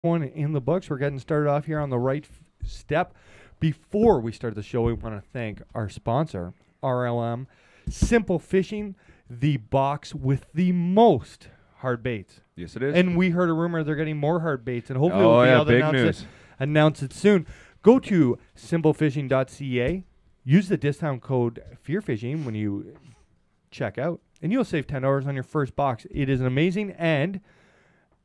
one in the books. We're getting started off here on the right step. Before we start the show, we want to thank our sponsor, RLM Simple Fishing, the box with the most hard baits. Yes, it is. And we heard a rumor they're getting more hard baits, and hopefully Oh, we'll be yeah, able to big announce it soon. Go to simplefishing.ca. Use the discount code FEARFISHING when you check out, and you'll save $10 on your first box. It is amazing, and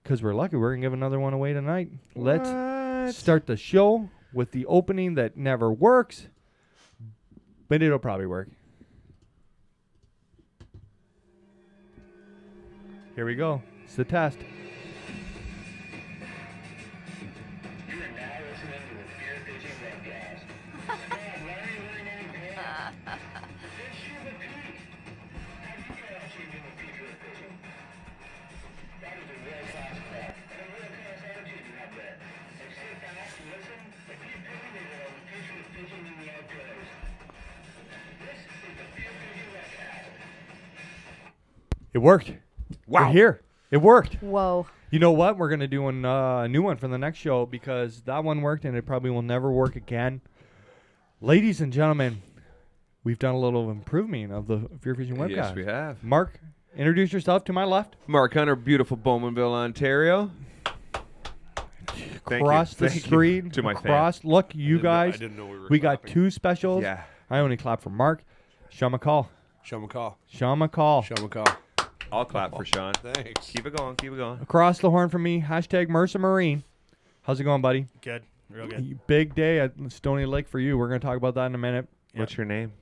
because we're lucky, we're going to give another one away tonight. Let's start the show with the opening that never works, but it'll probably work. Here we go. It's the test. You are now listening to the Fear Fishing WEBCAst. Fish in the creek. Have you guys changing the future of fishing? That is a world-class craft and a world-class attitude you have there. So sit back, listen, and keep picking it on the future of fishing in the outdoors. This is the Fear Fishing WEBCAst. It worked. Wow. We're here. It worked. Whoa. You know what? We're going to do a new one for the next show because that one worked and it probably will never work again. Ladies and gentlemen, we've done a little improvement of the Fear Fishing WEBCAst. Yes, we have. Mark, introduce yourself to my left. Mark Hunter, beautiful Bowmanville, Ontario. Across the street. To my across. Look, you guys. I didn't know we were We got clapping. two specials. Yeah. I only clap for Mark. Sean McCall. Sean McCall. Sean McCall. Sean McCall. I'll clap for Sean. Thanks. Keep it going. Keep it going. Across the horn from me, hashtag Mercer Marine. How's it going, buddy? Good. Real good. Big day at Stony Lake for you. We're going to talk about that in a minute. Yep. What's your name?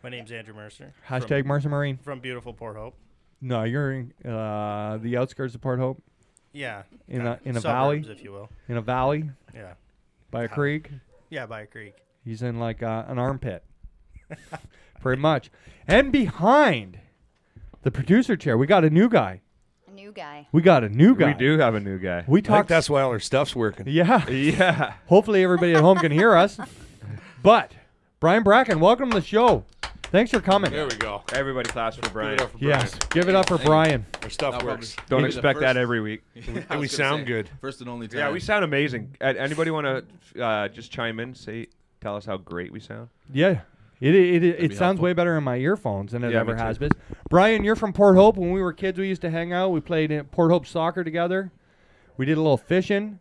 My name's Andrew Mercer. Hashtag Mercer Marine. From beautiful Port Hope. No, you're in the outskirts of Port Hope. Yeah. In a suburbs, valley? if you will. In a valley Yeah. by a creek. Yeah, by a creek. He's in like an armpit. Pretty much. And behind the producer chair, we got a new guy. A new guy. We got a new guy. We do have a new guy. We I think talked. that's why all our stuff's working. Yeah. Yeah. Hopefully everybody at home can hear us. But Brian Bracken, welcome to the show. Thanks for coming. There we go. Everybody claps for Give Brian. it up for Yes. Brian. Give it up for Brian. Our stuff No works. problem. Don't Maybe the expect that first- every week. And we sound good. First and only time. Yeah, we sound amazing. Anybody want to just chime in? Tell us how great we sound. Yeah. It be sounds helpful. way better in my earphones than it Yeah, ever me has too. been. Brian, you're from Port Hope. When we were kids, we used to hang out. We played in Port Hope soccer together. We did a little fishing.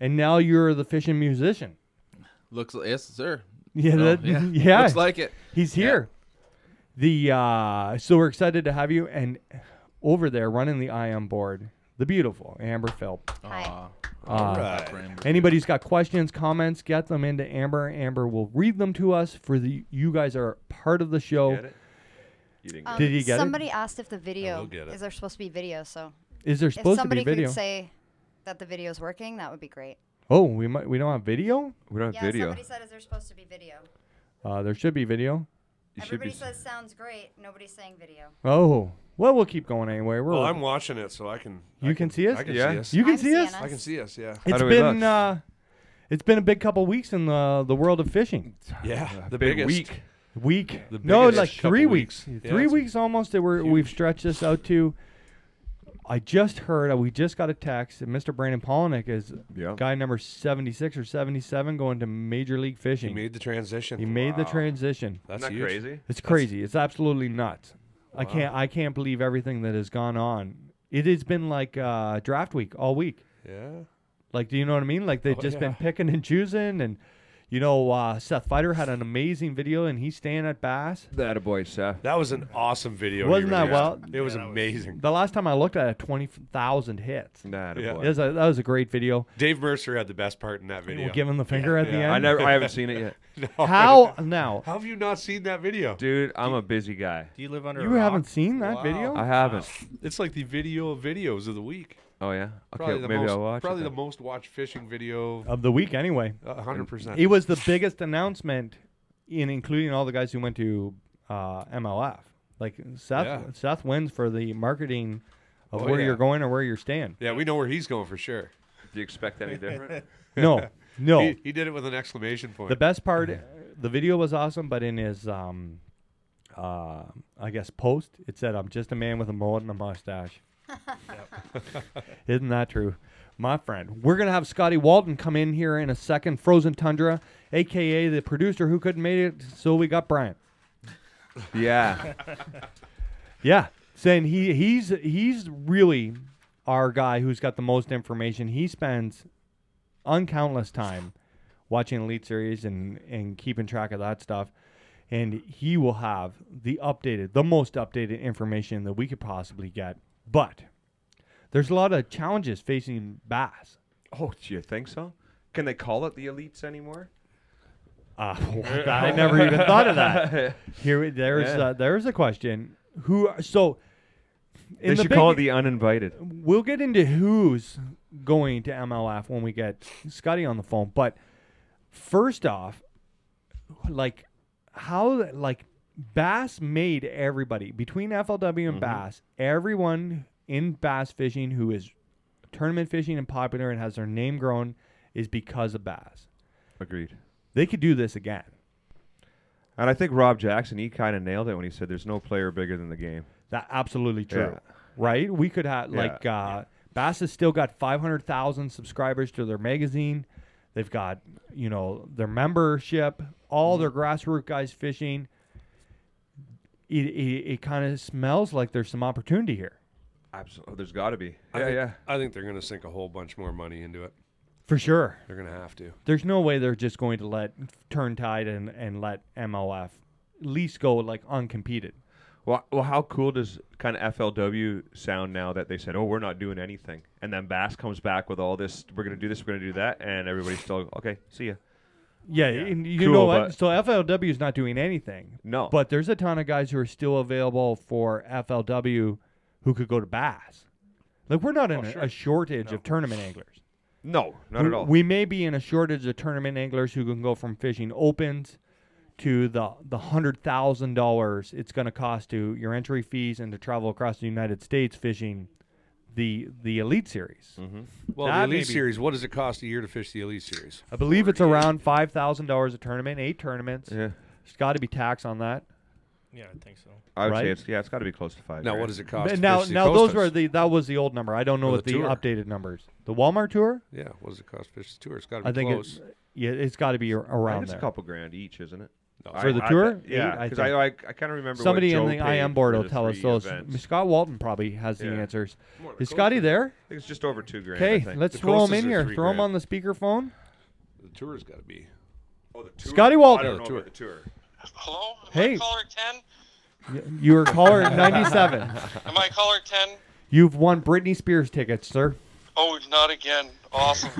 And now you're the fishing musician. Looks like, yes, sir. Yeah, Oh, yeah. Looks like it. He's here. So we're excited to have you. And over there running the IM board, the beautiful Amber Philp. Hi. All right. Anybody who's got questions, comments, get them into Amber. Amber will read them to us for you guys are part of the show. Get it? You didn't get Did you get it? Somebody asked if the I video will get it. is there supposed to be video. So Is there if supposed to be somebody video? could say that the video is working, that would be great. Oh, we don't have video? We don't have Yeah, video. somebody said is there supposed to be video. There should be video. You should Everybody be. says sounds great. Nobody's saying video. Oh, well, we'll keep going anyway. Well, I'm watching it, so I can. You can see us? I can Yeah. see us. You can I'm see us? seeing I can see us. Yeah. It's do we been it's been a big couple weeks in the world of fishing. Yeah. The big biggest week. Week? The No, biggest like couple 3 weeks. weeks. Yeah, 3 it's weeks almost that we've stretched this out to. I just heard we just got a text that Mr. Brandon Polnick is Yeah. guy number 76 or 77 going to Major League He Fishing. made the transition. He made the Wow. transition. That's Isn't that huge. crazy? It's crazy. It's absolutely nuts. Wow. I can't believe everything that has gone on. It has been like draft week all week. Yeah. Like, do you know what I mean? Like they've just been yeah. picking and choosing, and Seth Fighter had an amazing video, and he's staying at Bass. That a boy, Seth. That was an awesome video. he Wasn't that released. well? It was Yeah, that was- amazing. The last time I looked at it, 20,000 hits. That a Yeah. boy. That was a great video. Dave Mercer had the best part in that video. We'll give him the finger at the Yeah. end. I haven't seen it yet. No. How now? How have you not seen that video? Dude, I'm a busy guy. Do you live under You a rock? haven't seen that Wow. video? I haven't. It's like the video of videos of the week. Oh yeah. Probably Okay, the maybe most, I'll watch probably it. the most watched fishing video. Of the week, anyway. 100%. It was the biggest announcement, including all the guys who went to MLF. Like Yeah. Seth wins for the marketing of Oh, where yeah. you're going or where you're staying. Yeah, we know where he's going for sure. Do you expect any different? No. He did it with an exclamation point. The best part, the video was awesome, but in his, I guess, post, it said, "I'm just a man with a mullet and a mustache." Isn't that true? My friend. We're going to have Scotty Walton come in here in a second. Frozen Tundra, a.k.a. the producer who couldn't make it, so we got Brian. Yeah. Yeah. Saying he's really our guy who's got the most information. He spends uncountless time watching Elite Series and keeping track of that stuff. And he will have the most updated information that we could possibly get. But there's a lot of challenges facing bass. Oh, do you think so? Can they call it the elites anymore? I never even thought of that. There's a question. They should call it the uninvited. We'll get into who's going to MLF when we get Scotty on the phone. But first off, Bass made everybody between FLW and Bass, everyone in bass fishing who is tournament fishing and popular and has their name grown is because of Bass. Agreed. They could do this again. And I think Rob Jackson, he kind of nailed it when he said there's no player bigger than the game. That's absolutely true. Yeah. Right? We could have, Bass has still got 500,000 subscribers to their magazine. They've got, their membership, all their grassroots guys fishing. It kind of smells like there's some opportunity here. Absolutely. There's got to be. I think they're going to sink a whole bunch more money into it. For sure. They're going to have to. There's no way they're just going to turn tide and let MLF at least go unimpeded. Well, how cool does kind of FLW sound now that they said, oh, we're not doing anything. And then Bass comes back with all this, we're going to do this, we're going to do that. And everybody's still, okay, see ya. Yeah, and you Cool, know what? So FLW is not doing anything. No. But there's a ton of guys who are still available for FLW who could go to Bass. We're not in a shortage of tournament anglers. No, not at all. We may be in a shortage of tournament anglers who can go from fishing opens to the $100,000 it's going to cost to your entry fees and to travel across the United States fishing the Elite Series. Mm-hmm. Well, That the Elite maybe- Series, what does it cost a year to fish the Elite Series? I believe it's around $5,000 a tournament, 8 tournaments. Yeah. There's got to be tax on that. Yeah, I think so. I would Right? say it's got to be close to $5,000. Now, what does it cost? But to now fish the those Costas? were that was the old number. I don't know Or what the the tour. updated numbers. The Walmart tour? Yeah, what does it cost to fish the tour? It's got to be I think close. it's got to be I think around it's there. a couple grand each, isn't it? No, For the tour? Yeah, 8, I because think. I kind of remember Somebody what in Joe the paid IM board for will the tell us 3 those. events. Scott Walton probably has the Yeah. answers. More the Is Scotty Costas. there? I think it's just over $2,000. I Okay, think. let's The throw him Costas in are here. 3 Throw him grand. on the speakerphone. The tour's got to be. Oh, the tour? Scotty I Walton. don't know Tour. about the tour. Hello? Am Hey. I caller 10? You were caller 97. Am I caller 10? You've won Britney Spears tickets, sir. Oh, not again. Awesome.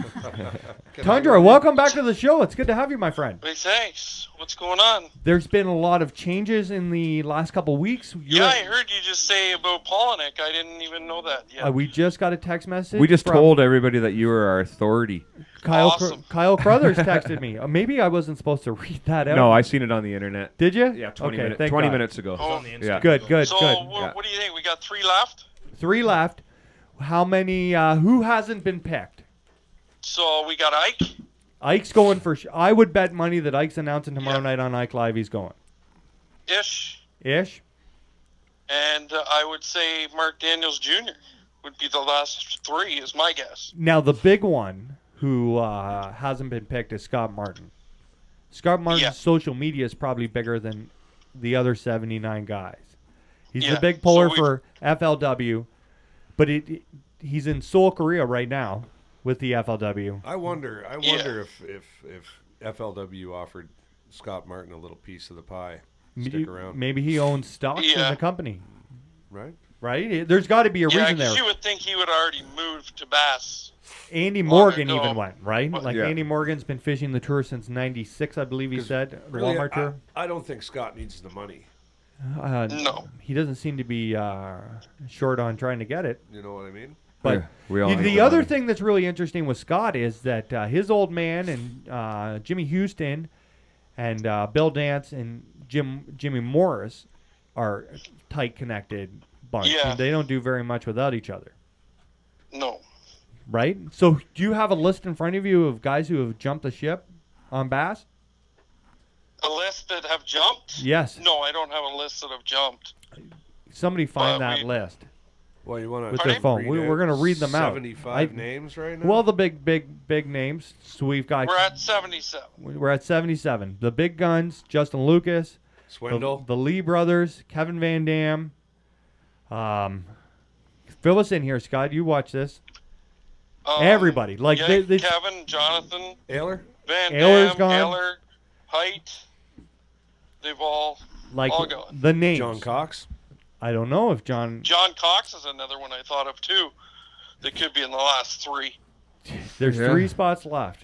Tundra, welcome back to the show. It's good to have you, my friend. Hey, thanks. What's going on? There's been a lot of changes in the last couple weeks. Yeah, I heard you just say about Polinick. I didn't even know that yet. We just got a text message. We just from told everybody that you were our authority. Kyle. Awesome. Kyle Crothers texted me. Maybe I wasn't supposed to read that out. No, I seen it on the internet. Did you? Yeah, 20 okay, minutes. thank 20 God. minutes ago. Oh, On the Instagram. Yeah. Good, good, so good. Yeah. what do you think? We got 3 left? 3 left. How many? Who hasn't been picked? So we got Ike. Ike's going for. I would bet money that Ike's announcing tomorrow Yeah. night on Ike Live. He's going. Ish. Ish. And I would say Mark Daniels Jr. would be the last 3 is my guess. Now the big one who hasn't been picked is Scott Martin. Scott Martin's Yeah. social media is probably bigger than the other 79 guys. He's Yeah, the big puller so for FLW, but he's in Seoul, Korea right now with the FLW. I wonder if FLW offered Scott Martin a little piece of the pie. Stick around, Maybe he owns stocks in Yeah. the company, right? right? There's got to be a Yeah, reason because there. you would think he would already move to Bass. Andy long Morgan ago. even went, right? Like Yeah. Andy Morgan's been fishing the tour since '96, I believe he said. The Really, Walmart tour. I don't think Scott needs the money. No. He doesn't seem to be short on trying to get it. You know what I mean? But Yeah, we all need the the other money. thing that's really interesting with Scott is that his old man and Jimmy Houston and Bill Dance and Jimmy Morris are tight connected bunch. Yeah. And they don't do very much without each other, No. right? So do you have a list in front of you of guys who have jumped the ship on bass? A list that have jumped? Yes. No, I don't have a list that have jumped. Somebody find that we- list. Well, you want with to their phone. We're going to read them out. 75 names right now? Well, the big names. So we've got. We're at 77. We're at 77. The big guns: Justin Lucas, Swindle. the Lee brothers, Kevin Van Dam. Fill us in here, Scott. You watch this. Everybody, like yeah, they Kevin, Jonathan, Ayler? Van Ayler's Dam, gone. Ayler, Height. They've all gone. the names. John Cox? I don't know if John. John Cox is another one I thought of too. That could be in the last 3. There's Yeah. 3 spots left.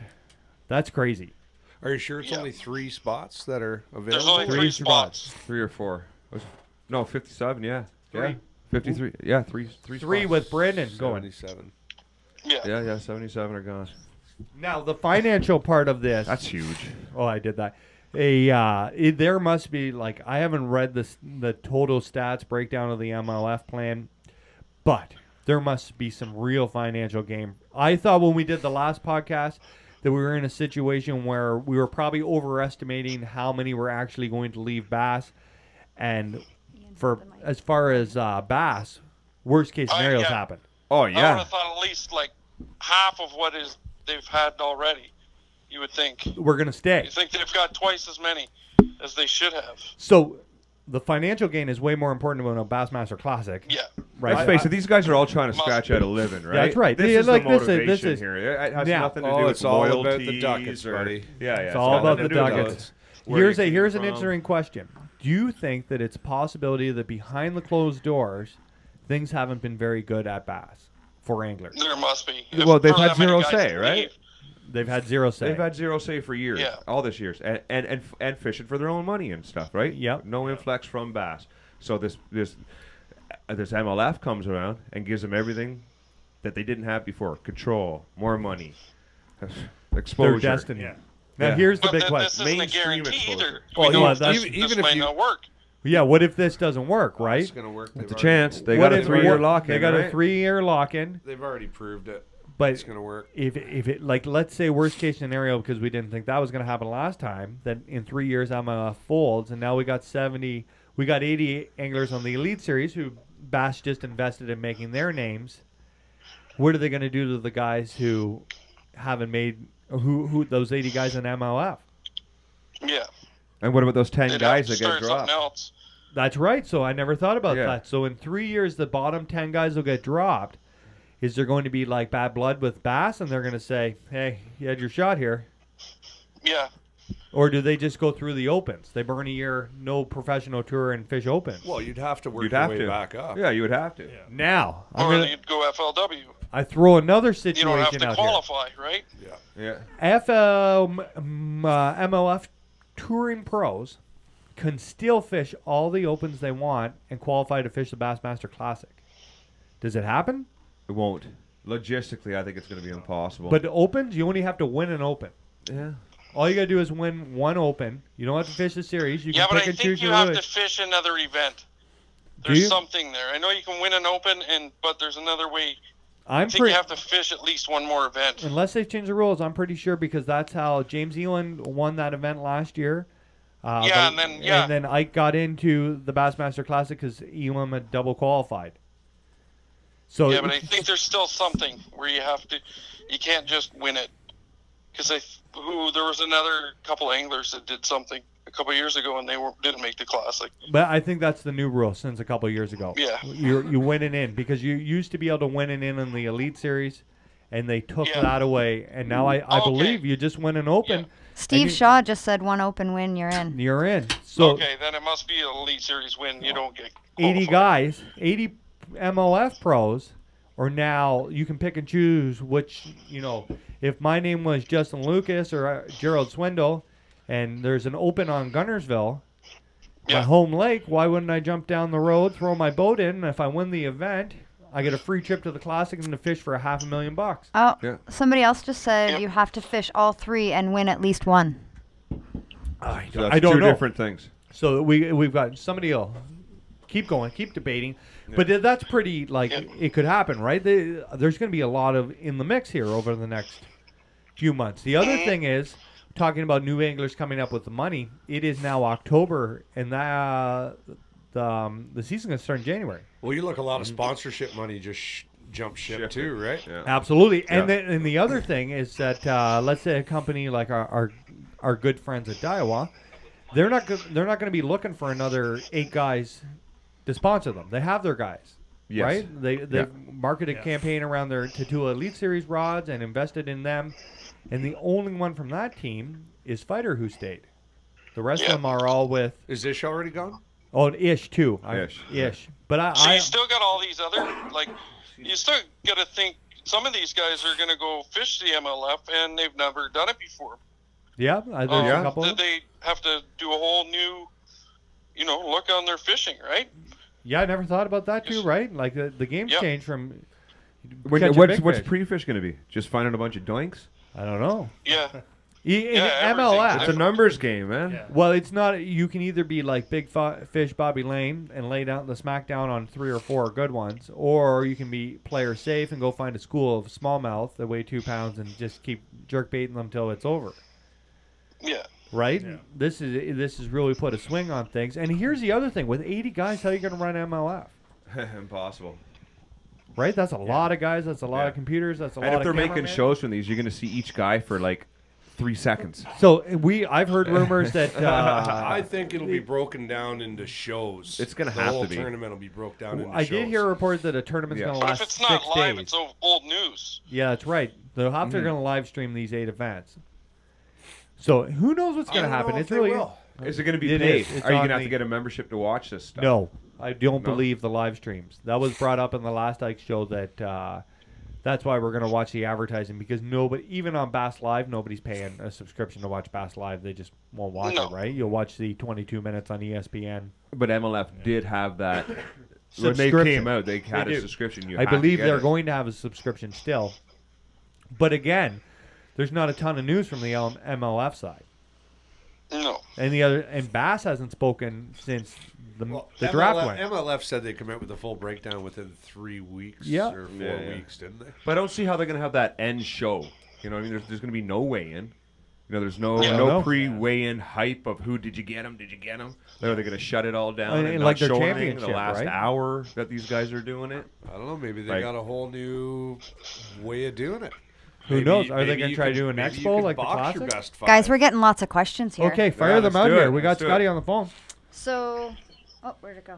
That's crazy. Are you sure it's only 3 spots that are available? There's only 3 spots. 3 or 4. No, 57. Yeah. 3. Yeah. 53. Yeah, 3 3 spots. with Brandon going. 77. Yeah. Yeah. 77 are gone. Now the financial part of this. That's huge. Oh, I did that. There must be I haven't read the total stats breakdown of the MLF plan, but there must be some real financial gain. I thought when we did the last podcast that we were in a situation where we were probably overestimating how many were actually going to leave Bass, and as far as Bass, worst case scenarios yeah. happen. Oh I would yeah. have thought at least half of what they've had already. You would think. We're gonna stay. You think they've got twice as many as they should have. So the financial gain is way more important than a Bassmaster Classic. Yeah. Right. Let's face it, these guys are all trying to scratch out a living, right? That's right. This Yeah, is like the this is- motivation this is- here. It has Yeah. nothing to do Oh, with it's all about the loyalties ducats, or- buddy. Yeah, It's all about the nothing to do with ducats. where Here's you an came from. interesting question. Do you think that it's a possibility that behind the closed doors, things haven't been very good at Bass for anglers? There must be. Well, they've For had that many zero guys say, to right? leave. They've had zero say. They've had zero say for years, Yeah. all this years, and fishing for their own money and stuff, right? Yep. No influx from Bass. So this MLF comes around and gives them everything that they didn't have before: control, more money, exposure. Their destiny. Yeah. Now Yeah. here's the But big this question. isn't a Mainstream guarantee exposure. either. Well, We know yeah, this, that's- this even if might you- not work. Yeah, what if this doesn't work, right? It's going to work. It's a chance. They What got a if- 3-year what- lock-in. They got a right? 3-year lock-in, They've already proved it. but It's going to work. if it let's say worst case scenario, because we didn't think that was going to happen last time, that in 3 years MLF folds, and now we got 80 anglers on the Elite Series who Bass just invested in making their names. What are they going to do to the guys who haven't made who those 80 guys in MLF? Yeah. And what about those 10 They'd guys have that to get start something dropped? else. That's right. So I never thought about Yeah. that. So in 3 years, the bottom 10 guys will get dropped. Is there going to be like bad blood with Bass, and they're going to say, "Hey, you had your shot here," Yeah. or do they just go through the opens? They burn a year, no professional tour, and fish open. Well, you'd have to work You'd your have way to. back up. Yeah, you would have to. Now Or you'd go FLW. I throw another You situation don't have to out qualify, right? Yeah. here. MLF touring pros can still fish all the opens they want and qualify to fish the Bassmaster Classic. Does it happen? It won't. Logistically, I think it's going to be impossible. But the opens, you only have to win an open. yeah. All you got to do is win one open. You don't have to fish the series. You Yeah, can but pick I and think choose you your have route. to fish another event. Do you? There's something there. I know you can win an open, but there's another way. I I'm think pretty. you have to fish at least one more event. Unless they've changed the rules, I'm pretty sure because that's how James Eland won that event last year. Yeah, and then Ike got into the Bassmaster Classic because Elam had double qualified. So Yeah, but I think there's still something where you can't just win it. Because there was another couple anglers that did something a couple years ago and they didn't make the Classic. But I think that's the new rule since a couple of years ago. Yeah. You win it in because you used to be able to win it in the Elite Series, and they took Yeah. that away. And now I Okay. believe you just win an open. Yeah. Steve you- Shaw just said one open win, you're in. You're in. So Okay, then it must be an Elite Series win. You don't get 80 qualified. guys, 80 MLF pros, or now you can pick and choose which, if my name was Justin Lucas or Gerald Swindle, and there's an open on Gunnersville, my Yeah. home lake, why wouldn't I jump down the road, throw my boat in, and if I win the event, I get a free trip to the Classic and to fish for $500,000. Oh, Yeah. somebody else just said Yep. you have to fish all 3 and win at least one. I So that's I don't two know. different things. So we've got somebody else. Keep going, keep debating. But that's pretty, it could happen, right? There's going to be a lot of in the mix here over the next few months. The other thing is, talking about new anglers coming up with the money, it is now October, and the season's going to start in January. Well, you look, a lot of sponsorship money just jump ship too, right? Yeah. Absolutely. And Yeah. then, and the other thing is that let's say a company like our good friends at Daiwa, they're not going to be looking for another 8 guys to sponsor them. They have their guys. Yes. Right? They marketed a campaign around their Tatula Elite Series rods and invested in them. And the only one from that team is Fighter who stayed. The rest of them are all with Is Ish already gone? Ish too. Ish. But So you still got all these other, like, you still got to think some of these guys are going to go fish the MLF and they've never done it before. Yeah, there's a couple. That they have to do a whole new, look on their fishing, right? Yeah, I never thought about that too, right? Like the game's changed from. What's pre-fish going to be? Just finding a bunch of doinks? I don't know. Yeah. In everything. MLF, It's a numbers game, man. Yeah. well, it's not. You can either be like Big Fish Bobby Lane and lay down the smackdown on 3 or 4 good ones, or you can be player safe and go find a school of smallmouth that weigh 2 pounds and just keep jerk baiting them till it's over. Yeah. Right? Yeah. This is really put a swing on things. And here's the other thing: with 80 guys, how are you going to run MLF? Impossible. Right? That's a lot of guys. That's a lot Yeah. of computers. That's a lot And of if they're making cameramen. shows from these, you're going to see each guy for like 3 seconds. So I've heard rumors that I think it'll be broken down into shows. It's gonna the have whole to be. tournament will be broke down into I shows. did hear a report that a tournament's Yeah. going to But last if it's 6 not live, days. it's old news. Yeah, that's right. They're going to live stream these 8 events. So who knows what's going to happen? It's really Is it going to be It paid? is. It's Are you on going to have the- to get a membership to watch this stuff? no. I don't No? believe the live streams. That was brought up in the last Ike show that that's why we're going to watch the advertising because nobody, even on Bass Live, nobody's paying a subscription to watch Bass Live. They just won't watch No. it, right? You'll watch the 22 minutes on ESPN. But MLF did have that. When they Subscription. came out, they had They a do. subscription. You I had to believe get they're it. going to have a subscription still. But again, there's not a ton of news from the MLF side. No. And Bass hasn't spoken since the draft went. MLF said they'd come out with a full breakdown within 3 weeks Yeah. or 4 Yeah. weeks, didn't they? But I don't see how they're going to have that end show. You know what I mean? There's going to be no weigh-in. There's no Yeah. No. pre-weigh-in hype of who did you get him? Are they going to shut it all down And and like not their show anything in championship, the last right? hour that these guys are doing it? I don't know. Maybe they Like- got a whole new way of doing it. Who knows? Are they gonna try to do an expo like the Classic? Guys, we're getting lots of questions here. Okay, fire Yeah, them let's out do here. it. We got Let's do Scotty it. on the phone. So, where'd it go?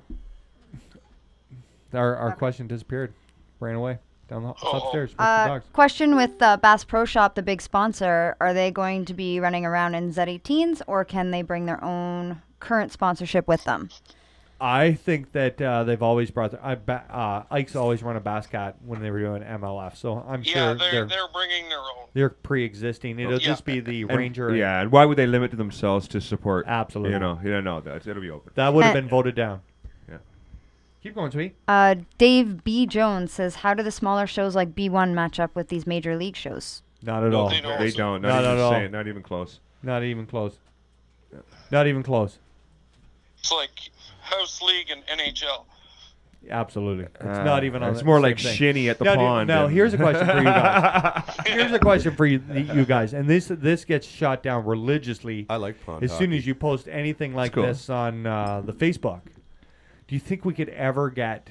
Our question disappeared. Ran away. Down the upstairs with the dogs. Question with Bass Pro Shop, the big sponsor. Are they going to be running around in Z18s, or can they bring their own current sponsorship with them? I think that they've always brought Ike's always run a Bass Cat when they were doing MLF, so I'm Yeah, sure they're bringing their own. they're pre-existing. It'll just be the Ranger. Yeah, and why would they limit themselves to support? Absolutely. No, it'll be open. That would have Uh, been voted down. Yeah. Keep going, sweet. Dave B. Jones says, how do the smaller shows like B1 match up with these major league shows? Not at No, all. they don't. They don't. Not at all. Not even close. Not even close. Not even close. It's like House League and NHL. Absolutely. It's not even on It's the more same like thing. shinny at the Now, pond. Now, and- here's a question for you guys. Here's a question for you guys, and this gets shot down religiously I like pond as soon hockey. as you post anything like cool. this on the Facebook. Do you think we could ever get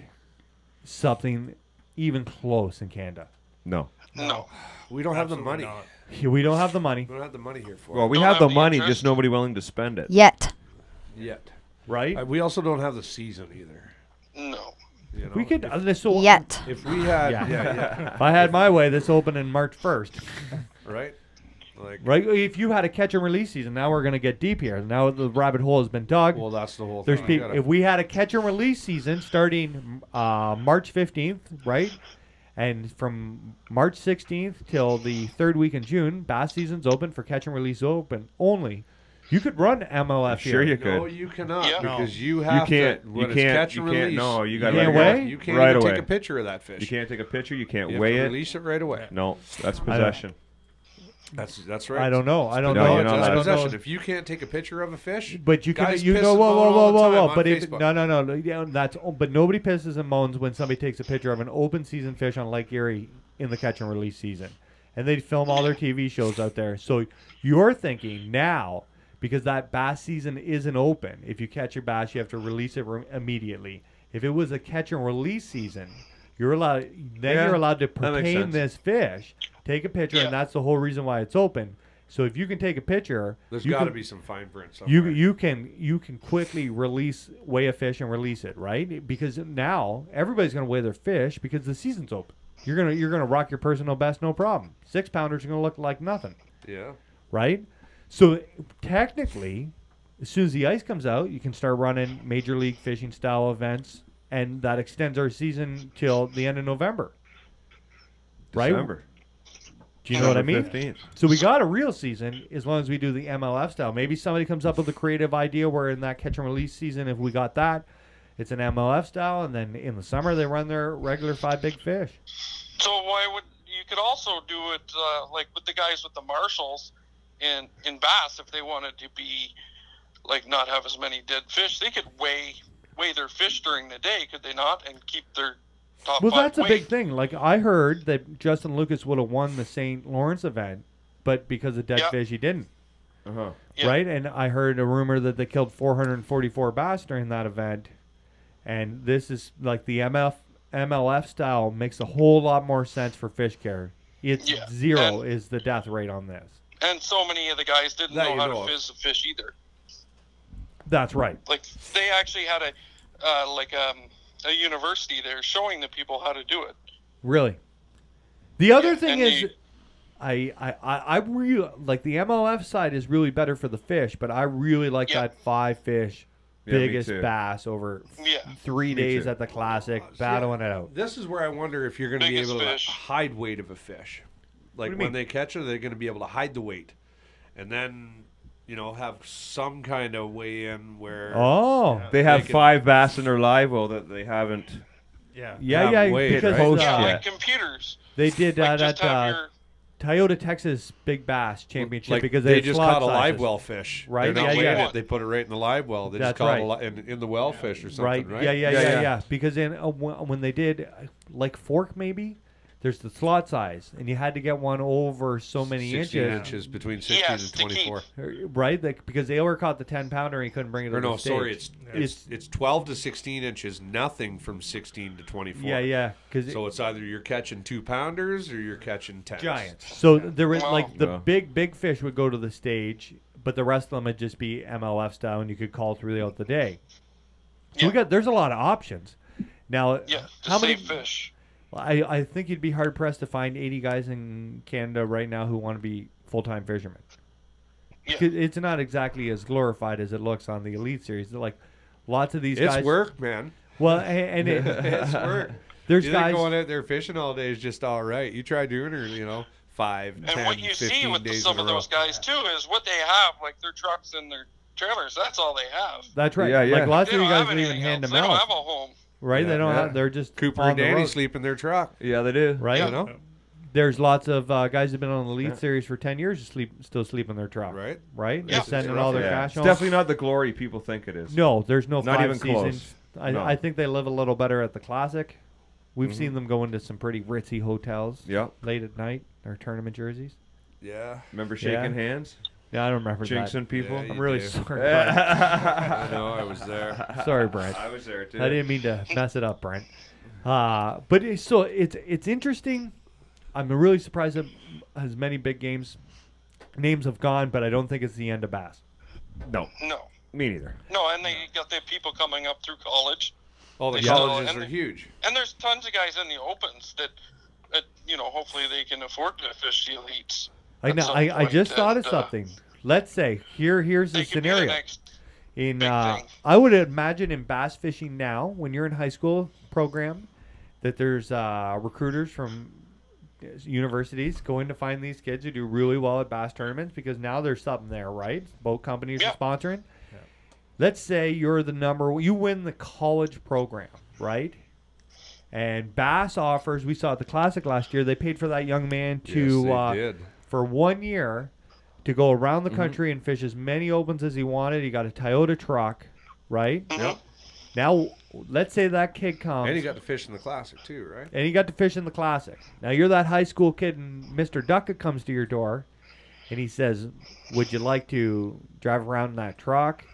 something even close in Canada? No. No. We don't have the Absolutely money. not. We don't have the money, We don't have the money here for Well, it we Don't have have the the money, interest. just nobody willing to spend it. Yet. yet. right? We also don't have the season either. No. You know? We could. Yet. If we had, Yeah. yeah, If I had my way, this opened in March 1st. right? Like, Right? If you had a catch and release season, now we're going to get deep here. Now the rabbit hole has been dug. well, that's the whole There's thing. people. If we had a catch and release season starting March 15th, right, and from March 16th till the third week in June, bass season's open for catch and release open only. You could run MLF Sure here. you could. No, you cannot Yeah. because you have can't- to. you When it's can't- catch you and can't- release. no, you gotta can't let it weigh. go. You can't Right even away. take a picture of that fish. You can't take a picture. You can't You have weigh to it. release it right away. No, that's I don't- possession. That's right. I don't know. I don't No, know. you're not I allowed don't to. Possession. know. If you can't take a picture of a fish, But you can. guys You piss know. and Whoa, moan whoa, all whoa, the whoa, time whoa. on But if Facebook. no. Yeah, that's. But nobody pisses and moans when somebody takes a picture of an open season fish on Lake Erie in the catch and release season, and they film all their TV shows out there. So you're thinking now, because that bass season isn't open. If you catch your bass, you have to release it immediately. If it was a catch and release season, you're allowed to that makes pertain sense. this fish, take a picture, and that's the whole reason why it's open. So if you can take a picture, There's you got to can- be some fine print somewhere. you can quickly weigh a fish and release it, right? Because now everybody's gonna weigh their fish because the season's open. You're gonna rock your personal best, no problem. 6-pounders are gonna look like nothing, Yeah. right? So technically, as soon as the ice comes out, you can start running major league fishing style events, and that extends our season till the end of November. Right? December. Do you know what I mean? 15th. So we got a real season as long as we do the MLF style. Maybe somebody comes up with a creative idea where in that catch and release season, if we got that, it's an MLF style, and then in the summer they run their regular 5 big fish. So why would you could also do it like with the guys with the marshals in bass if they wanted to be like not have as many dead fish, they could weigh their fish during the day, could they not, and keep their top Well, 5 that's a weight. big thing. Like I heard that Justin Lucas would have won the St. Lawrence event, but because of dead Yeah. fish, he didn't. Uh-huh. Yeah. Right? And I heard a rumor that they killed 444 bass during that event. And this is like the MLF style makes a whole lot more sense for fish care. It's Yeah. 0 is the death rate on this. And so many of the guys didn't That know you how know to of. fizz a fish either. That's right. Like they actually had a university there showing the people how to do it. Really. The other Yeah, thing and is, I really like the MLF side is really better for the fish, but I really like Yeah. that 5 fish Yeah, me biggest too. bass over Yeah. 3 Me days too. at the Classic, battling it out. This is where I wonder if you're going to be Biggest able to fish. hide weight of a fish. Like do you when mean? they catch it, they're going to be able to hide the weight, and then have some kind of weigh in where. Oh, They have They can- 5 bass in their live well that they haven't. Yeah. yeah, have weight, because right? Yeah, Yeah. like computers. they did Like that just have your Toyota Texas Big Bass Championship Like because they had just slot caught a live sizes. well fish, Right, They're not yeah, weighing yeah. it; they put it right in the live well. They That's just caught right. in the well fish or something, right? Yeah, Yeah. yeah. Because in when they did like fork maybe, there's the slot size, and you had to get one over so many 16 inches. inches between 16 Yes, and to keep. 24. Right, like, because they caught the 10-pounder and he couldn't bring it. Or to the no, stage. sorry, it's 12 to 16 inches, nothing from 16 to 24. yeah, because So it's either you're catching 2-pounders or you're catching 10s. giants. So there was Wow. like the Yeah. big fish would go to the stage, but the rest of them would just be MLF style, and you could call throughout the day. So Yeah. there's a lot of options. Now, Yeah, to how many? save fish. I think you'd be hard pressed to find 80 guys in Canada right now who want to be full-time fishermen. Yeah. 'Cause it's not exactly as glorified as it looks on the Elite Series. Like lots of these It's guys. work, man. Well, and It's work. there's You guys. think going out there fishing all day is just all right. You try doing it, 5, And 10, what you 15 see with days some in of a row. those guys too is what they have, like their trucks and their trailers. That's all they have. That's right. Yeah, yeah. Like lots They of you don't guys have don't even anything hand else. them They don't out, have a home. right? Yeah, They don't. yeah. Have, they're just Cooper on and the Danny road, sleep in their truck. Yeah, they do. right? You know? There's lots of guys who've been on the Elite Series for 10 years who still sleep in their truck. Right. Right. Yeah. They're sending It's all their Yeah. cash It's home. definitely not the glory people think it is. No, there's no Not 5 even close. seasons. I No. think they live a little better at the Classic. We've Mm-hmm. seen them go into some pretty ritzy hotels Yeah. late at night or tournament jerseys. Yeah. Remember shaking Yeah. hands? Yeah, I don't remember that. Jinxing people? Yeah, I'm you really do. sorry, Brent. I know, I was there. Sorry, Brent. I was there too. I didn't mean to mess it up, Brent. But it's interesting. I'm really surprised that as many big names have gone, but I don't think it's the end of bass. No, No, me neither. no, and they got the people coming up through college, All the Yeah. colleges And are huge. and there's tons of guys in the opens that hopefully they can afford to fish the elites. I at know. some I point, just thought of and, something. Let's say here's They the could be the scenario. next. In big thing. I would imagine in bass fishing now, when you're in high school program, that there's recruiters from universities going to find these kids who do really well at bass tournaments because now there's something there, right? Boat companies Yeah. are sponsoring. Let's say you're you win the college program, right? And Bass offers, we saw at the Classic last year, they paid for that young man to Yes, they did. for 1 year to go around Mm-hmm. the country and fish as many opens as he wanted. He got a Toyota truck, right? Yep. Now, let's say that kid comes. And he got to fish in the Classic, too, right? to fish in the Classic. Now, you're that high school kid, and Mr. Duckett comes to your door, and he says, "Would you like to drive around in that truck,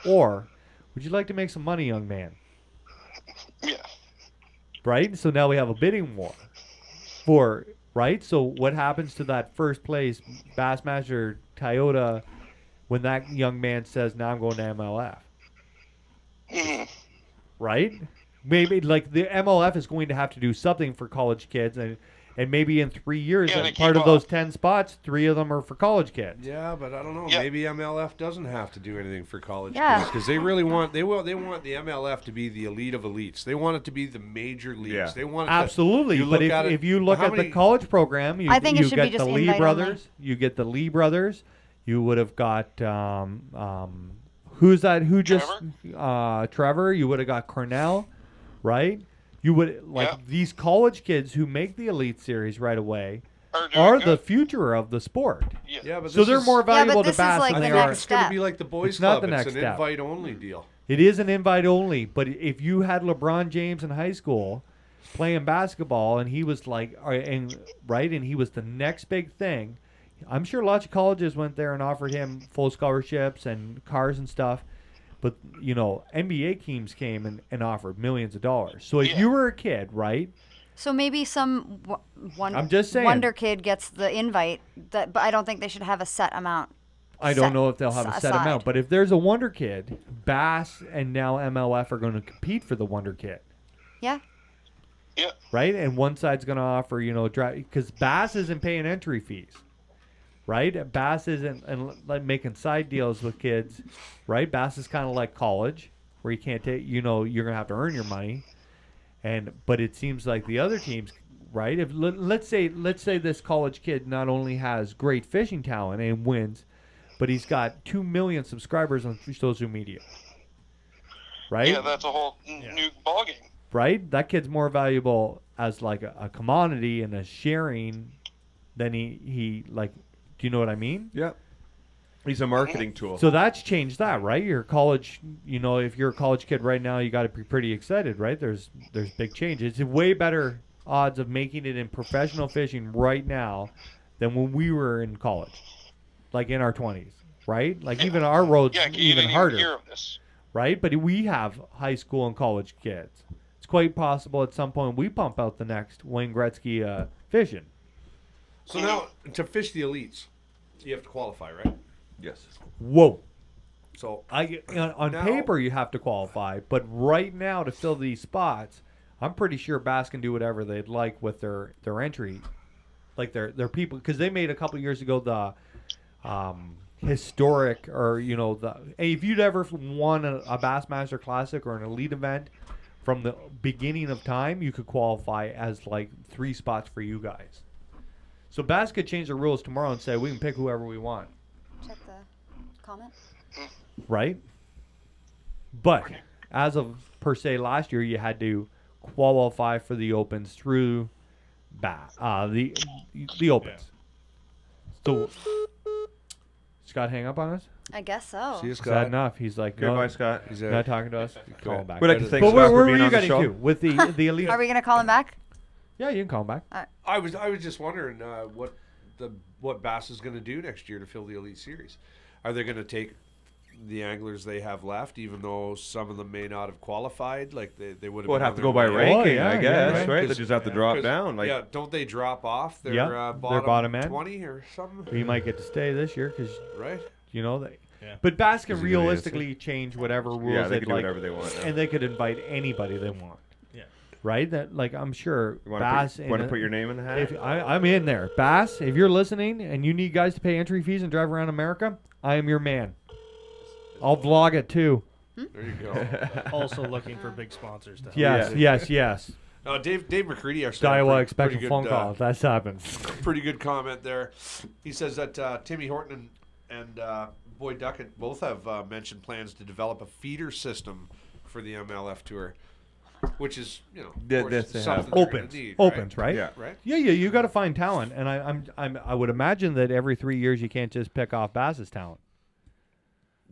or would you like to make some money, young man?" Yeah. Right. So now we have a bidding war for right. So what happens to that first place Bassmaster Toyota when that young man says, "Now I'm going to MLF"? Mhm. Right? Maybe like the MLF is going to have to do something for college kids, and maybe in 3 years, Yeah, to part keep of those up. 10 spots, 3 of them are for college kids. Yeah, but I don't know. Yeah. Maybe MLF doesn't have to do anything for college Yeah. kids because they really want they want the MLF to be the elite of elites. They want it to be the major leagues. Yeah. They want it Absolutely, To, but you look at it- if you look how at the many- college program, you, I think it you should be get just the Lee invite brothers. You get the Lee brothers. You would have got who's that? Who just Trevor? You would have got Cornell, right? You would like Yeah. these college kids who make the Elite Series right away Doing are the good. future of the sport. Yeah. Yeah, but So this they're is- more valuable this to is Bass like than the they I are. think next it's going to step. be like the boys It's not club. the It's next an step. invite only deal. It is an invite only, but if you had LeBron James in high school playing basketball and he was like, and he was the next big thing, I'm sure lots of colleges went there and offered him full scholarships and cars and stuff. But, NBA teams came and offered millions of dollars. So if Yeah. you were a kid, right? So maybe some I'm just saying. wonder kid gets the invite, but I don't think they should have a set amount. I don't know if they'll have a set aside. amount. But if there's a Wonder Kid, Bass and now MLF are going to compete for the Wonder Kid. Yeah. Yeah. Right? And one side's going to offer, because Bass isn't paying entry fees, right? Bass isn't like making side deals with kids, right? Bass is kind of like college, where you can't take, you're going to have to earn your money, but it seems like the other teams, right? If let's say this college kid not only has great fishing talent and wins, but he's got 2 million subscribers on social media, right? Yeah, that's a whole new ballgame. Right? That kid's more valuable as like a commodity and a sharing than he like. Do you know what I mean? Yeah. He's a marketing tool. So that's changed that, right? Your college, if you're a college kid right now, you got to be pretty excited, right? There's big changes. It's way better odds of making it in professional fishing right now than when we were in college, like in our 20s, right? Like even our roads Yeah, you even didn't harder. even hear of this. Right? But we have high school and college kids. It's quite possible at some point we pump out the next Wayne Gretzky fishing. So now, to fish the elites, you have to qualify, right? Yes. Whoa. So On Now- paper, you have to qualify. But right now, to fill these spots, I'm pretty sure Bass can do whatever they'd like with their entry. Like their people. Because they made a couple years ago the historic, or, if you'd ever won a Bassmaster Classic or an elite event, from the beginning of time, you could qualify as like 3 spots for you guys. So Bass could change the rules tomorrow and say we can pick whoever we want, Check the comment. right? But as of per se last year, you had to qualify for the opens through the opens. So Scott, hang up on us. I guess so. see you, Is that Scott. enough? He's like, Okay, no, bye, Scott. He's not talking to us. Call him back. We'd like to thank But Scott where for were being you on the getting show. to with the elite? Are we gonna call him back? Yeah, you can call him back. I was just wondering what Bass is going to do next year to fill the Elite Series. Are they going to take the anglers they have left, even though some of them may not have qualified? Like they would have. Would been have on to their go by way ranking, up? yeah, I yeah, guess, right. right? They 'Cause- just have to drop 'cause, down. Like, yeah, don't they drop off their Yeah, bottom, their bottom end. 20 or something? He might get to stay this year because Right? they. Yeah. But Bass can Is he gonna realistically change whatever rules yeah, they they'd can do like, whatever they want. now. and they could invite anybody they want. Yeah. Right? That I'm sure You Bass. want to put your name in the hat? If I'm in there, Bass. If you're listening and you need guys to pay entry fees and drive around America, I am your man. I'll vlog it too. There you go. Also looking for big sponsors to help. Yes, yes. Dave McCready actually had a Daiwa pretty expect a good, phone call. That happens. pretty good comment there. He says that Timmy Horton and Boyd Duckett both have mentioned plans to develop a feeder system for the MLF Tour, which is, of Yeah, course, that's they something have. they're gonna Opens, need, opens, right? Yeah. Right? Yeah. You got to find talent, and I would imagine that every 3 years you can't just pick off Bass's talent,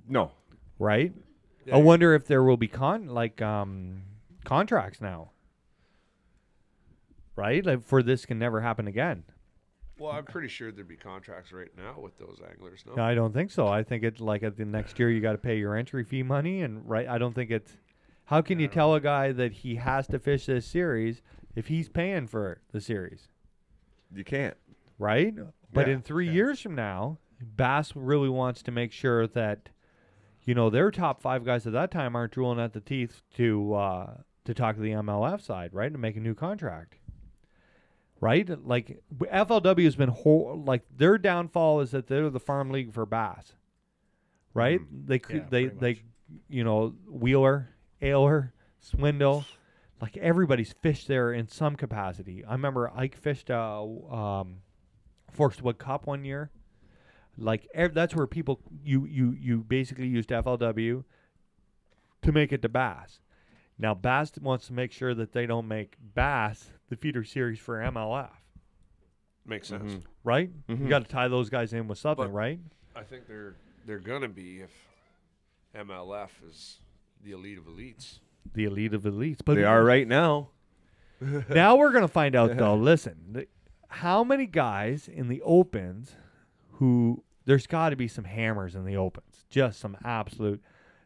No. right? Yeah, I wonder if there will be contracts now, right? Like, for this can never happen again. Well, I'm pretty sure there'd be contracts right now with those anglers. No, No, I don't think so. I think it's like at the next year you got to pay your entry fee money, and right. I don't think it's. How can you tell a guy that he has to fish this series if he's paying for the series, You can't. right? But Yeah. in 3 years from now, Bass really wants to make sure that, their top 5 guys at that time aren't drooling at the teeth to talk to the MLF side, right, to make a new contract. Right, like FLW has been like their downfall is that they're the farm league for bass, right? They Wheeler, Ailer, Swindle, like everybody's fished there in some capacity. I remember Ike fished Forest Wood Cup one year. Like that's where people you basically used FLW to make it to bass. Now Bass wants to make sure that they don't make bass the feeder series for MLF. makes sense. Right? You got to tie those guys in with something, But- right? I think they're gonna be if MLF is the elite of elites. The elite of elites. But They are right now. now we're going to find out, though. Listen, how many guys in the opens who there's got to be some hammers in the opens, just some absolute.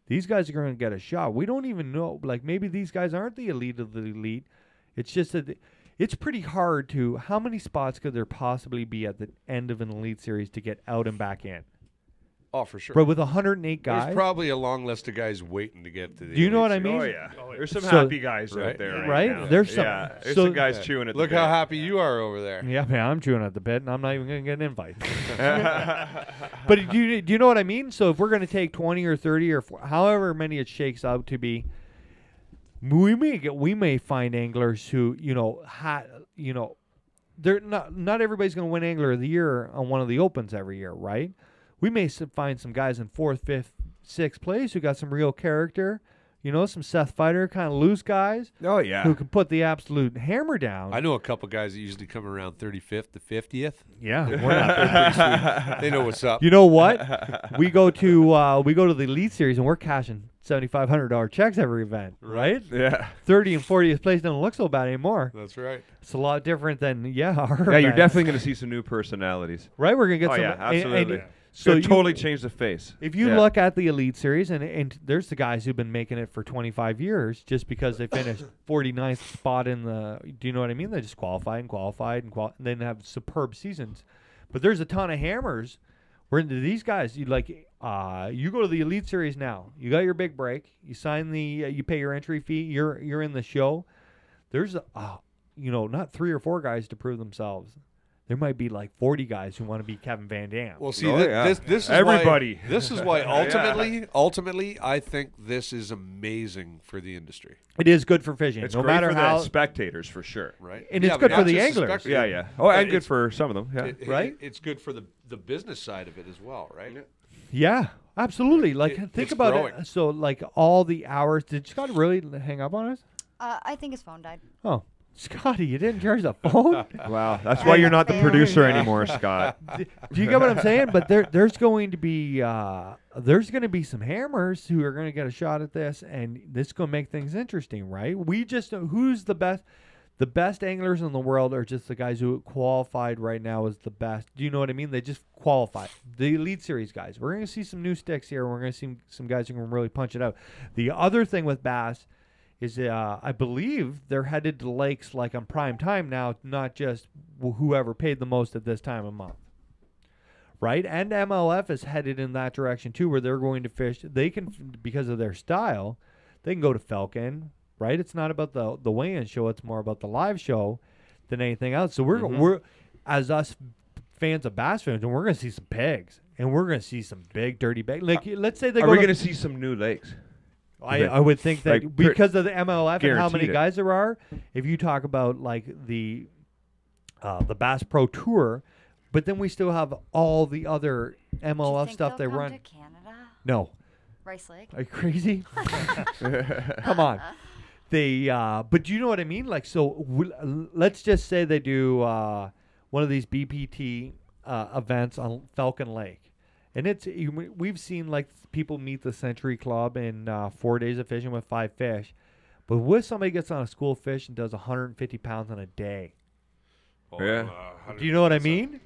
These guys are going to get a shot. We don't even know. Like maybe these guys aren't the elite of the elite. It's just that it's pretty hard to. How many spots could there possibly be at the end of an elite series to get out and back in? Oh, for sure. But with 108 guys, There's probably a long list of guys waiting to get to the. Do you know what elite I mean? Oh yeah, there's some So- happy guys Right. out there, Right? now. There's some- Yeah, there's so- some guys chewing at Look the how bit. happy you are over there. yeah, man, I'm chewing at the bit, and I'm not even going to get an invite. But do you know what I mean? So if we're going to take 20 or 30 or however many it shakes out to be, we may find anglers who they're not everybody's going to win Angler of the Year on one of the opens every year, right? We may find some guys in 4th, 5th, 6th place who got some real character. Some Seth Fighter kind of loose guys Oh yeah. who can put the absolute hammer down. I know a couple guys that usually come around 35th to 50th. Yeah, we're not They know what's up. You know what? we go to the Elite Series and we're cashing $7,500 checks every event, right? Yeah. 30 and 40th place don't look so bad anymore. That's right. It's a lot different than our Yeah, you're events. definitely going to see some new personalities. right. We're gonna get Oh some. yeah, absolutely. So So you- totally change the face. if you Yeah. look at the Elite Series and there's the guys who've been making it for 25 years just because they finished 49th spot in the. Do you know what I mean? They just qualified and then have superb seasons. But there's a ton of hammers. Where these guys, you go to the Elite Series now. You got your big break. You sign you pay your entry fee. You're in the show. There's not 3 or 4 guys to prove themselves. There might be like 40 guys who want to be Kevin Van Dam. Well, see, Oh, yeah. this is Everybody. Why, this is why ultimately, I think this is amazing for the industry, It is good for fishing, It's no great matter for how. the spectators for sure. right? And it's but good for not the just anglers. spectators. Yeah, yeah. Oh, But and good it's- for some of them. Yeah. Right? It's good for the business side of it as well, right? Yeah, absolutely. Like think it's about growing. it. So like all the hours. Did Scott really hang up on us? I think his phone died. Oh, Scotty, you didn't charge the phone. Wow, that's why you're not the producer anymore, Scott. Do you get what I'm saying? But there's going to be some hammers who are going to get a shot at this, and this is going to make things interesting, right? We just who's the best. The best anglers in the world are just the guys who qualified right now as the best. Do you know what I mean? They just qualified. The Elite Series guys. We're going to see some new sticks here. We're going to see some guys who can really punch it out. The other thing with bass is I believe they're headed to lakes like on prime time now, not just whoever paid the most at this time of month. Right? And MLF is headed in that direction too, where they're going to fish. They can, because of their style, they can go to Falcon. Right? It's not about the weigh-in show. It's more about the live show than anything else. So we're as us fans of bass fans, and we're going to see some pigs, and we're going to see some big dirty bags. Like let's say they Are go we to going to see some new lakes? I would think that Like, because of the MLF and how many guaranteed it. guys there are, if you talk about like the Bass Pro Tour, but then we still have all the other Do you MLF think stuff they they'll come run. to Canada? No, Rice Lake? are you crazy? Come on. But do you know what I mean? Like, so let's just say they do one of these BPT events on Falcon Lake. And we've seen like people meet the Century Club in 4 days of fishing with 5 fish. But what if somebody gets on a school fish and does 150 pounds in a day? Oh, Yeah. Do you know what I 100%. mean?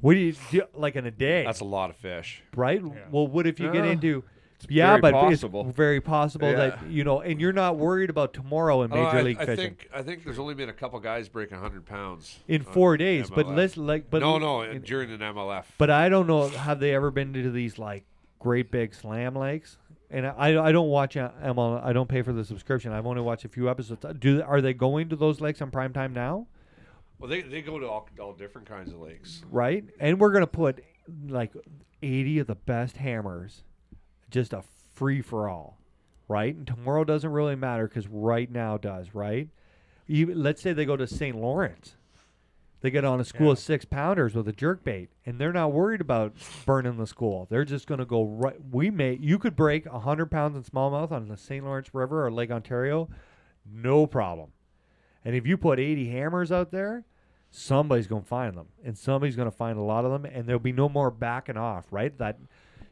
What do you like in a day? That's a lot of fish. right. Well, what if you get Yeah. into very but possible. it's very possible that Yeah. and you're not worried about tomorrow in Major League Fishing I think there's only been a couple guys break 100 pounds in on 4 days. But MLF. but no, during an MLF. But I don't know. Have they ever been to these like great big slam lakes? And I don't watch ML. I don't pay for the subscription. I've only watched a few episodes. Are they going to those lakes on prime time now? Well, they go to all different kinds of lakes. Right. And we're gonna put like 80 of the best hammers, just a free for all, right? And tomorrow doesn't really matter because right now does, right? Let's say they go to St. Lawrence. They get on a school of 6-pounders with a jerkbait, and they're not worried about burning the school. They're just going to go right. You could break 100 pounds in smallmouth on the St. Lawrence River or Lake Ontario, no problem. And if you put 80 hammers out there, somebody's going to find them, and somebody's going to find a lot of them, and there'll be no more backing off, right? That,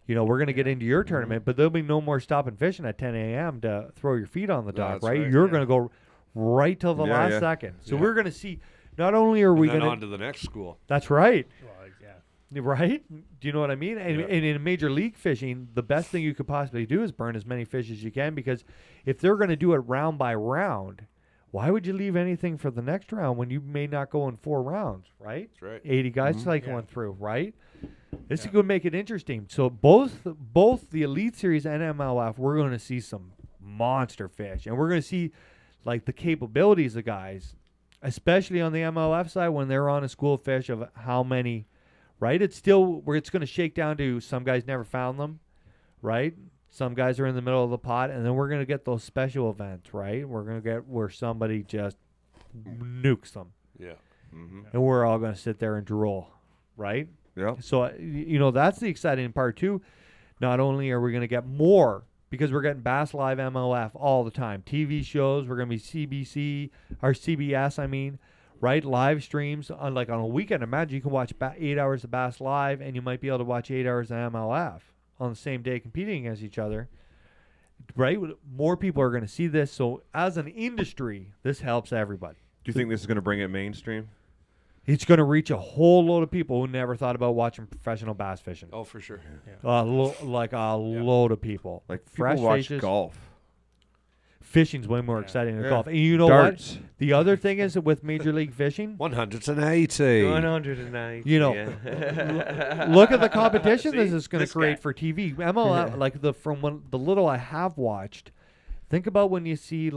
we're going to get into your tournament, but there'll be no more stopping fishing at 10 a.m. to throw your feet on the dock, that's right? right, You're going to go right till the last second. So we're going to see. Not only are we going going on to the next school. That's right. Well, yeah. Right? Do you know what I mean? And in Major League Fishing, the best thing you could possibly do is burn as many fish as you can, because if they're going to do it round by round, why would you leave anything for the next round when you may not go in 4 rounds, right? That's right. 80 guys cycling through, right? This is going to make it interesting. So both the Elite Series and MLF, we're going to see some monster fish, and we're going to see like the capabilities of guys, especially on the MLF side when they're on a school of fish of how many, right? It's still where it's going to shake down to some guys never found them, right? Some guys are in the middle of the pot, and then we're going to get those special events, right? We're going to get where somebody just nukes them. Yeah. Mm-hmm. And we're all going to sit there and drool, right? Yeah. So, that's the exciting part, too. Not only are we going to get more, because we're getting Bass Live MLF all the time. TV shows, we're going to be CBS, right? Live streams. On a weekend, imagine you can watch 8 hours of Bass Live, and you might be able to watch 8 hours of MLF on the same day competing against each other, right? More people are going to see this. So as an industry, this helps everybody. Do you think this is going to bring it mainstream? It's going to reach a whole load of people who never thought about watching professional bass fishing. Oh, for sure. Load of people. Like people fresh watch faces. golf. Fishing's way more exciting than Yeah. golf. And you know Darts. what? The other thing is that with Major League Fishing, 180. 190. look at the competition this is going to this create guy. for TV. MLF, from the little I have watched, think about when you see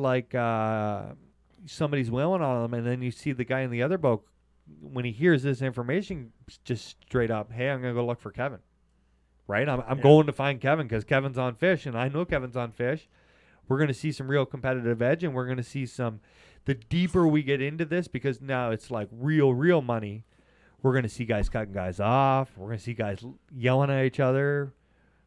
somebody's whaling on them, and then you see the guy in the other boat, when he hears this information, just straight up, hey, I'm going to go look for Kevin. Right? I'm going to find Kevin because Kevin's on fish, and I know Kevin's on fish. We're going to see some real competitive edge, and we're going to see the deeper we get into this, because now it's like real money, we're going to see guys cutting guys off. We're going to see guys yelling at each other.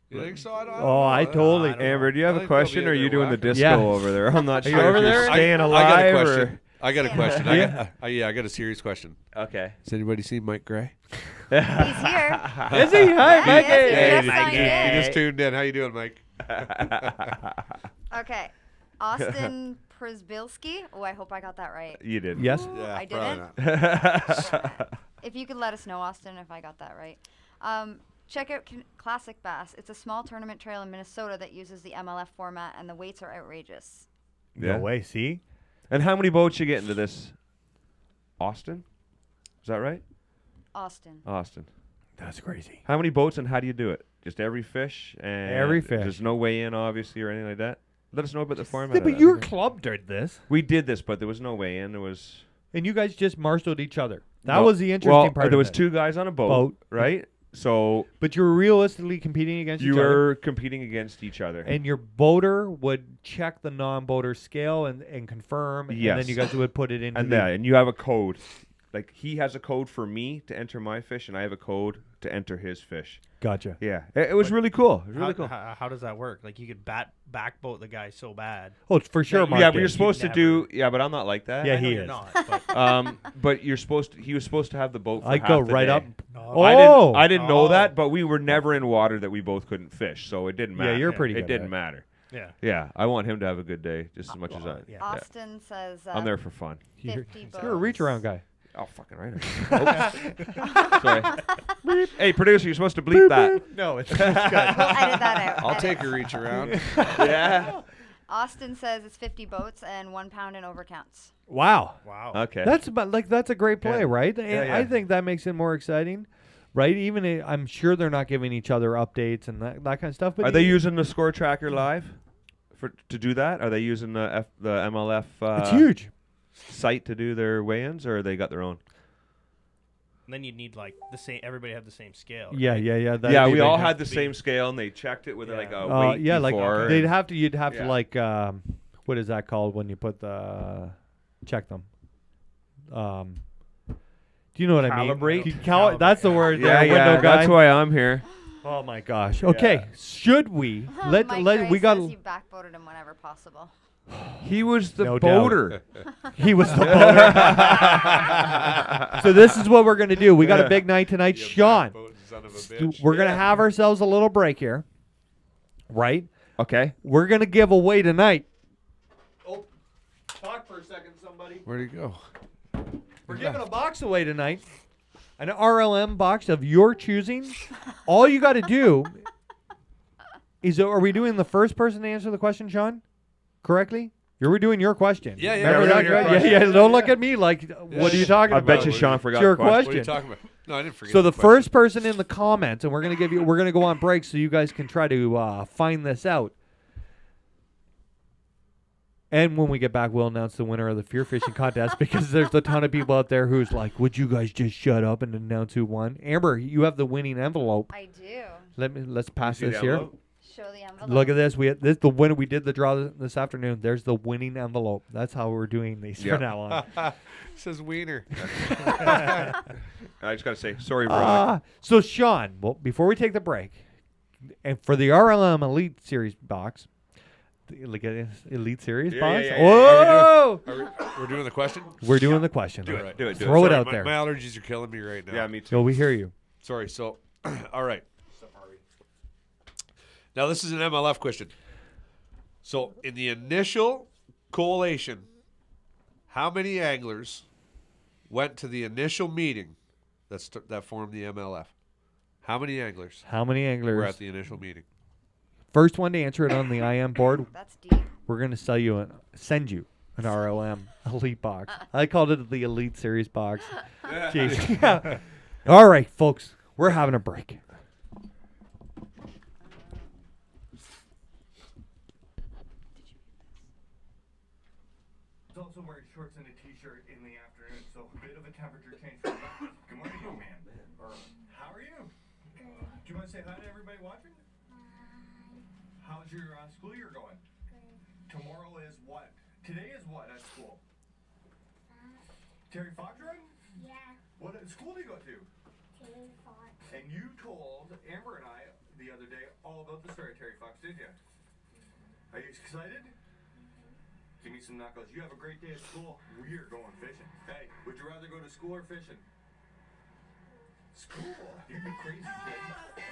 You think so? I don't I know. totally. Amber, do you have I a think they'll be question, in or are you there doing the whacking. disco Yeah. over there? I'm not Are sure you over if you're there? staying I got a alive or... question. I got a question. I got a serious question. Okay. Has anybody seen Mike Gray? He's here. Is he? Hi, Yeah, Mike. he is. He Hey. just signed in. You just tuned in. How you doing, Mike? Okay. Austin Przbilski. Oh, I hope I got that right. You did. Yes. Ooh, Yeah, I probably didn't. not. If you could let us know, Austin, if I got that right. Check out Classic Bass. It's a small tournament trail in Minnesota that uses the MLF format, and the weights are outrageous. Yeah. No way. See? And how many boats you get into this? Austin? Is that right? Austin. Austin. That's crazy. How many boats, and how do you do it? Just every fish? And Every fish. There's no weigh-in, obviously, or anything like that? Let us know about the format. Yeah, of but that. your club did this, We did this, but there was no weigh-in. There was... and you guys just marshaled each other. That No. was the interesting well, part. there of was it. 2 guys on a boat, right? So But you were realistically competing against you each other. were competing against each other. And your boater would check the non-boater scale and confirm, and Yes. then you guys would put it into and the... and you have a code. Like, he has a code for me to enter my fish, and I have a code to enter his fish. Gotcha. Yeah. It was really cool. It was really cool. How does that work? Like, you could backboat the guy so bad. Oh, it's for sure, Yeah, Mark. Yeah, but did. you're supposed to never- do... Yeah, but I'm not like that. Yeah, I know he you're is. not, but But you're supposed to... He was supposed to have the boat for I half go the right day. up. Oh. I didn't know Oh. that, but we were never in water that we both couldn't fish, so it didn't matter. Yeah, you're pretty It good didn't at it. matter. yeah. Yeah, I want him to have a good day just as much as I. yeah. Austin says I'm there for fun. You're, 50 you're a reach boats. around guy. Oh, fucking right. Oops. Sorry. Beep. Hey, producer, you're supposed to bleep that. No, it's We'll edit that out. I'll Edit. take a reach around. Yeah. Austin says it's 50 boats and 1 pound in overcounts. Wow. Wow. Okay. That's about that's a great play, Yeah. right? And Yeah, I yeah. think that makes it more exciting, right? Even I'm sure they're not giving each other updates and that kind of stuff. But Are they using the score tracker live to do that? Are they using the MLF It's huge. site to do their weigh-ins, or they got their own? And then you'd need like the same. Everybody have the same scale. Yeah, right? yeah, yeah. Yeah, we all have had to the be- same scale, and they checked it with Yeah. like a weight Yeah, like before. they'd and- have to. You'd have Yeah. to like what is that called when you put the check them? Do you know what I mean? Calibrate? That's the word. yeah, there, yeah. window guy. That's why I'm here. Oh my gosh. Okay, should we Mike let Gray we got? says you backboated him whenever possible. He was the No doubt. boater. He was the boater. So this is what we're gonna do. We got a big night tonight, You Sean. backbone son of a bitch. We're gonna have ourselves a little break here, right? Okay. We're gonna give away tonight. Oh, talk for a second, somebody. Where'd he go? We're giving a box away tonight, an RLM box of your choosing. All you got to do is, are we doing the first person to answer the question, Sean? Correctly? We're doing your question. Yeah, yeah, Remember we're that? doing your right? question. Yeah, yeah. Don't look at me like, what are you talking I about? bet you Sean forgot It's your the question. What are you question. talking about? No, I didn't forget. So the question. first person in the comments, and we're gonna go on break so you guys can try to find this out. And when we get back, we'll announce the winner of the Fear Fishing contest because there's a ton of people out there who's like, "Would you guys just shut up and announce who won?" Amber, you have the winning envelope. I do. Let's pass See the this here. envelope? Show the envelope. Look at this. The winner. We did the draw this afternoon. There's the winning envelope. That's how we're doing these Yeah. from now on. says Wiener. I just got to say, sorry, Veronica. So Sean, well, before we take the break, and for the RLM Elite Series box, look at this Elite Series Yeah, box. yeah, yeah, Whoa! We're doing the question. We're doing the question. Do it. Do it. Do Throw it. it out my, there. My allergies are killing me right now. Yeah, me too. So we hear you. Sorry. So, all right. Now this is an MLF question. So in the initial coalition, how many anglers went to the initial meeting that formed the MLF? How many anglers How many were anglers? at the initial meeting? First one to answer it on the IM board, That's deep. we're going to send you an RLM Elite box. I called it the Elite Series box. Jeez. Yeah. All right, folks, we're having a break. He's also wearing shorts and a t-shirt in the afternoon, so a bit of a temperature change for that. Good morning, young man. Or, how are you? Good. Do you want to say hi to everybody watching? How's your school year going? Good. Tomorrow is what? Today is what at school? Terry Fox run? Yeah, What school do you go to? Terry Fox. And you told Amber and I the other day all about the story of Terry Fox, did you? Are you excited? Give me some knuckles. You have a great day at school. We're going fishing. Hey, would you rather go to school or fishing? School. You crazy kid.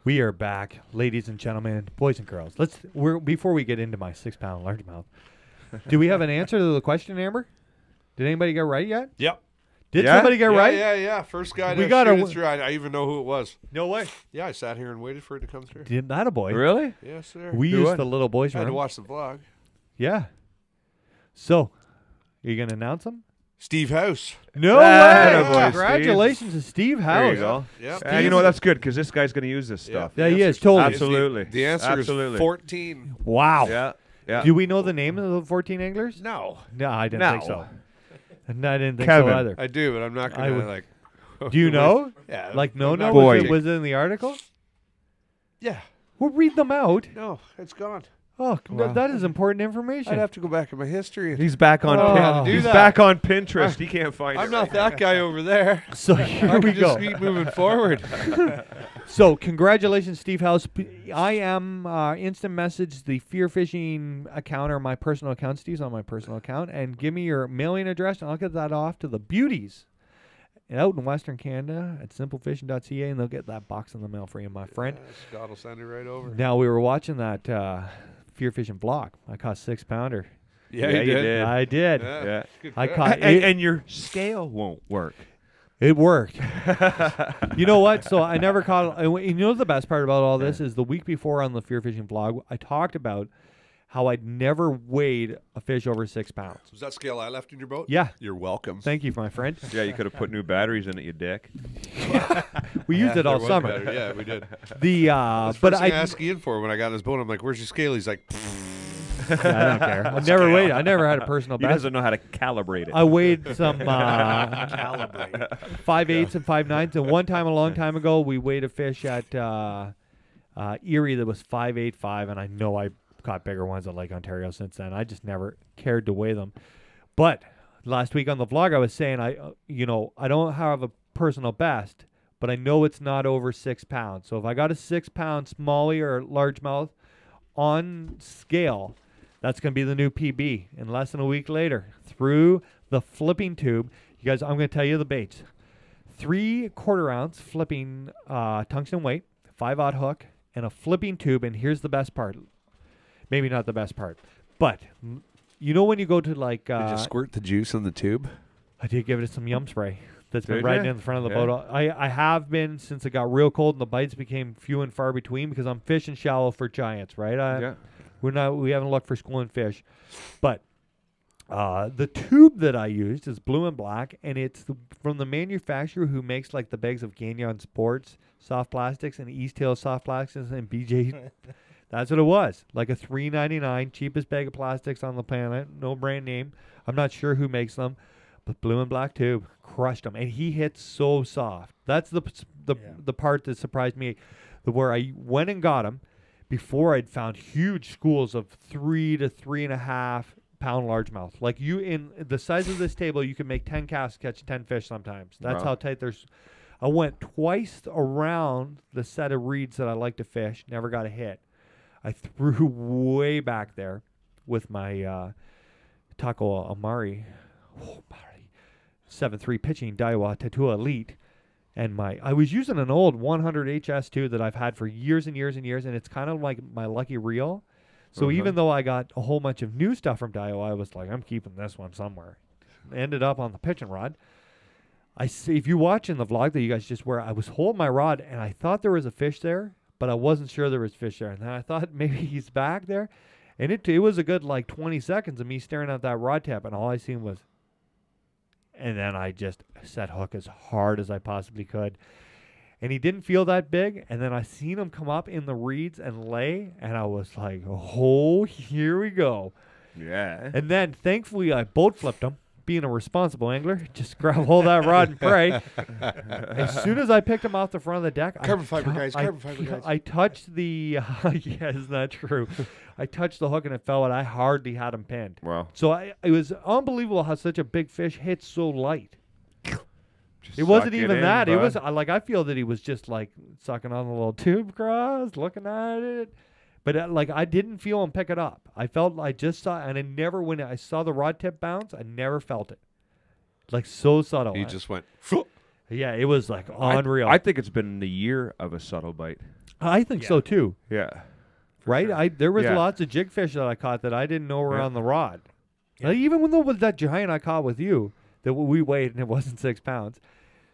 We are back, ladies and gentlemen, boys and girls. Before we get into my 6-pound largemouth, do we have an answer to the question, Amber? Did anybody get right yet? Yep. Did Yeah? somebody get right? Yeah. First guy We to got shoot a- it through. I even know who it was. No way. Yeah, I sat here and waited for it to come through. Did that a boy? Really? Yes, sir. We Who used won? the little boys I had to room. watch the vlog. Yeah. So, are you gonna announce them? Steve House. No Atta way! boy, Congratulations to Steve There House. you go. Yeah. You know what? That's good because this guy's going to use this Yeah. stuff. Yeah, he The is, answer's- totally. Absolutely. The answer Absolutely. is 14. Wow. Yeah. Yeah. Do we know the name of the 14 anglers? No. No, I didn't think No. so. And I didn't think Kevin. so either. I do, but I'm not I going would- to like. Do you know? Yeah. Like, I'm not was Boy. it was it in the article? Yeah. We'll read them out. No, it's gone. Oh, Wow. that is important information. I'd have to go back in my history. He's back on. Oh. Pin- Do he's that. back on Pinterest. He can't find it. I'm not that guy over there. So here I we can go. just keep moving forward. So congratulations, Steve House. I am instant message the Fear Fishing account or my personal account. Steve's on my personal account, and give me your mailing address, and I'll get that off to the beauties out in Western Canada at simplefishing.ca, and they'll get that box in the mail for you, my friend. Scott will send it right over. Now we were watching that Fear Fishing vlog. I caught 6-pounder. Yeah, Yeah, you you did. did. I did. Yeah. Good I catch. caught And your scale won't work. It worked. You know what? So I never caught. You know the best part about all this is the week before on the Fear Fishing vlog, I talked about how I'd never weighed a fish over 6 pounds. Was that scale I left in your boat? Yeah. You're welcome. Thank you, my friend. Yeah, you could have put new batteries in it, you dick. We used it all There was summer. better. Yeah, we did. The But but I I asked Ian for when I got in his boat. I'm like, "Where's your scale?" He's like, I don't care. I never weighed. I never had a personal He best. doesn't know how to calibrate it. I weighed some Calibrate. 5/8 and 5/9, and one time a long time ago we weighed a fish at Erie that was 5.85, and I know I caught bigger ones at Lake Ontario since then. I just never cared to weigh them. But last week on the vlog, I was saying I don't have a personal best, but I know it's not over 6 pounds. So if I got a 6-pound smallie or largemouth on scale, that's going to be the new PB. And less than a week later, through the flipping tube, you guys, I'm going to tell you the baits. 3/4 ounce flipping tungsten weight, 5/0 hook, and a flipping tube. And here's the best part. Maybe not the best part, but you know when you go to like... "Did you squirt the juice in the tube?" I did give it some yum spray. That's been Did right ya? in the front of the Yeah. boat. I have been since it got real cold and the bites became few and far between because I'm fishing shallow for giants, right? Yeah. We haven't looked for schooling fish, but the tube that I used is blue and black, and it's from the manufacturer who makes like the bags of Gagnon Sports soft plastics and East Hill soft plastics and BJ. That's what it was. Like a $3.99 cheapest bag of plastics on the planet. No brand name. I'm not sure who makes them, but blue and black tube crushed them, and he hits so soft. That's the part that surprised me, where I went and got him before I'd found huge schools of 3 to 3.5 pound largemouth. Like in the size of this table, you can make 10 casts, catch 10 fish sometimes. That's Wow. how tight there's. I went twice around the set of reeds that I like to fish, never got a hit. I threw way back there with my Taco Amari 7.3 pitching Daiwa Tatua Elite, and I was using an old 100 HS2 that I've had for years and years and years, and it's kind of like my lucky reel. So even though I got a whole bunch of new stuff from Daiwa, I was like, I'm keeping this one somewhere. Ended up on the pitching rod. I see if you watch in the vlog that you guys just where I was holding my rod and I thought there was a fish there, but I wasn't sure there was fish there. And then I thought maybe he's back there. And it was a good like 20 seconds of me staring at that rod tip, and all I seen was, and then I just set hook as hard as I possibly could. And he didn't feel that big, and then I seen him come up in the reeds and lay, and I was like, oh, here we go. Yeah. And then thankfully I boat flipped him. Being a responsible angler, just grab hold of that rod and pray. As soon as I picked him off the front of the deck, Carbon fiber guys, carbon fiber guys. I touched the yeah, isn't that true? I touched the hook and it fell, and I hardly had him pinned. Wow. So it was unbelievable how such a big fish hits so light. Just It wasn't suck even in, that. It bud. was I feel that he was just like sucking on the little tube cross, looking at it. But I didn't feel him pick it up. I felt I just saw, and I never, when I saw the rod tip bounce, I never felt it. Like so subtle. He just went. Yeah, it was like unreal. I think it's been the year of a subtle bite. I think so too. Yeah. Right? sure. There was Yeah. lots of jigfish that I caught that I didn't know were Yeah. on the rod. Yeah. Like, even when there was that giant I caught with you that we weighed and it wasn't 6 pounds.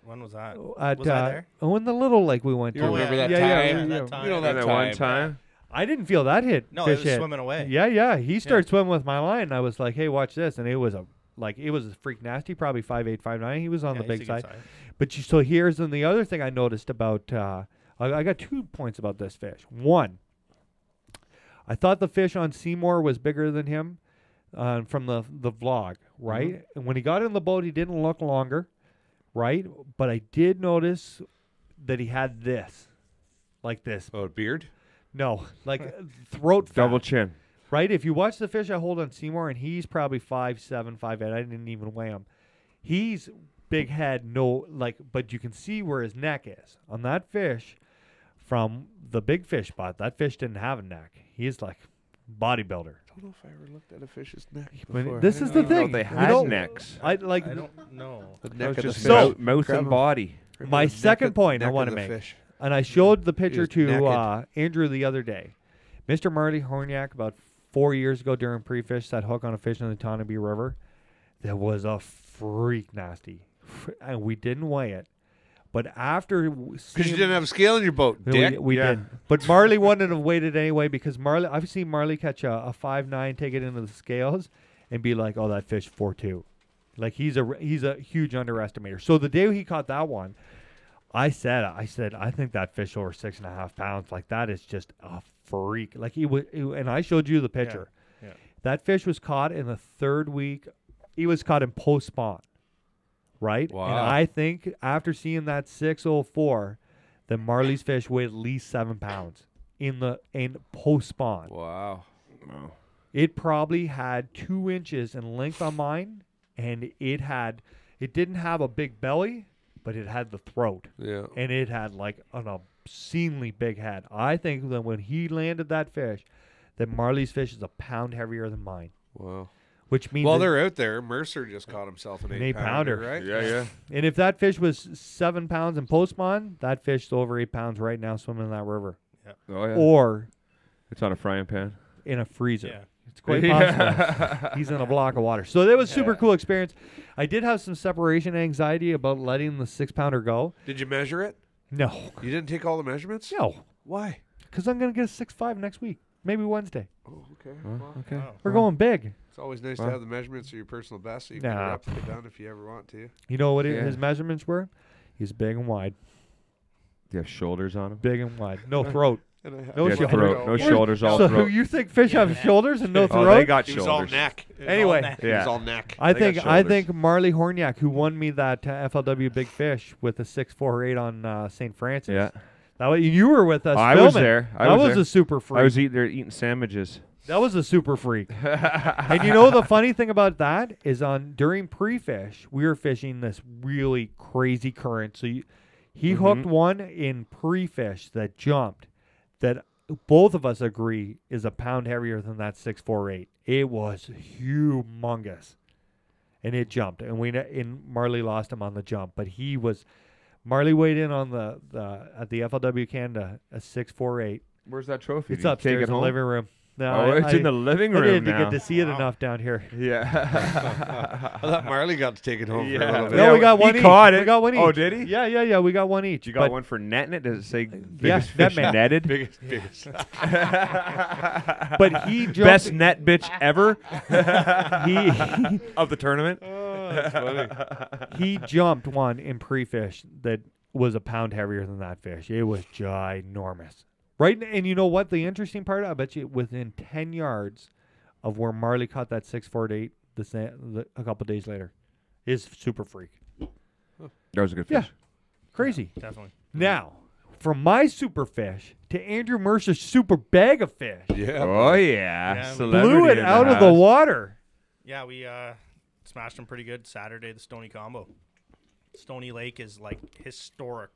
When was that? At, Was I there? Oh, in the little lake we went You to. remember that yeah, time? Yeah, that yeah. time. You know And that that time. one time. I didn't feel that hit. No, fish it was hit. swimming away. Yeah. He started swimming with my line. And I was like, hey, watch this. And it was a freak nasty, probably 5'8", 5'9". He was on Yeah, the he's big a good side. size. But so here's the other thing I noticed about. I got 2 points about this fish. One, I thought the fish on Seymour was bigger than him from the vlog, right? And when he got in the boat, he didn't look longer, right? But I did notice that he had this, like this. Oh, beard? No, like throat fat. Double chin. Right? If you watch the fish I hold on Seymour, and he's probably 5'7", 5'8". I didn't even weigh him. He's big head, but you can see where his neck is. On that fish, from the big fish spot, that fish didn't have a neck. He's like bodybuilder. I don't know if I ever looked at a fish's neck But before. this is the Even though thing. they You had know, necks. I like I don't know. The That neck was of the just fish. So- mouth Grab and 'em. body. my Neck second of- point I neck want of to the make. fish. And I showed the picture was to naked. Andrew the other day. Mr. Marty Horniak, about 4 years ago during pre-fish, set hook on a fish in the Tonabee River. That was a freak nasty. And we didn't weigh it. But after Because you didn't have a scale in your boat, dick. we Yeah. did. But Marley wouldn't have weighed it anyway because I've seen Marley catch a 5'9", take it into the scales and be like, oh, that fish 4'2". Like he's a huge underestimator. So the day he caught that one, I said, I think that fish over 6.5 pounds. Like that is just a freak. Like and I showed you the picture. Yeah. That fish was caught in the 3rd week. He was caught in post spawn. Right? Wow. And I think after seeing that 604, that Marley's fish weighed at least 7 pounds in post spawn. Wow. It probably had 2 inches in length on mine, and it didn't have a big belly, but it had the throat, Yeah. and it had like an obscenely big head. I think that when he landed that fish, that Marley's fish is a pound heavier than mine, Wow. which means While that- they're out there, Mercer just caught himself an An 8-pounder, eight-pounder. right? Yeah. and if that fish was 7 pounds in post spawn, that fish is over 8 pounds right now swimming in that river, Oh yeah. or It's on a frying pan. in a freezer. Yeah. It's quite possible. He's in a block of water. So that was super cool experience. I did have some separation anxiety about letting the 6-pounder go. Did you measure it? No. You didn't take all the measurements? No. Why? Because I'm going to get a 6.5 next week. Maybe Wednesday. Oh, okay. Okay. Wow. We're going big. It's always nice Wow. to have the measurements of your personal best so you can Nah. replicate it down if you ever want to. You know what Yeah. his measurements were? He's big and wide. Do you have shoulders on him? Big and wide. No throat. And I have No Yeah, shoulders. throat. No shoulders, all so throat. you think fish have shoulders and no Oh, throat? they got He was all shoulders. neck. Anyway. neck. He was Yeah. all neck. I They got think shoulders. Marley Horniak, who won me that FLW Big Fish with a 648 on St. Francis. Yeah. That was, you were with us. I was filming. there. I that was was there. a super freak. I was eating sandwiches. That was a super freak. And you know the funny thing about that is during pre-fish, we were fishing this really crazy current. So he hooked one in pre-fish that jumped that both of us agree is a pound heavier than that 648. It was humongous. And it jumped. And Marley lost him on the jump. But Marley weighed in on at the FLW Canada a 648. Where's that trophy? It's Did you upstairs take it in the home? living room. No, Oh, it's in the living I room didn't now. get to see it enough down here. Yeah. I thought Marley got to take it home for a Yeah. little bit. No, we got one he each. caught it. We got one each. Oh, did he? Yeah. We got one each. You got one for netting it? Does it say biggest net fish man. netted? Biggest. But he jumped. Best net bitch ever he of the tournament. Oh, that's funny. he jumped one in pre-fish that was a pound heavier than that fish. It was ginormous. Right, and you know what? The interesting part, I bet you, within 10 yards of where Marley caught that 648 a couple days later, is super freak. That was a good Yeah. fish. Crazy. Definitely. Now, from my super fish to Andrew Mercer's super bag of fish, Yeah. Oh yeah. Yeah, we Celebrity blew it in out of the house. water. Yeah, we smashed them pretty good Saturday, the Stony combo. Stony Lake is like historic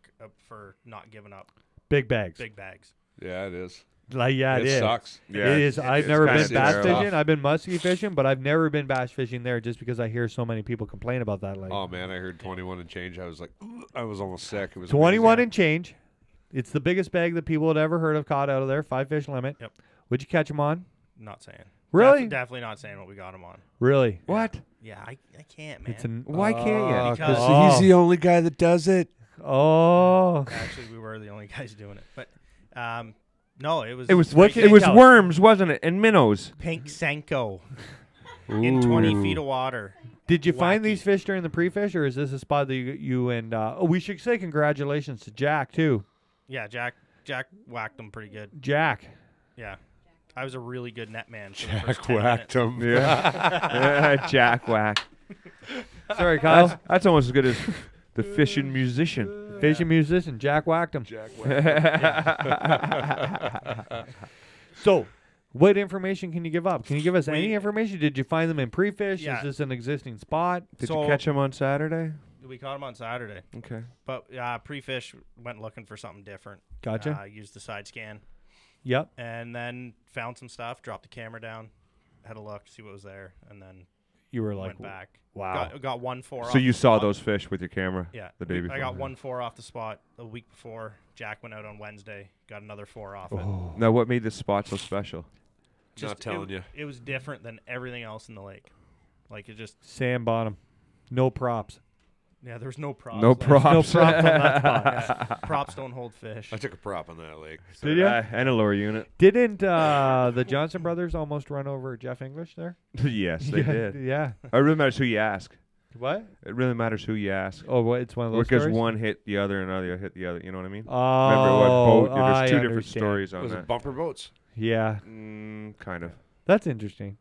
for not giving up Big bags. big bags. Yeah, it is. Like, yeah, it is. sucks. Yeah, It is. I've never kinda been bass terrible. fishing. I've been musky fishing, but I've never been bass fishing there just because I hear so many people complain about that lake. Oh man, I heard 21 and change. I was like, I was almost sick. It was 21 amazing. and change. It's the biggest bag that people had ever heard of caught out of there. 5 fish limit. Yep. Would you catch them on? Not saying. Really? Definitely not saying what we got him on. Really? What? Yeah, I can't, man. It's an. Why can't you? Because oh. He's the only guy that does it. Oh. Actually, we were the only guys doing it. But no, it was What can It you was tell us? worms, wasn't it? And minnows. pink Senko in 20 feet of water. Did you find Wacky. these fish during the pre-fish, or is this a spot that you and we should say congratulations to Jack too. Yeah, Jack whacked them pretty good. Jack. Yeah. I was a really good net man for the Jack first 10 whacked minutes. him. Yeah. Jack whack. Sorry, Kyle. That's almost as good as the fishing musician. Fishing musician. Jack whacked him. Jack whacked So, what information can you give up? Can you give us any We- information? Did you find them in pre-fish? Yeah. Is this an existing spot? Did So- you catch him on Saturday? We caught him on Saturday. Okay. But pre-fish went looking for something different. Gotcha. Used the side scan. Yep. And then found some stuff, dropped the camera down, had a look, see what was there, and then You were like, went back. wow. Got 1-4 off So you the saw spot. those fish with your camera? Yeah. The day before. I got 1-4 off the spot the week before. Jack went out on Wednesday, got another 4 off it. Now, what made this spot so special? Not telling you. It was different than everything else in the lake. Like, it just, Sand bottom. No props. yeah, there was no props. No Like, props. No props on that spot. yeah, props don't hold fish. I took a prop on that lake. Did ya? And a lower unit. Didn't the Johnson brothers almost run over Jeff English there? Yes, they yeah, did. Yeah. It really matters who you ask. What? It really matters who you ask. Oh, what? It's one of those Because stories? one hit the other and another hit the other. You know what I mean? Oh, Remember what boat? I There's two different understand. stories on Was that. it bumper boats? Yeah, Kind of. that's interesting.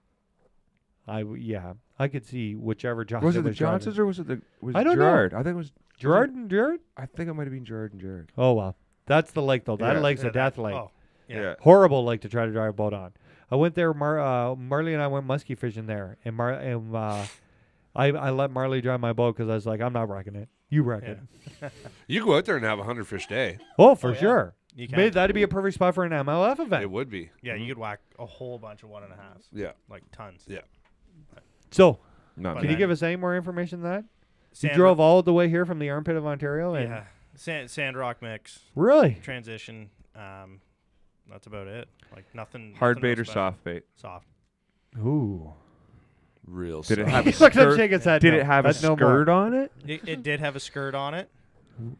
I could see whichever Johnson Was it the driving. Johnsons or was it the I don't know. Gerard? I think it was Gerard and Gerard? I think it might have been Gerard and Gerard. Oh well, that's the lake though. That Yeah. lake's Yeah, a death that- lake. Oh, yeah. Horrible lake to try to drive a boat on. I went there. Marley and I went muskie fishing there, and I let Marley drive my boat because I was like, I'm not wrecking it. You wreck Yeah. it. You go out there and have a 100 fish day. Oh, for Oh, yeah. sure. You can. Maybe that'd be a perfect spot for an MLF event. It would be. Yeah, you could whack a whole bunch of 1.5s. Yeah. Like tons. Yeah. So, Not But can me. you give us any more information than that? You Sand drove all the way here from the armpit of Ontario, and Yeah. Sand rock mix, really, transition. That's about it. Like nothing. Hard nothing bait real or special. soft bait? Soft. ooh. Real Did it soft. have He a looks up, skirt? shake his head. Did no. it have a That's no more. skirt on it? It did have a skirt on it.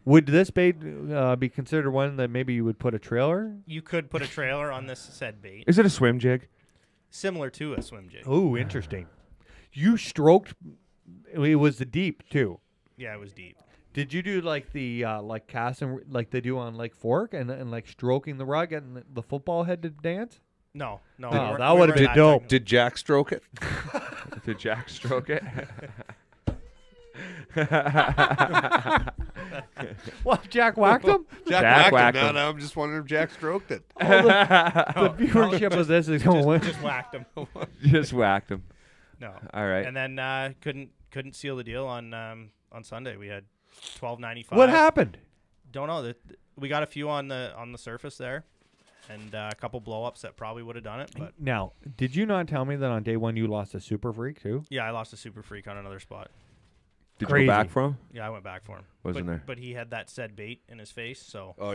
Would this bait be considered one that maybe you would put a trailer? You could put a trailer on this said bait, Is it a swim jig? similar to a swim jig. Ooh, interesting. You stroked. It was the deep too. Yeah, it was deep. Did you do like the like casting like they do on Lake Fork and like stroking the rug and the football head to dance? No. Oh, we weren't- that we would've weren't been that dope. technical. Did Jack stroke it? Did Jack stroke it? Well, Jack whacked him. Jack whacked him. Now I'm just wondering if Jack stroked it. The viewership of this is going. Just whacked him. Just whacked him. No. All right. And then couldn't seal the deal on Sunday. We had $12.95. What happened? Don't know. We got a few on the surface there, and a couple blow ups that probably would have done it. But Now, did you not tell me that on day one you lost a super freak too? yeah, I lost a super freak on another spot. Did Crazy. you go back for him? Yeah, I went back for him. Wasn't there? But he had that said bait in his face, so Oh,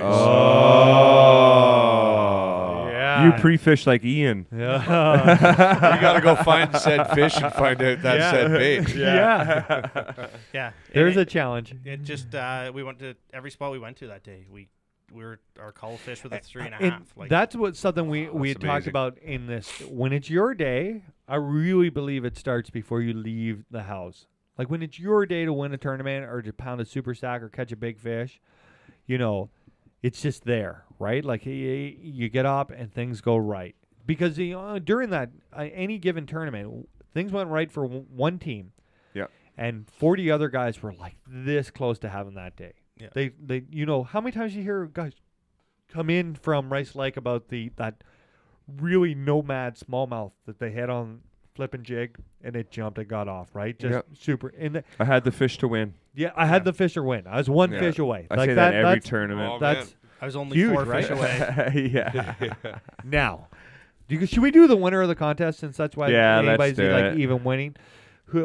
Oh. Yeah. You pre-fish like Ian. Yeah. you got to go find said fish and find out that Yeah. said bait. Yeah. yeah. There's and a challenge. It just we went to every spot we went to that day. We were our cull fish with a 3.5. And Like that's what something we had talked amazing. about in this. When it's your day, I really believe it starts before you leave the house. Like when it's your day to win a tournament or to pound a super sack or catch a big fish, you know, it's just there, right? Like you get up and things go right. Because during that any given tournament, things went right for one team. Yeah. And 40 other guys were like this close to having that day. Yeah. They you know, how many times you hear guys come in from Rice Lake about that really nomad smallmouth that they had on flipping jig and it jumped and got off, right? Just Yep. super. And I had the fish to win. yeah, I had the fisher win. I was one Yeah. fish away. I like say that every that's, tournament. Oh, that's I was only Huge, 4 right? fish away. yeah. Now, should we do the winner of the contest since that's why Yeah, let's anybody's do like it. even winning?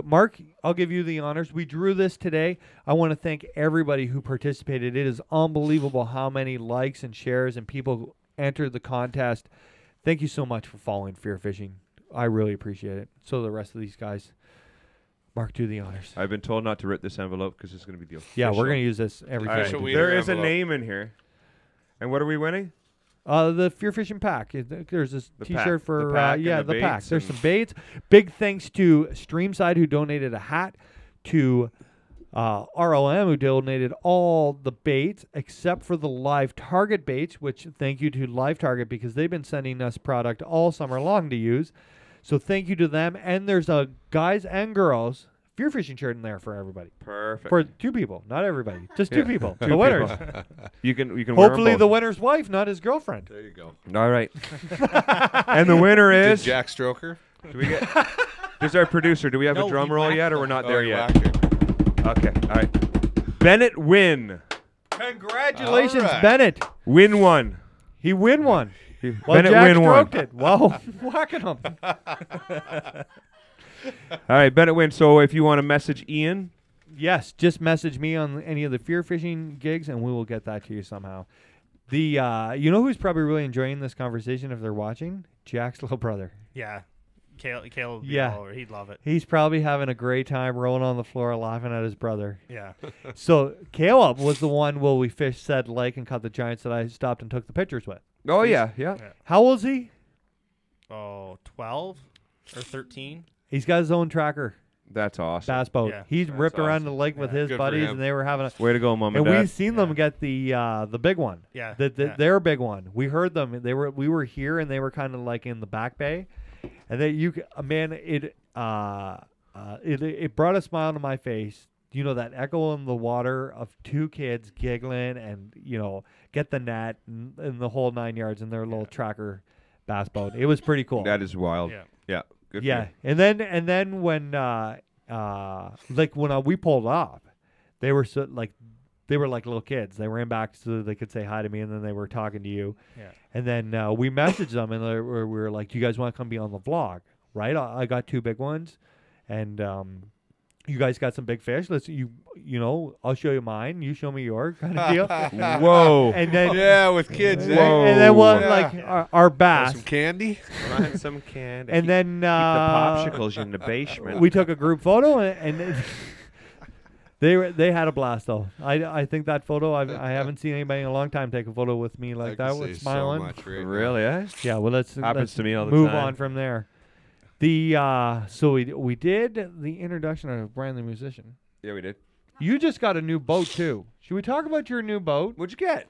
Mark, I'll give you the honors. We drew this today. I want to thank everybody who participated. It is unbelievable how many likes and shares and people entered the contest. Thank you so much for following Fear Fishing. I really appreciate it. So the rest of these guys. Mark, do the honors. I've been told not to rip this envelope because it's going to be the official. Yeah, we're going to use this every All time. right. Official we do. wiener There is a envelope. name in here. And what are we winning? The Fear Fishing pack. There's this The T-shirt pack. for The pack and yeah, the the pack. baits There's and- some baits. Big thanks to Streamside who donated a hat, to RLM who donated all the baits except for the live target baits. Which thank you to Live Target because they've been sending us product all summer long to use. So thank you to them. And there's a guys and girls Fear Fishing shirt in there for everybody. Perfect. For 2 people, not everybody, just 2 Yeah. people. Two The winners. people. You can wear 'em Hopefully both. the winner's wife, not his girlfriend. There you go. All right. And the winner Did is. Jack Stroker? Do we get? There's our producer. Do we have No, a drum he roll whacked yet, or them. we're not Oh, there you yet? whacked it. Okay. All right. Bennett win. Congratulations, All right. Bennett. Win one. He win one. Well, Bennett Jack win one. stroked it. Wow, whacking him. All right, Bennett win. So if you want to message Ian, Yes, just message me on any of the Fear Fishing gigs, and we will get that to you somehow. The you know who's probably really enjoying this conversation if they're watching? Jack's little brother. Yeah. Caleb would be Yeah. all over. He'd love it. He's probably having a great time rolling on the floor laughing at his brother. Yeah. So Caleb was the one we fished said lake and caught the giants that I stopped and took the pictures with. oh yeah, yeah. How old is he? Oh, 12 or 13. He's got his own tracker That's awesome. bass boat. Yeah. He's That's ripped around awesome. the lake with Yeah. his Good for buddies, him. and they were having a. Way to go, mom and And dad. we've seen them get the big one. Yeah. The their big one. We heard them. We were here, and they were kind of like in the back bay, and they man it brought a smile to my face. You know that echo in the water of 2 kids giggling and get the net and the whole 9 yards in their little tracker bass boat. It was pretty cool. That is wild. Yeah. Yeah. Good. Yeah, For and then when we pulled off, they were like little kids. They ran back so they could say hi to me, and then they were talking to you. Yeah. And then we messaged them, and we were like, "Do you guys want to come be on the vlog?" Right? I got 2 big ones, and you guys got some big fish. I'll show you mine. You show me yours, kind of deal. Whoa. And then Yeah, with kids. and, eh? Whoa. then one Yeah. like our bass, Some candy. Want some candy. and then keep the popsicles in the basement. we took a group photo, and they had a blast though. I think that photo I haven't seen anybody in a long time take a photo with me like I that can with say smiling. So much right now. Really? Eh? Yeah, well let's to me all the move time. on from there. The so we did the introduction of a brand new musician. Yeah, we did. You just got a new boat too. Should we talk about your new boat? What'd you get?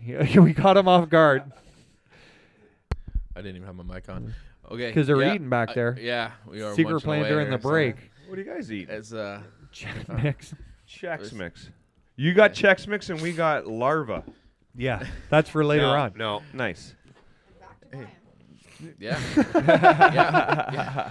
Yeah, we caught him off guard I didn't even have my mic on. Okay. because they're yeah, eating back there. Yeah, we are Secret munching plan away during there, the so break. What do you guys eat? It's Check mix. Chex Mix. You got Chex Mix and we got Larva. Yeah, that's for later on. No. Nice. yeah, yeah.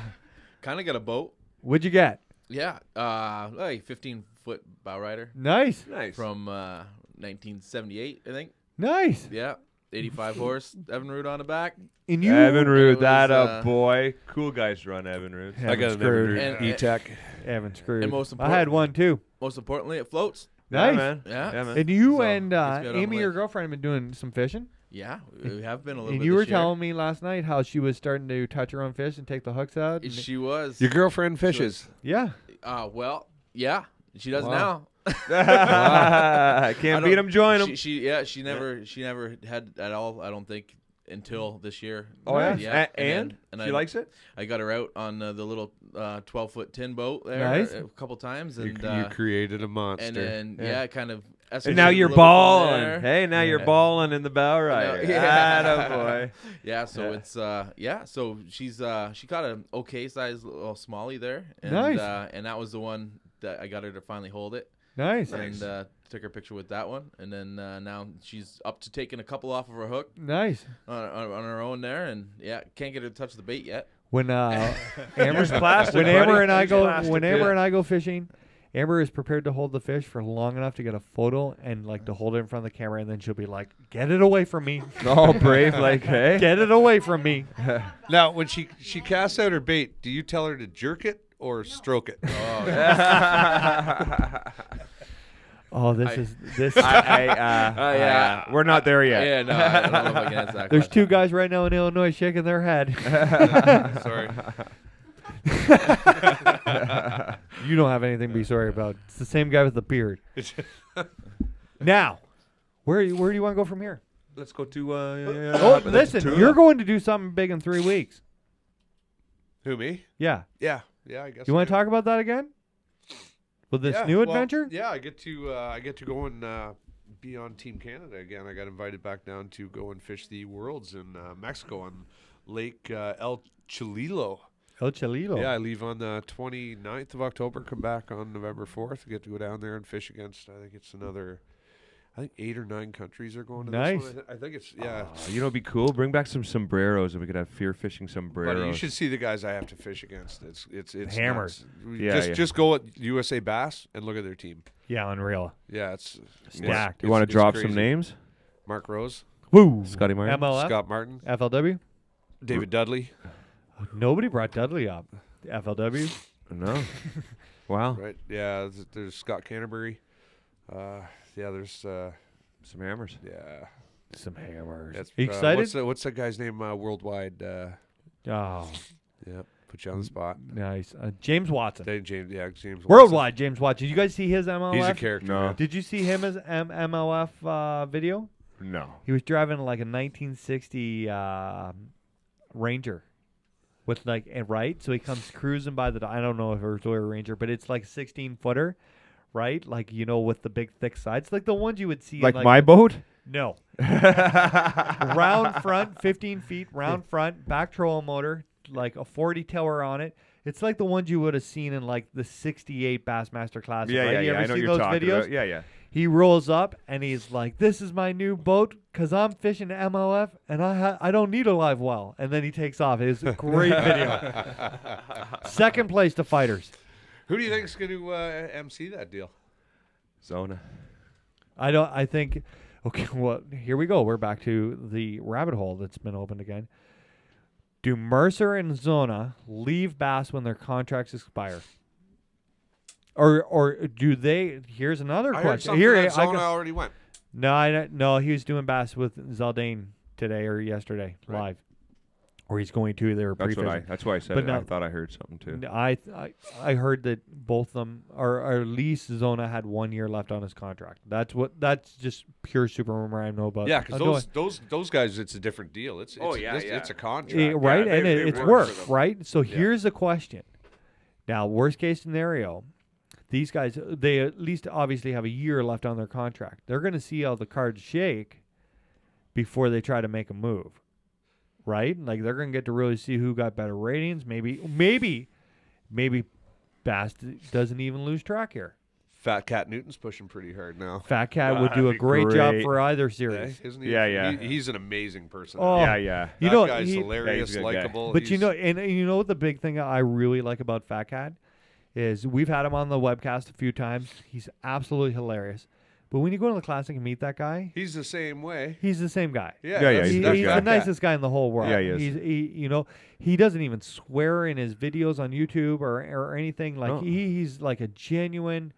Kind of got a boat. What'd you get? Yeah, like 15-foot bow rider Nice, Nice. from 1978, I think. nice. Yeah, 85 horse, Evinrude on the back. And you, Evan Root, It that was, a boy. Cool guys run Evan Root. I got an screwed. And- E-Tech. Evan screwed. And most I had important- one too. Most importantly, it floats. Nice. man. Yeah. Yeah, man. And you So, and it's good on Amy, the your lake. girlfriend, have been doing some fishing. Yeah, we have been a little And bit. you were this year. telling me last night how she was starting to touch her own fish and take the hooks out. and- She was. Your girlfriend fishes. yeah. Well, yeah, she does Wow. now. Can't beat them, join them. She never had at all. I don't think until this year. Oh yeah, yeah. and then- she I, likes it. I got her out on the little 12-foot tin boat there Nice. a couple times, You, and you created a monster. and then Yeah. kind of. And now escalated a you're little from balling. there. Hey, now you're Yeah. balling in the bow rider. Yeah. Attaboy. Yeah, so Yeah. it's So she caught an okay sized little smallie there, and Nice. And that was the one that I got her to finally hold it. Nice. Nice. And took her picture with that one, and then now she's up to taking a couple off of her hook Nice. on her own there, and yeah, can't get her to touch the bait yet. When Use plastic, when buddy. Amber and I Use go plastic, when yeah. Amber and I go fishing, Amber is prepared to hold the fish for long enough to get a photo and like to hold it in front of the camera, and then she'll be like, "Get it away from me! Oh, brave, like, hey. Get it away from me!" Now, when she casts out her bait, do you tell her to jerk it or stroke it? Oh, this is We're not there yet. Yeah, no, I don't know if I can answer that There's question. two guys right now in Illinois shaking their head. Sorry. You don't have anything to be sorry about. It's the same guy with the beard. Now, where do you want to go from here? Let's go to. Oh, listen, you're going to do something big in 3 weeks. Who, me? Yeah. Yeah, I guess. You want to talk about that again? With this new adventure? Yeah, I get to go and be on Team Canada again. I got invited back down to go and fish the Worlds in Mexico on Lake El Chililo. El Chalilo. Yeah, I leave on the 29th of October, come back on November 4th. I get to go down there and fish against, I think it's another, 8 or 9 countries are going to Nice. this one. I think it's, yeah. You know, it'd be cool. Bring back some sombreros, and we could have fear fishing sombreros. But you should see the guys I have to fish against. It's Hammers. nuts. Yeah, Just go at USA Bass and look at their team. Yeah, unreal. Yeah, it's Stacked. You want to it's drop crazy. some names? Mark Rose, Woo. Scotty Martin? MLF? Scott Martin, FLW? David Dudley. Nobody brought Dudley up. FLW? No. Wow. Right. Yeah, there's Scott Canterbury. There's Some hammers. yeah. Some hammers. That's, Are you excited? What's that guy's name worldwide? Oh, Yeah, put you on the spot. nice. James Watson. James Watson. Worldwide, James Watson. Did you guys see his MLF? He's a character. No. man. Did you see him as MLF video? No. He was driving like a 1960 Ranger with like right. So he comes cruising by the. I don't know if it was a Ranger, but it's like 16-footer, right? Like with the big thick sides, like the ones you would see. Like in, my boat? No. Round front, 15 feet, round front, back trolling motor, like a 40 tower on it. It's like the ones you would have seen in like the 68 Bassmaster Classic. right? You ever I know see you're those talking videos? about. Yeah. He rolls up and he's like, "This is my new boat because I'm fishing MLF and I don't need a live well." And then he takes off. It's a great video. Second place to Fighters. Who do you think's going to MC that deal? Zona. I think. Okay, well, here we go. We're back to the rabbit hole that's been opened again. Do Mercer and Zona leave Bass when their contracts expire? Or do they? Here's another I heard question. something Here, that Zona already went. No, he was doing Bass with Zaldane today or yesterday live, or he's going to. They were pre-fishing. That's why I said But it. no- I thought I heard something too. I heard that both of them, or at least Zona had 1 year left on his contract. That's just pure super rumor I know about. Yeah, I know because those guys, it's a different deal. It's a contract. right, Yeah, and they it's work work, for them. right? So here's the question. Now, worst case scenario, these guys, they at least obviously have a year left on their contract. They're going to see how the cards shake before they try to make a move, right? Like they're going to get to really see who got better ratings. Maybe Bass doesn't even lose track here. Fat Cat Newton's pushing pretty hard now. Fat Cat would do a That'd be great job great. for either Yeah, series. isn't he? Yeah. He's an amazing person. Oh, Yeah. You That know, guy's he- hilarious, he's a good guy. likable. But He's- and you know what the big thing I really like about Fat Cat is we've had him on the webcast a few times. He's absolutely hilarious. But when you go to the classic and meet that guy, he's the same way. he's the same guy. Yeah, Yeah, that's- He's that's the Fat Cat. nicest guy in the whole world. Yeah, he is. He doesn't even swear in his videos on YouTube or anything. Like No. he's like a genuine,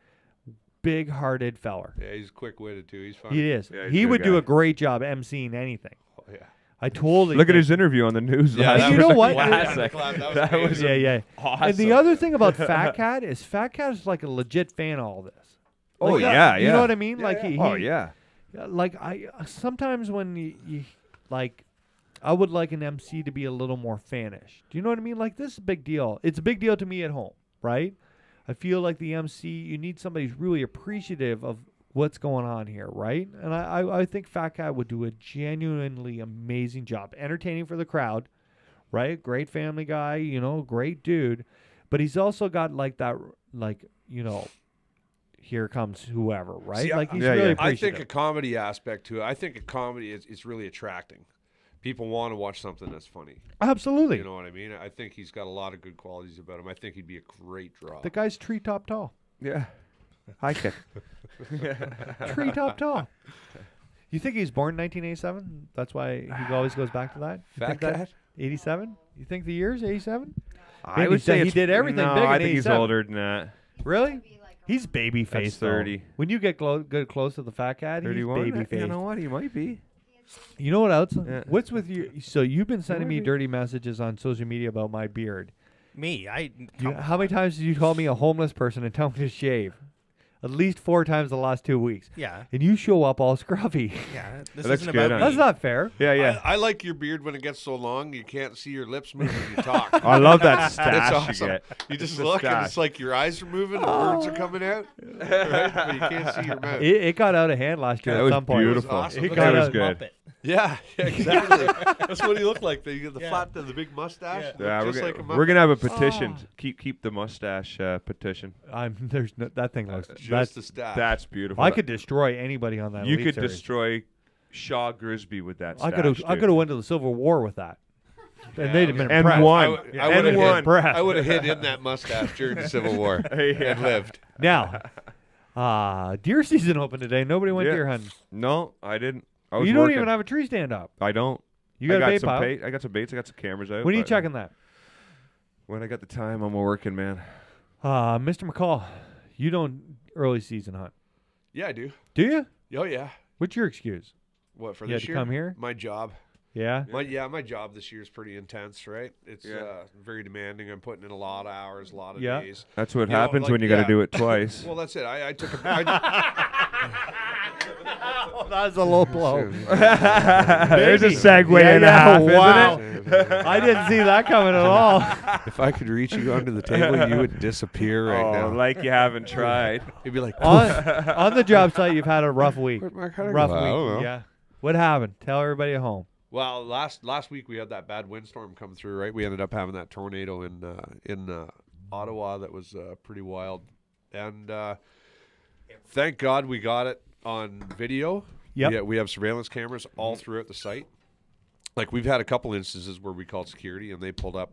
big-hearted feller. Yeah, he's quick-witted too. He's funny. He is. Yeah, he's He a good would do guy. a great job emceeing anything. Oh, yeah. I totally Look at think- his interview on the news. Yeah, last that you week. know what? Classic. That was Yeah. awesome. And the other thing about Fat Cat is Fat Cat is like a legit fan of all this. Oh, Like, yeah. You know what I mean? Like he. Oh, yeah. Like I sometimes when you like, I would like an MC to be a little more fanish. Do you know what I mean? Like this is a big deal. It's a big deal to me at home, right? I feel like the MC, you need somebody who's really appreciative of what's going on here, right? And I think Fat Cat would do a genuinely amazing job, entertaining for the crowd, right? Great family guy, great dude, but he's also got like that, like here comes whoever, right? See, like he's yeah, really yeah. I appreciative. think a comedy aspect to it. I think a comedy is really attracting. People want to watch something that's funny. Absolutely. You know what I mean? I think he's got a lot of good qualities about him. I think he'd be a great draw. The guy's treetop tall. Yeah. High kick. Treetop tall. You think he's born in 1987? That's why he always goes back to that? You Fat think that cat? 87? You think the year's 87? I would say he it's- did everything no, big I in think he's 87. older than that. Really? He's baby faced. 30. When you get get close to the fat cat, he's 31. baby faced. You know what? He might be. You know what else? Yeah. What's with you? So you've been sending me might be. dirty messages on social media about my beard. Me, How many times did you call me a homeless person and tell me to shave? At least 4 times the last 2 weeks. Yeah. And you show up all scruffy. Yeah. This That looks isn't good, about huh? That's me. not fair. Yeah, yeah. I like your beard when it gets so long you can't see your lips move when you talk. I love that It's stash awesome. you get. You just The look and stash. it's like your eyes are moving and words are coming out, right? But you can't see your mouth. It got out of hand last year That at was some point. beautiful. awesome. It That got was out. good. Muppet. Yeah, exactly. That's what he looked like. You get the flat, the big mustache. Yeah, Looked just we're, like a gonna, Muppet. we're gonna have a petition. Keep the mustache petition. There's no, that thing looks. just the stash. That's beautiful. I could destroy anybody on that. You Elite could series. destroy Shaw Grisby with that. I stash, could have went to the Civil War with that, and they'd have been And impressed. won. I And would won. have Impressed. I would have hid in that mustache during the Civil War and lived. Now, deer season open today. Nobody went Yeah. deer hunting. No, I didn't. I was You don't working. even have a tree stand up. I don't. You got I a got bait some pile. bait. I got some baits. I got some cameras out. When are you but checking that? When I got the time, I'm working, man. Mr. McCall, you don't early season hunt, Yeah, I do. do you? Oh yeah. What's your excuse? What for You had this to year? come here? My job. Yeah. My job this year is pretty intense, right? It's very demanding. I'm putting in a lot of hours, a lot of Yeah. days. That's what You know, happens like, when you got to yeah. do it twice. Well, that's it. I took a. Oh, that was a low blow. There's a segue Yeah, and a yeah, half, wow. isn't it? I didn't see that coming at all. if I could reach you under the table, you would disappear right Oh, now. like you haven't tried. You'd be like, on the job site, you've had a rough week. Where'd Mark Hunter Rough go? I don't week. know. Yeah. What happened? Tell everybody at home. Well, last week we had that bad windstorm come through, right? We ended up having that tornado in Ottawa that was pretty wild, and thank God we got it on video. Yep. Yeah, we have surveillance cameras all throughout the site. Like we've had a couple instances where we called security and they pulled up.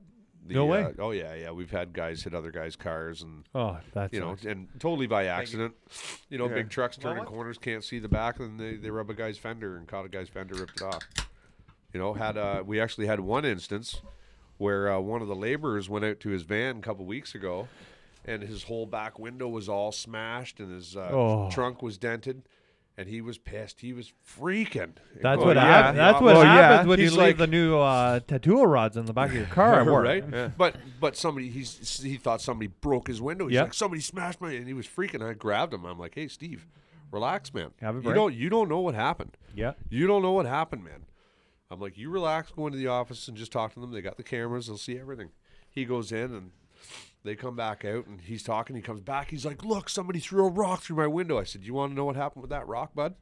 No way. Oh yeah. We've had guys hit other guys' cars and Oh, that's and totally by accident. Yeah. Big trucks turning corners, can't see the back, and they rub a guy's fender and caught a guy's fender, ripped it off. We actually had one instance where one of the laborers went out to his van a couple weeks ago, and his whole back window was all smashed, and his trunk was dented, and he was pissed. He was freaking. That's Oh, what yeah. happens. That's what Well, yeah. happens when you He's leave like- the new tattoo rods in the back of your car at work. right? Yeah. But somebody he thought somebody broke his window. He's Yep. like, somebody smashed my, and he was freaking. I grabbed him. I'm like, hey Steve, relax, man. Have a You break. don't know what happened. Yeah. You don't know what happened, man. I'm like, you relax, go into the office and just talk to them. They got the cameras, they'll see everything. He goes in and they come back out and he's talking. He comes back. He's like, look, somebody threw a rock through my window. I said, you want to know what happened with that rock, bud?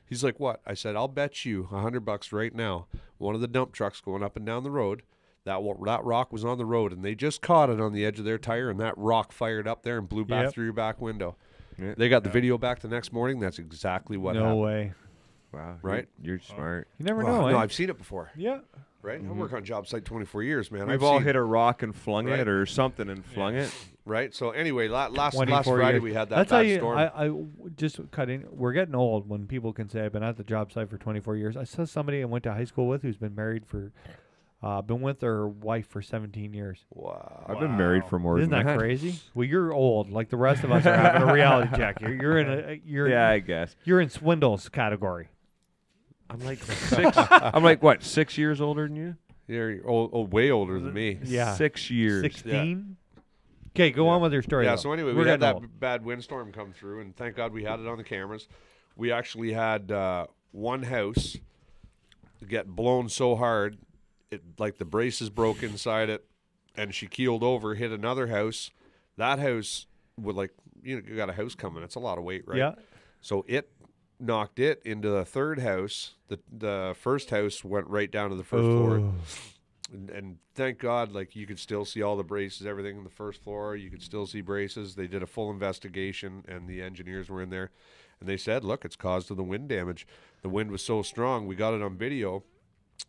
He's like, what? I said, I'll bet you $100 right now. One of the dump trucks going up and down the road, that rock was on the road and they just caught it on the edge of their tire and that rock fired up there and blew back Yep. through your back window. Yeah. They got the video back the next morning. That's exactly what No happened. way. Wow. Right? You're smart. You never Well, know, no, eh? I've seen it before. Yeah. Right? I work on job site 24 years, man. We've I've all seen, hit a rock and flung Right. it or something and flung it. right. So anyway, last 24 Friday years. we had that That's how bad you. storm. I just cutting. We're getting old when people can say I've been at the job site for 24 years. I saw somebody I went to high school with who's been married for, been with their wife for 17 years. Wow. I've been married for more Isn't than that crazy? Well, you're old, like the rest of us are having a reality check. You're in a you're Yeah, I guess. you're in Swindle's category. I'm like 6. I'm like what? 6 years older than you? You're old, way older than me. Yeah. 6 years. 16. Okay, go on with your story. Yeah, though. so anyway, We're we had getting that old. bad windstorm come through, and thank God we had it on the cameras. We actually had one house get blown so hard, it like the braces broke inside it, and she keeled over, hit another house. That house would you got a house coming. It's a lot of weight, right? Yeah. So it knocked it into the third house. The first house went right down to the first floor. And thank God, you could still see all the braces, everything on the first floor. You could still see braces. They did a full investigation, and the engineers were in there. And they said, look, it's caused to the wind damage. The wind was so strong. We got it on video.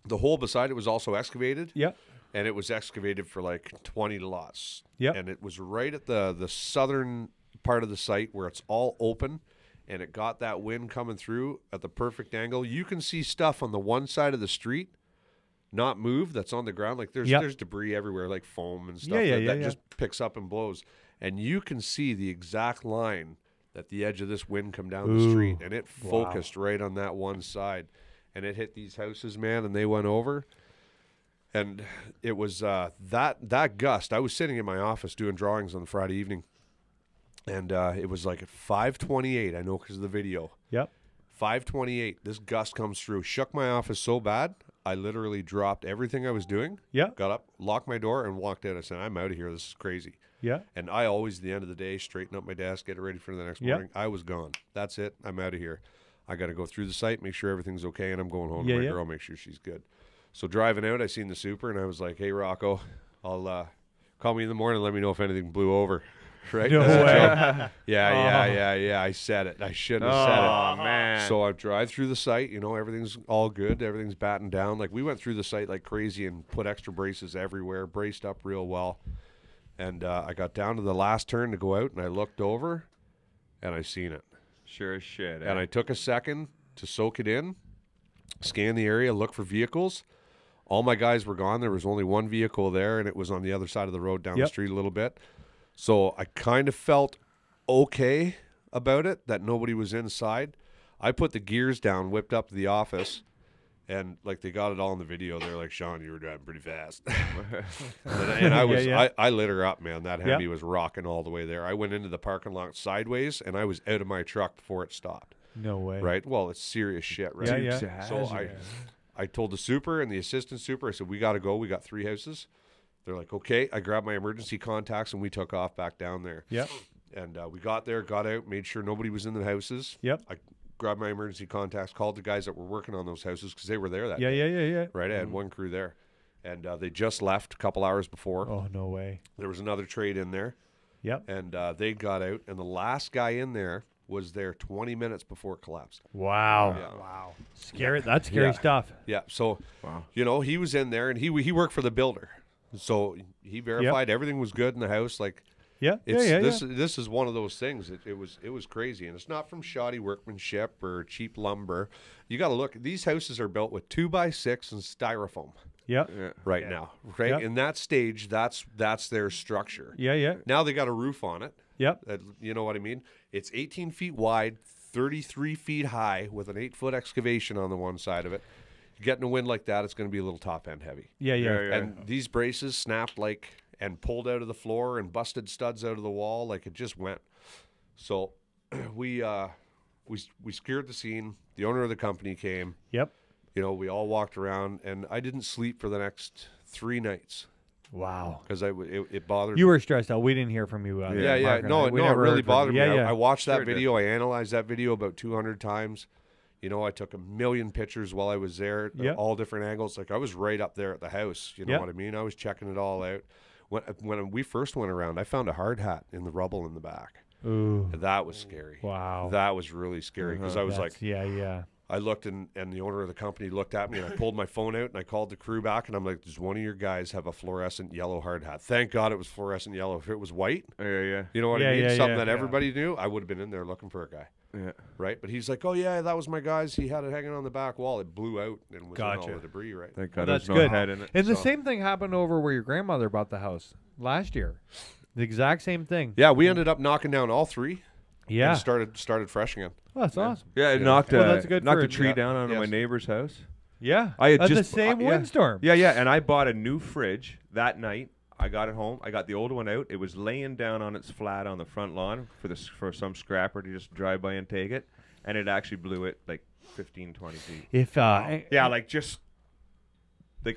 The hole beside it was also excavated. Yep. And it was excavated for 20 lots. Yep. And it was right at the southern part of the site where it's all open and it got that wind coming through at the perfect angle. You can see stuff on the one side of the street not move that's on the ground. Like there's debris everywhere, like foam and stuff that just picks up and blows. And you can see the exact line that the edge of this wind come down the street, and it focused right on that one side. And it hit these houses, man, and they went over. And it was that gust. I was sitting in my office doing drawings on Friday evening, and it was like at 5:28. I know because of the video. Yep. 5:28. This gust comes through, shook my office so bad, I literally dropped everything I was doing. Yeah. Got up, locked my door, and walked out. I said, "I'm out of here. This is crazy." Yeah. And I always, at the end of the day, straighten up my desk, get it ready for the next morning. I was gone. That's it. I'm out of here. I got to go through the site, make sure everything's okay, and I'm going home to my girl, make sure she's good. So driving out, I seen the super, and I was like, "Hey, Rocco, I'll call me in the morning and let me know if anything blew over." Right? No way. Yeah. I said it. I shouldn't have said it. Oh, man. So I drive through the site. You know, everything's all good. Everything's battened down. Like, we went through the site like crazy and put extra braces everywhere, braced up real well. And I got down to the last turn to go out, and I looked over, and I seen it. Sure as shit. And I took a second to soak it in, scan the area, look for vehicles. All my guys were gone. There was only one vehicle there, and it was on the other side of the road down the street a little bit. So I kind of felt okay about it, that nobody was inside. I put the gears down, whipped up to the office, and like they got it all in the video. They're like, "Sean, you were driving pretty fast." and I was, I lit her up, man. That Hemi was rocking all the way there. I went into the parking lot sideways, and I was out of my truck before it stopped. No way. Right? Well, it's serious shit, right? Yeah. So I told the super and the assistant super, I said, "We got to go. We got 3 houses." They're like, "Okay." I grabbed my emergency contacts, and we took off back down there. Yep. And we got there, got out, made sure nobody was in the houses. Yep. I grabbed my emergency contacts, called the guys that were working on those houses because they were there that day. Yeah. Right? I had one crew there. And they just left a couple hours before. Oh, no way. There was another trade in there. Yep. And they got out, and the last guy in there was there 20 minutes before it collapsed. Wow. Yeah. Wow. Scary. That's scary stuff. Yeah. So, you know, he was in there, and he worked for the builder. So he verified everything was good in the house. Like, this is one of those things. It was crazy, and it's not from shoddy workmanship or cheap lumber. You got to look. These houses are built with 2x6 and styrofoam. Yep. Right now, right in that stage, that's their structure. Yeah. Now they got a roof on it. Yep. You know what I mean? It's 18 feet wide, 33 feet high, with an 8-foot excavation on the one side of it. Getting a wind like that, it's going to be a little top end heavy. Yeah. And these braces snapped and pulled out of the floor and busted studs out of the wall, like it just went. So we secured the scene. The owner of the company came. Yep. You know, we all walked around, and I didn't sleep for the next 3 nights. Wow. Because it bothered me. You were stressed out. We didn't hear from you. No, it really bothered me. I watched that video. Did. I analyzed that video about 200 times. You know, I took a million pictures while I was there, all different angles. Like, I was right up there at the house. You know what I mean? I was checking it all out. When we first went around, I found a hard hat in the rubble in the back. Ooh. That was scary. Wow. That was really scary because I was like, I looked and the owner of the company looked at me, and I pulled my phone out and I called the crew back, and I'm like, "Does one of your guys have a fluorescent yellow hard hat?" Thank God it was fluorescent yellow. If it was white, you know what I mean? Something that everybody knew, I would have been in there looking for a guy. Yeah. Right? But he's like, "Oh, yeah, that was my guy's. He had it hanging on the back wall. It blew out and was in all the debris," right? Thank God that's there's no good. head in it. And the same thing happened over where your grandmother bought the house last year. The exact same thing. Yeah, we ended up knocking down all 3. Yeah. And started fresh again. Oh, that's awesome. Yeah, it knocked a tree down on my neighbor's house. Yeah. I had the same windstorm. Yeah, and I bought a new fridge that night. I got it home. I got the old one out. It was laying down on its flat on the front lawn for some scrapper to just drive by and take it, and it actually blew it like 15, 20 feet. If like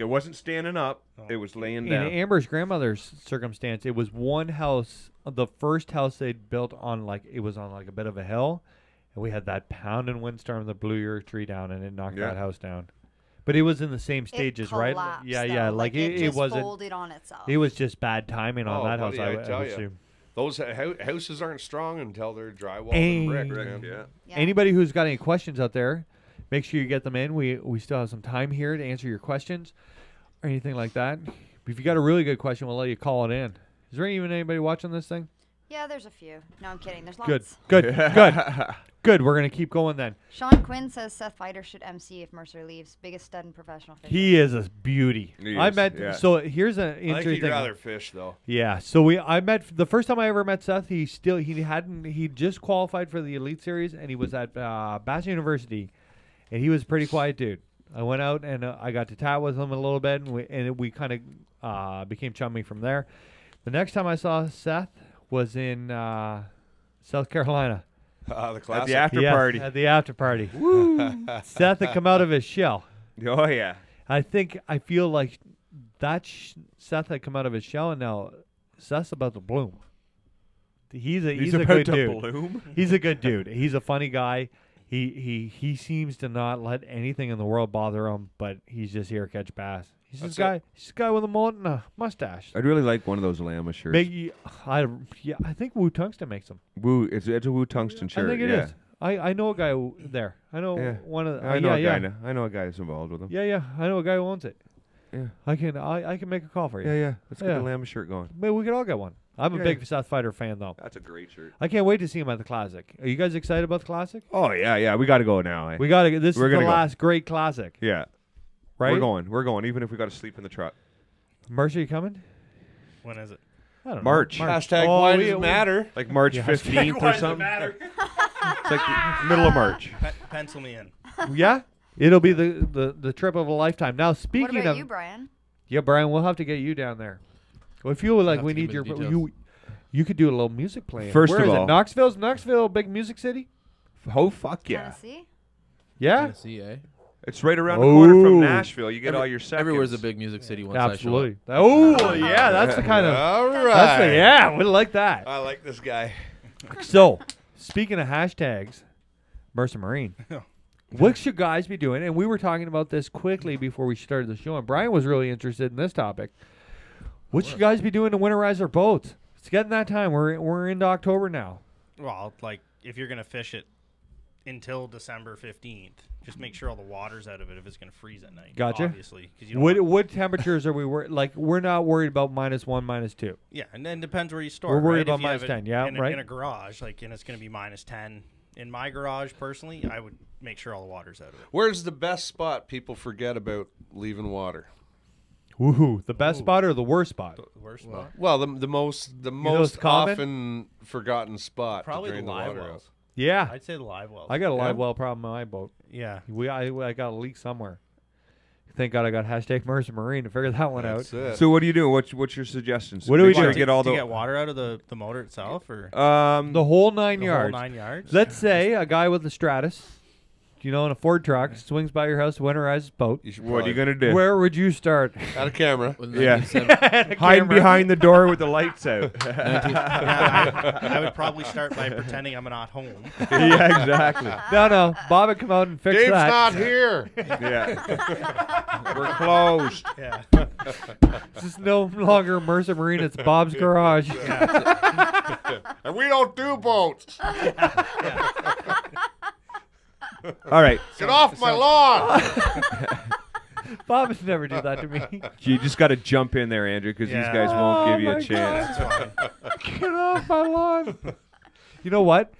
it wasn't standing up, it was laying down. In Amber's grandmother's circumstance, it was one house, the first house they'd built on it was on a bit of a hill, and we had that pounding windstorm that blew your tree down, and it knocked that house down. But it was in the same stages, right? Yeah. Like it wasn't folded on itself. It was just bad timing on that buddy, house. I would you. assume. Those houses aren't strong until they're drywall and brick, man. Yeah. Anybody who's got any questions out there, make sure you get them in. We still have some time here to answer your questions or anything like that. If you got a really good question, we'll let you call it in. Is there even anybody watching this thing? Yeah, there's a few. No, I'm kidding. There's Good, lots. good, good, good. We're gonna keep going then. Sean Quinn says Seth Fighter should MC if Mercer leaves. Biggest stud in professional fishing. He is a beauty. He I is, met. yeah. So here's an I think interesting he'd thing. rather fish though. Yeah. So I met the first time I ever met Seth. He just qualified for the Elite Series, and he was at Bass University, and he was a pretty quiet dude. I went out and I got to chat with him a little bit, and we kind of became chummy from there. The next time I saw Seth was in South Carolina. The At classic. the after Yes, party. At the after party. Seth had come out of his shell. Oh yeah. I feel like Seth had come out of his shell, and now Seth's about to bloom. He's a about good to dude. bloom. He's a good dude. He's a funny guy. He seems to not let anything in the world bother him, but he's just here to catch bass. He's this guy. He's this guy with a mullet and a mustache. I'd really like one of those Lama shirts. I think Wu Tungsten makes them. Woo, it's a Woo Tungsten shirt. I think it yeah. is. I know a guy there. I know Yeah. one of the. I know a yeah. guy. Now. I know a guy that's involved with them. Yeah. I know a guy who owns it. Yeah. I can make a call for you. Yeah. Let's get Yeah. the Lama shirt going. Maybe we could all get one. I'm a Yeah. big South Fighter fan, though. That's a great shirt. I can't wait to see him at the Classic. Are you guys excited about the Classic? Oh yeah. We got to go now. Eh? We got to. This We're is the gonna go. last great Classic, Yeah. right? We're going. Even if we got to sleep in the truck. Mercer, you coming? When is it? I don't March. know. Hashtag Oh, why we- does it we- matter? Like March 15th or something. It's like the middle of March. Pencil me in. Yeah, it'll be the trip of a lifetime. Now, What speaking about of you, Brian? yeah, Brian, we'll have to get you down there. Well, if you would like, have we to need give your me the details. you could do a little music playing. First Where of is all- it? Knoxville, a big music city. Oh fuck yeah! Tennessee? Yeah, Tennessee, eh? It's right around the corner Oh. from Nashville. You get all your seconds. Everywhere's a big music city once absolutely. Oh yeah, that's the kind of All right. that's the yeah. We like that. I like this guy. So, speaking of hashtags, Mercer Marine, what should guys be doing? And we were talking about this quickly before we started the show, and Brian was really interested in this topic. What should guys be doing to winterize their boats? It's getting that time. We're into October now. Well, like if you're gonna fish it until December 15th, just make sure all the water's out of it if it's gonna freeze at night. Gotcha. Obviously, because you don't want- What temperatures are we like? We're not worried about -1, -2. yeah, and then depends where you store. We're it, worried right? about If you have -10, it yeah, in a, right. In a garage, like, and it's gonna be -10. In my garage, personally, I would make sure all the water's out of it. Where's the best spot people forget about leaving water? Woohoo! The best spot or the worst spot? The worst spot. Well, the most it's common? often forgotten spot Probably to drain the the live water out. wells. Yeah, I'd say the live wells. I got a live well problem on my boat. Yeah. I got a leak somewhere. Thank God I got hashtag Mercer Marine to figure that one out. That's it. So what are you doing? What's your suggestions? What do we Make sure do? to get all to the get water out of the motor itself, or The whole 9 the yards. whole 9 yards? Let's say a guy with a Stratus, in a Ford truck, swings by your house to winterize his boat. You should What are you probably- gonna do? Where would you start? Out of camera. Yeah. 1970 Hiding behind the door with the lights out. Yeah, I would probably start by pretending I'm not home. Yeah, exactly. No. Bob would come out and fix Dave's that. not here. Yeah. We're closed. Yeah. This is no longer Mercer Marine. It's Bob's garage. And we don't do boats. All right. Get off my lawn. Bob would never do that to me. You just got to jump in there, Andrew, because these Yeah. guys won't give you Oh a my chance. That's fine. Get off my lawn. You know what?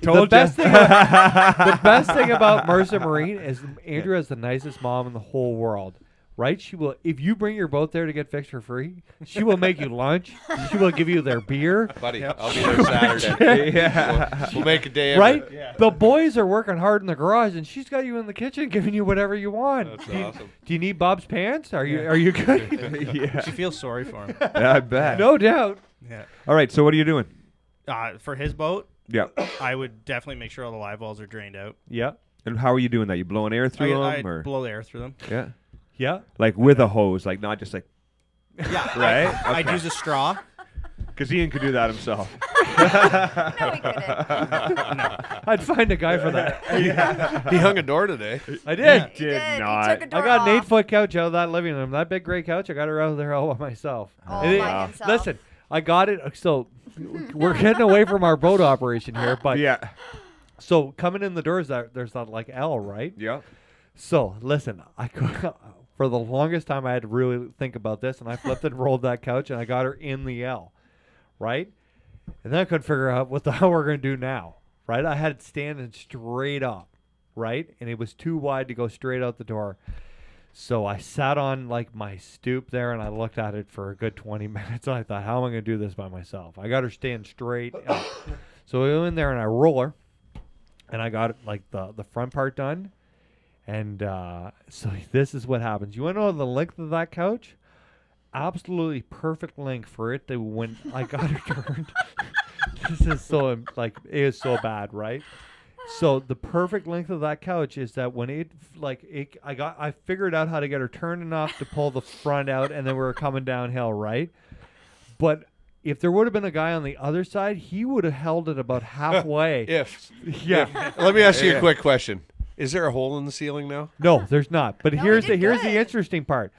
Told the ya. the best thing about Mercer Marine is Andrew has the nicest mom in the whole world. Right? She will, if you bring your boat there to get fixed for free, she will make you lunch. She will give you their beer. Buddy, I'll be there Saturday. Yeah. We'll make a day Right? of it. Yeah. The boys are working hard in the garage, and she's got you in the kitchen giving you whatever you want. That's do, you, awesome. do you need Bob's pants? Are you good? Yeah. She feels sorry for him. I bet. No doubt. Yeah. All right. So what are you doing? For his boat, Yeah. I would definitely make sure all the live wells are drained out. Yeah. And how are you doing that? You blowing air through them, I'd or blow the air through them. yeah, Yeah. like with a hose, like not just like Yeah. right? I'd use a straw. Because Ian could do that himself. No, he couldn't. I'd find a guy for that. He hung a door today. I did. He did. He not. took a I door got an off. 8-foot couch out of that living room. That big gray couch, I got it out there all by myself. All And by himself. Listen, I got it. So we're getting away from our boat operation here, but Yeah. so coming in the doors, there's that like L, right? Yeah. So listen, I could, for the longest time I had to really think about this, and I flipped and rolled that couch, and I got her in the L, right? And then I couldn't figure out what the hell we're going to do now, right? I had it standing straight up, right? And it was too wide to go straight out the door. So I sat on like my stoop there and I looked at it for a good 20 minutes. And I thought, how am I going to do this by myself? I got her stand straight up. So I went in there and I roll her and I got like the front part done. And so this is what happens. You want to know the length of that couch? Absolutely perfect length for it to when I got her turned. This is so like it is so bad, right? So the perfect length of that couch is that when I figured out how to get her turned enough to pull the front out, and then we were coming downhill, right? But if there would have been a guy on the other side, he would have held it about halfway. Yeah. Let me ask you a quick question. Is there a hole in the ceiling now? No, there's not. But No, here's we did the good. interesting part.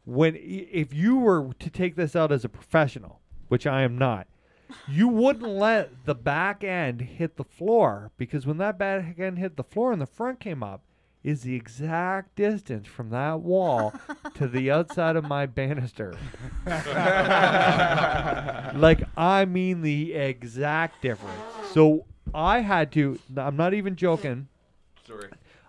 If you were to take this out as a professional, which I am not, you wouldn't let the back end hit the floor, because when that back end hit the floor and the front came up, is the exact distance from that wall to the outside of my banister. Like, I mean the exact difference. So I had to, I'm not even joking. Sorry.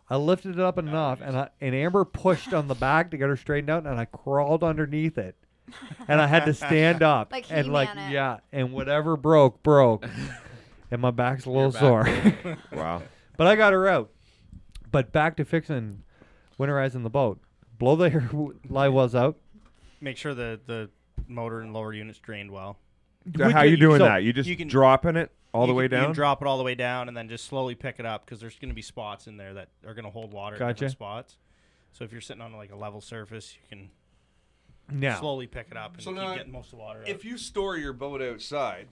I lifted it up enough, and Amber pushed on the back to get her straightened out, and I crawled underneath it. And I had to stand up. Like and He-Man it. yeah, and whatever broke. And my back's a little sore. Wow. But I got her out. But back to fixing, winterizing the boat. Blow the live wells out. Make sure the motor and lower unit's drained well. How you doing so that? You just you can- dropping it all the way You down? can drop it all the way down and then just slowly pick it up, because there's going to be spots in there that are going to hold water at Gotcha. different spots. So if you're sitting on like a level surface, you can Now, slowly pick it up and So keep now, getting most of the water out. If you store your boat outside,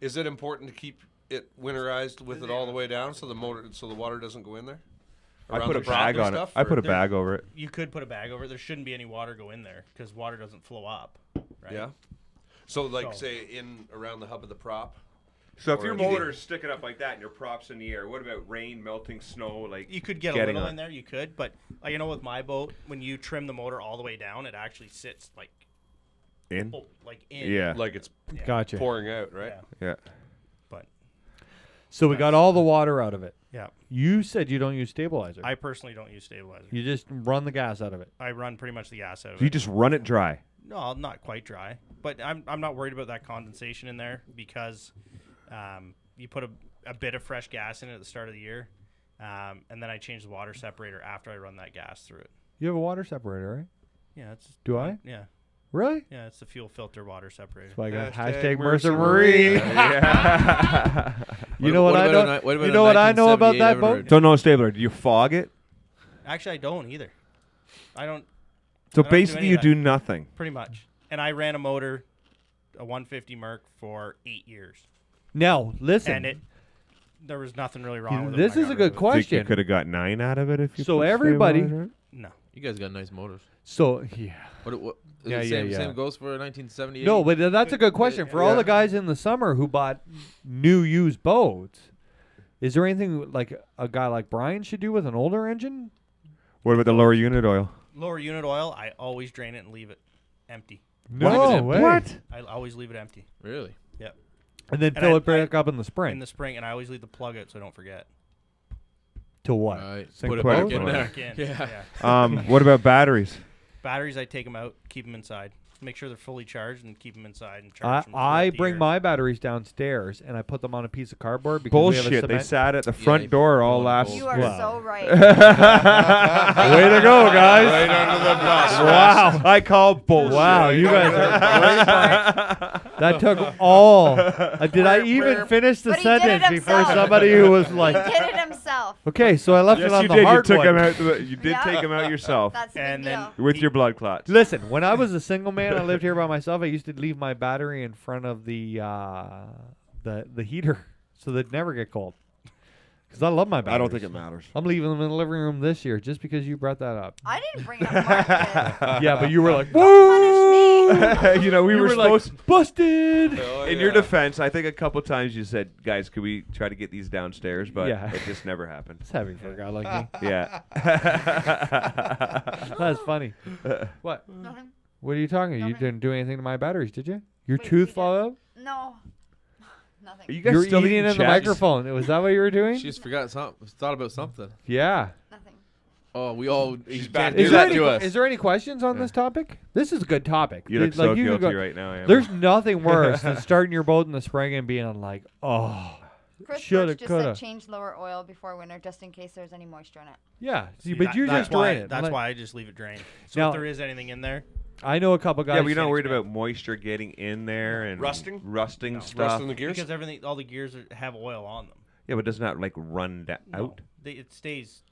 is it important to keep it winterized with it all the way down so the water doesn't go in there? I Around put a the prop bag and on it. stuff, I or- put a bag over it. You could put a bag over it. There shouldn't be any water go in there because water doesn't flow up. Right? Yeah. So, like, So- say, in around the hub of the prop. So if Or your you get- motor's sticking up like that and your prop's in the air, what about rain, melting snow? Like You could get a getting little on- in there. You could, but you know, with my boat, when you trim the motor all the way down, it actually sits like in? in. Yeah. Like it's gotcha. pouring out, right? Yeah. Yeah. But So we got all the water out of it. yeah, You said you don't use stabilizer. I personally don't use stabilizer. You just run the gas out of it. I run pretty much the gas out of So you it. just run it dry. No, not quite dry, but I'm not worried about that condensation in there because you put a bit of fresh gas in it at the start of the year, and then I change the water separator after I run that gas through it. You have a water separator, right? Yeah, it's Do I? Yeah, Really? yeah, it's the fuel filter water separator. So I got Hashtag hashtag Mercer Mercer Marine. Yeah. You know what I about know? a- what about You a know what I know about 1978 that boat? Everett? So no stabler. Do you fog it? Actually, I don't either. I don't. So I don't do basically any you of that. do nothing. Pretty much. And I ran a motor, a 150 Merc, for 8 years, Now, listen. and there was nothing really wrong with it. This when I is got a rid good of it. Think you question. could have got 9 out of it if you. So put everybody- stabilizer? No. You guys got nice motors. So, yeah. What is Yeah, it yeah, same yeah. goes for a 1978? No, but that's a good question. For all Yeah. the guys in the summer who bought new used boats, is there anything like a guy like Brian should do with an older engine? What about the lower unit oil? Lower unit oil, I always drain it and leave it empty. No way. What? I always leave it empty. Really? Yep. And then And fill I- it back up in the spring. In the spring, and I always leave the plug out so I don't forget. To what? Right. Sink Put it boat? back in Put it there. Back in. Yeah. What about batteries? Batteries, I take them out, keep them inside. Make sure they're fully charged and keep them inside and charge them. I throughout the bring year. my batteries downstairs and I put them on a piece of cardboard because we have a Bullshit. They cement. sat at the Yeah, front you door put all on last. You are Wow. so right. Way to go, guys! Right under the bus. Wow. I call bullshit. Wow, you guys are that took all. Did I even finish the But he did it sentence before himself. somebody who was He like, did it himself. okay, so I left Yes, it on you the did. You hardwood. took him out. You did Yeah. take him out yourself That's the And big then- deal. with your blood clots. Listen, when I was a single man, I lived here by myself. I used to leave my battery in front of the heater so they'd never get cold. Because I love my batteries. I don't think it matters. I'm leaving them in the living room this year just because you brought that up. I didn't bring it up. Mark did. Yeah, but you were like, Punish me. You know, we you were were supposed. like, busted. Oh, in yeah. your defense, I think a couple times you said, "Guys, could we try to get these downstairs?" But Yeah. it just never happened. It's heavy for a guy like me. Yeah. That's funny. What? Nothing. What are you talking? You Nothing. didn't do anything to my batteries, did you? Your Wait, tooth we fall out? No. Nothing. Are you guys You're still eating in the chat? microphone. Was that what you were doing? She just forgot something. Thought about something. Yeah. Nothing. Oh, we all. She's you back. can't Do Is do there, that any, to us. is there any questions on this topic? This is a good topic. You look It's so you could guilty go- right now, Amber. There's nothing worse than starting your boat in the spring and being like, oh, Chris shoulda, Birch just coulda. said change lower oil before winter just in case there's any moisture in it. yeah. See, but that- you that's just why, drain it. That's Like- why I just leave it drained. So Now- if there is anything in there, I know a couple guys. yeah, but you're not can't worried expand. about moisture getting in there and Rusting? rusting No. stuff. Rust in the gears. because everything, all the gears have oil on them. Yeah, but doesn't that like run No, out? it stays.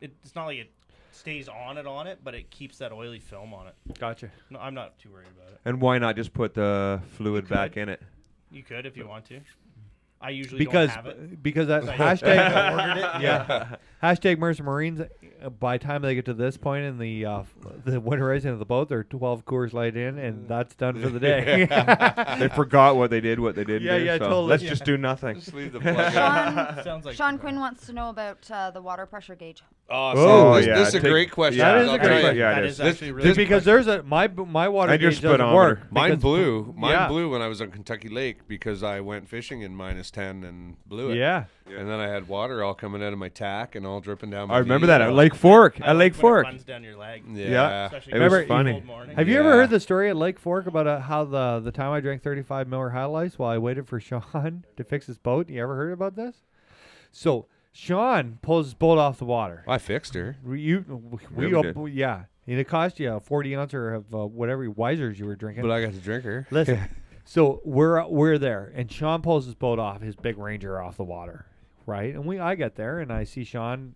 It's not like it stays on it, but it keeps that oily film on it. Gotcha. No, I'm not too worried about it. And why not just put the fluid You back could. in it? You could if you want to. I usually Because don't have it. that So I hashtag ordered it. yeah hashtag Mercer Marines. By the time they get to this point in the winterizing of the boat, they're 12 Coors Light in, and that's done for the day. They forgot what they did Yeah, do, yeah, so totally. let's just do nothing. Just leave the plug out. Sean, Sounds like Sean Quinn wants to know about the water pressure gauge. Oh, Oh, this, yeah, this is a take- great question. yeah, That is a I'll great tell you. question. Yeah, it that is. is This- actually this- really. because there's my water And your gauge doesn't speedometer. work. Mine because- blew. Mine yeah. blew when I was on Kentucky Lake because I went fishing in -10 and blew it. Yeah. And then I had water all coming out of my tack and all dripping down my I remember feet. that at Lake Fork. I At like Lake when it Fork. runs down your leg. Yeah. Especially It in was the funny. cold morning. Have you ever Yeah. heard the story at Lake Fork about how the time I drank 35 Miller High Life while I waited for Sean to fix his boat? You ever heard about this? So Sean pulls his boat off the water. I fixed her. We we yeah, and it cost you a 40 ouncer of whatever Weisers you were drinking. But I got to drink her. Listen, so we're there, and Sean pulls his boat off, his big Ranger off the water, right? And I get there, and I see Sean,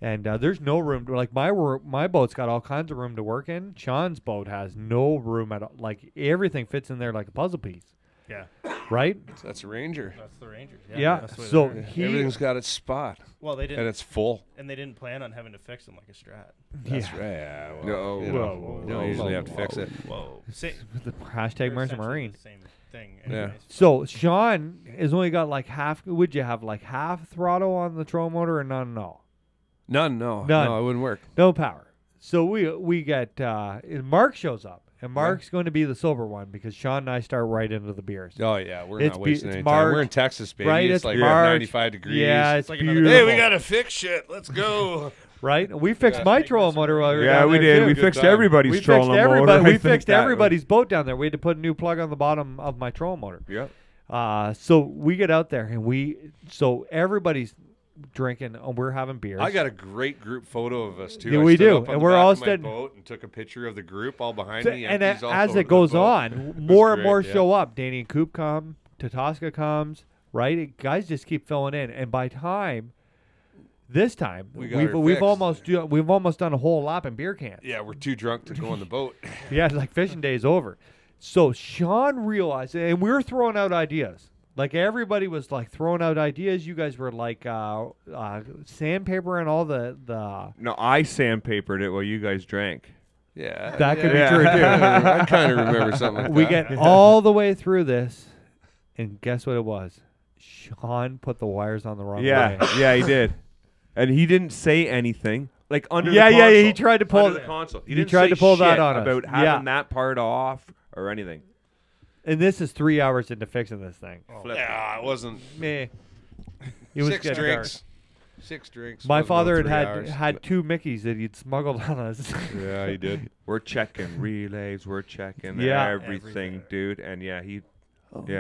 and there's no room. Like my boat's got all kinds of room to work in. Sean's boat has no room at all. Like everything fits in there like a puzzle piece, Yeah, right? That's a Ranger. that's the Ranger. Yeah. that's the way So they're- Everything's got its spot. well, they And didn't, it's full. and they didn't plan on having to fix them like a Strat. That's yeah. right. Yeah, well, No. you know, Whoa, you don't whoa, usually whoa, have to fix whoa. it. Whoa. The hashtag Mercer Essentially Marine. the same thing. Yeah. Anyways. So Sean has only got like half. Would you have like half throttle on the trolling motor or none? No. None. No, None. it wouldn't work. No power. So we get and Mark shows up, and Mark's going to be the sober one because Sean and I start right into the beers. Oh yeah, we're It's not be- wasting it's any March, time. We're in Texas, baby. right? It's It's like March. 95 degrees. Yeah, it's like another- beautiful. Hey, we gotta fix shit. Let's go. right. We fixed Yeah. my trolling motor while we were Yeah, down we there, did. too. We Good fixed time. everybody's We fixed trolling motor. everybody. I We think fixed that was- everybody's boat down there. We had to put a new plug on the bottom of my trolling motor. Yep. So we get out there and so everybody's drinking and we're having beers. I got a great group photo of us too. Yeah, I we stood do, up on and the we're back all of my standing- boat and took a picture of the group all behind So- me. and empties all as over it the goes boat. on, It was more and great, more yeah. show up. Danny and Coop come, Tatoska comes, right? Guys just keep filling in, and by this time We got her we've fixed. we've almost done a whole lap in beer cans. Yeah, we're too drunk to go on the boat. Yeah, like fishing day's over. So Sean realized, and we were throwing out ideas. Like everybody was like throwing out ideas. You guys were like sandpaper and all the. No, I sandpapered it while you guys drank. Yeah, That could be yeah. true, too. I kind of remember something like We that. get all the way through this, and guess what it was? Sean put the wires on the wrong way. Yeah, he did. And he didn't say anything. Like under Yeah, the yeah, console. he tried to pull Under th- the console. he didn't tried say to pull that shit on us. about Yeah. having that part off or anything. And this is 3 hours into fixing this thing. Flip. Yeah, it wasn't. Meh. It was 6 getting drinks. 6 drinks. My wasn't father about had 3 hours. had 2 Mickeys that he'd smuggled on us. Yeah, he did. We're checking relays. We're checking Yeah. everything, dude. And yeah, yeah.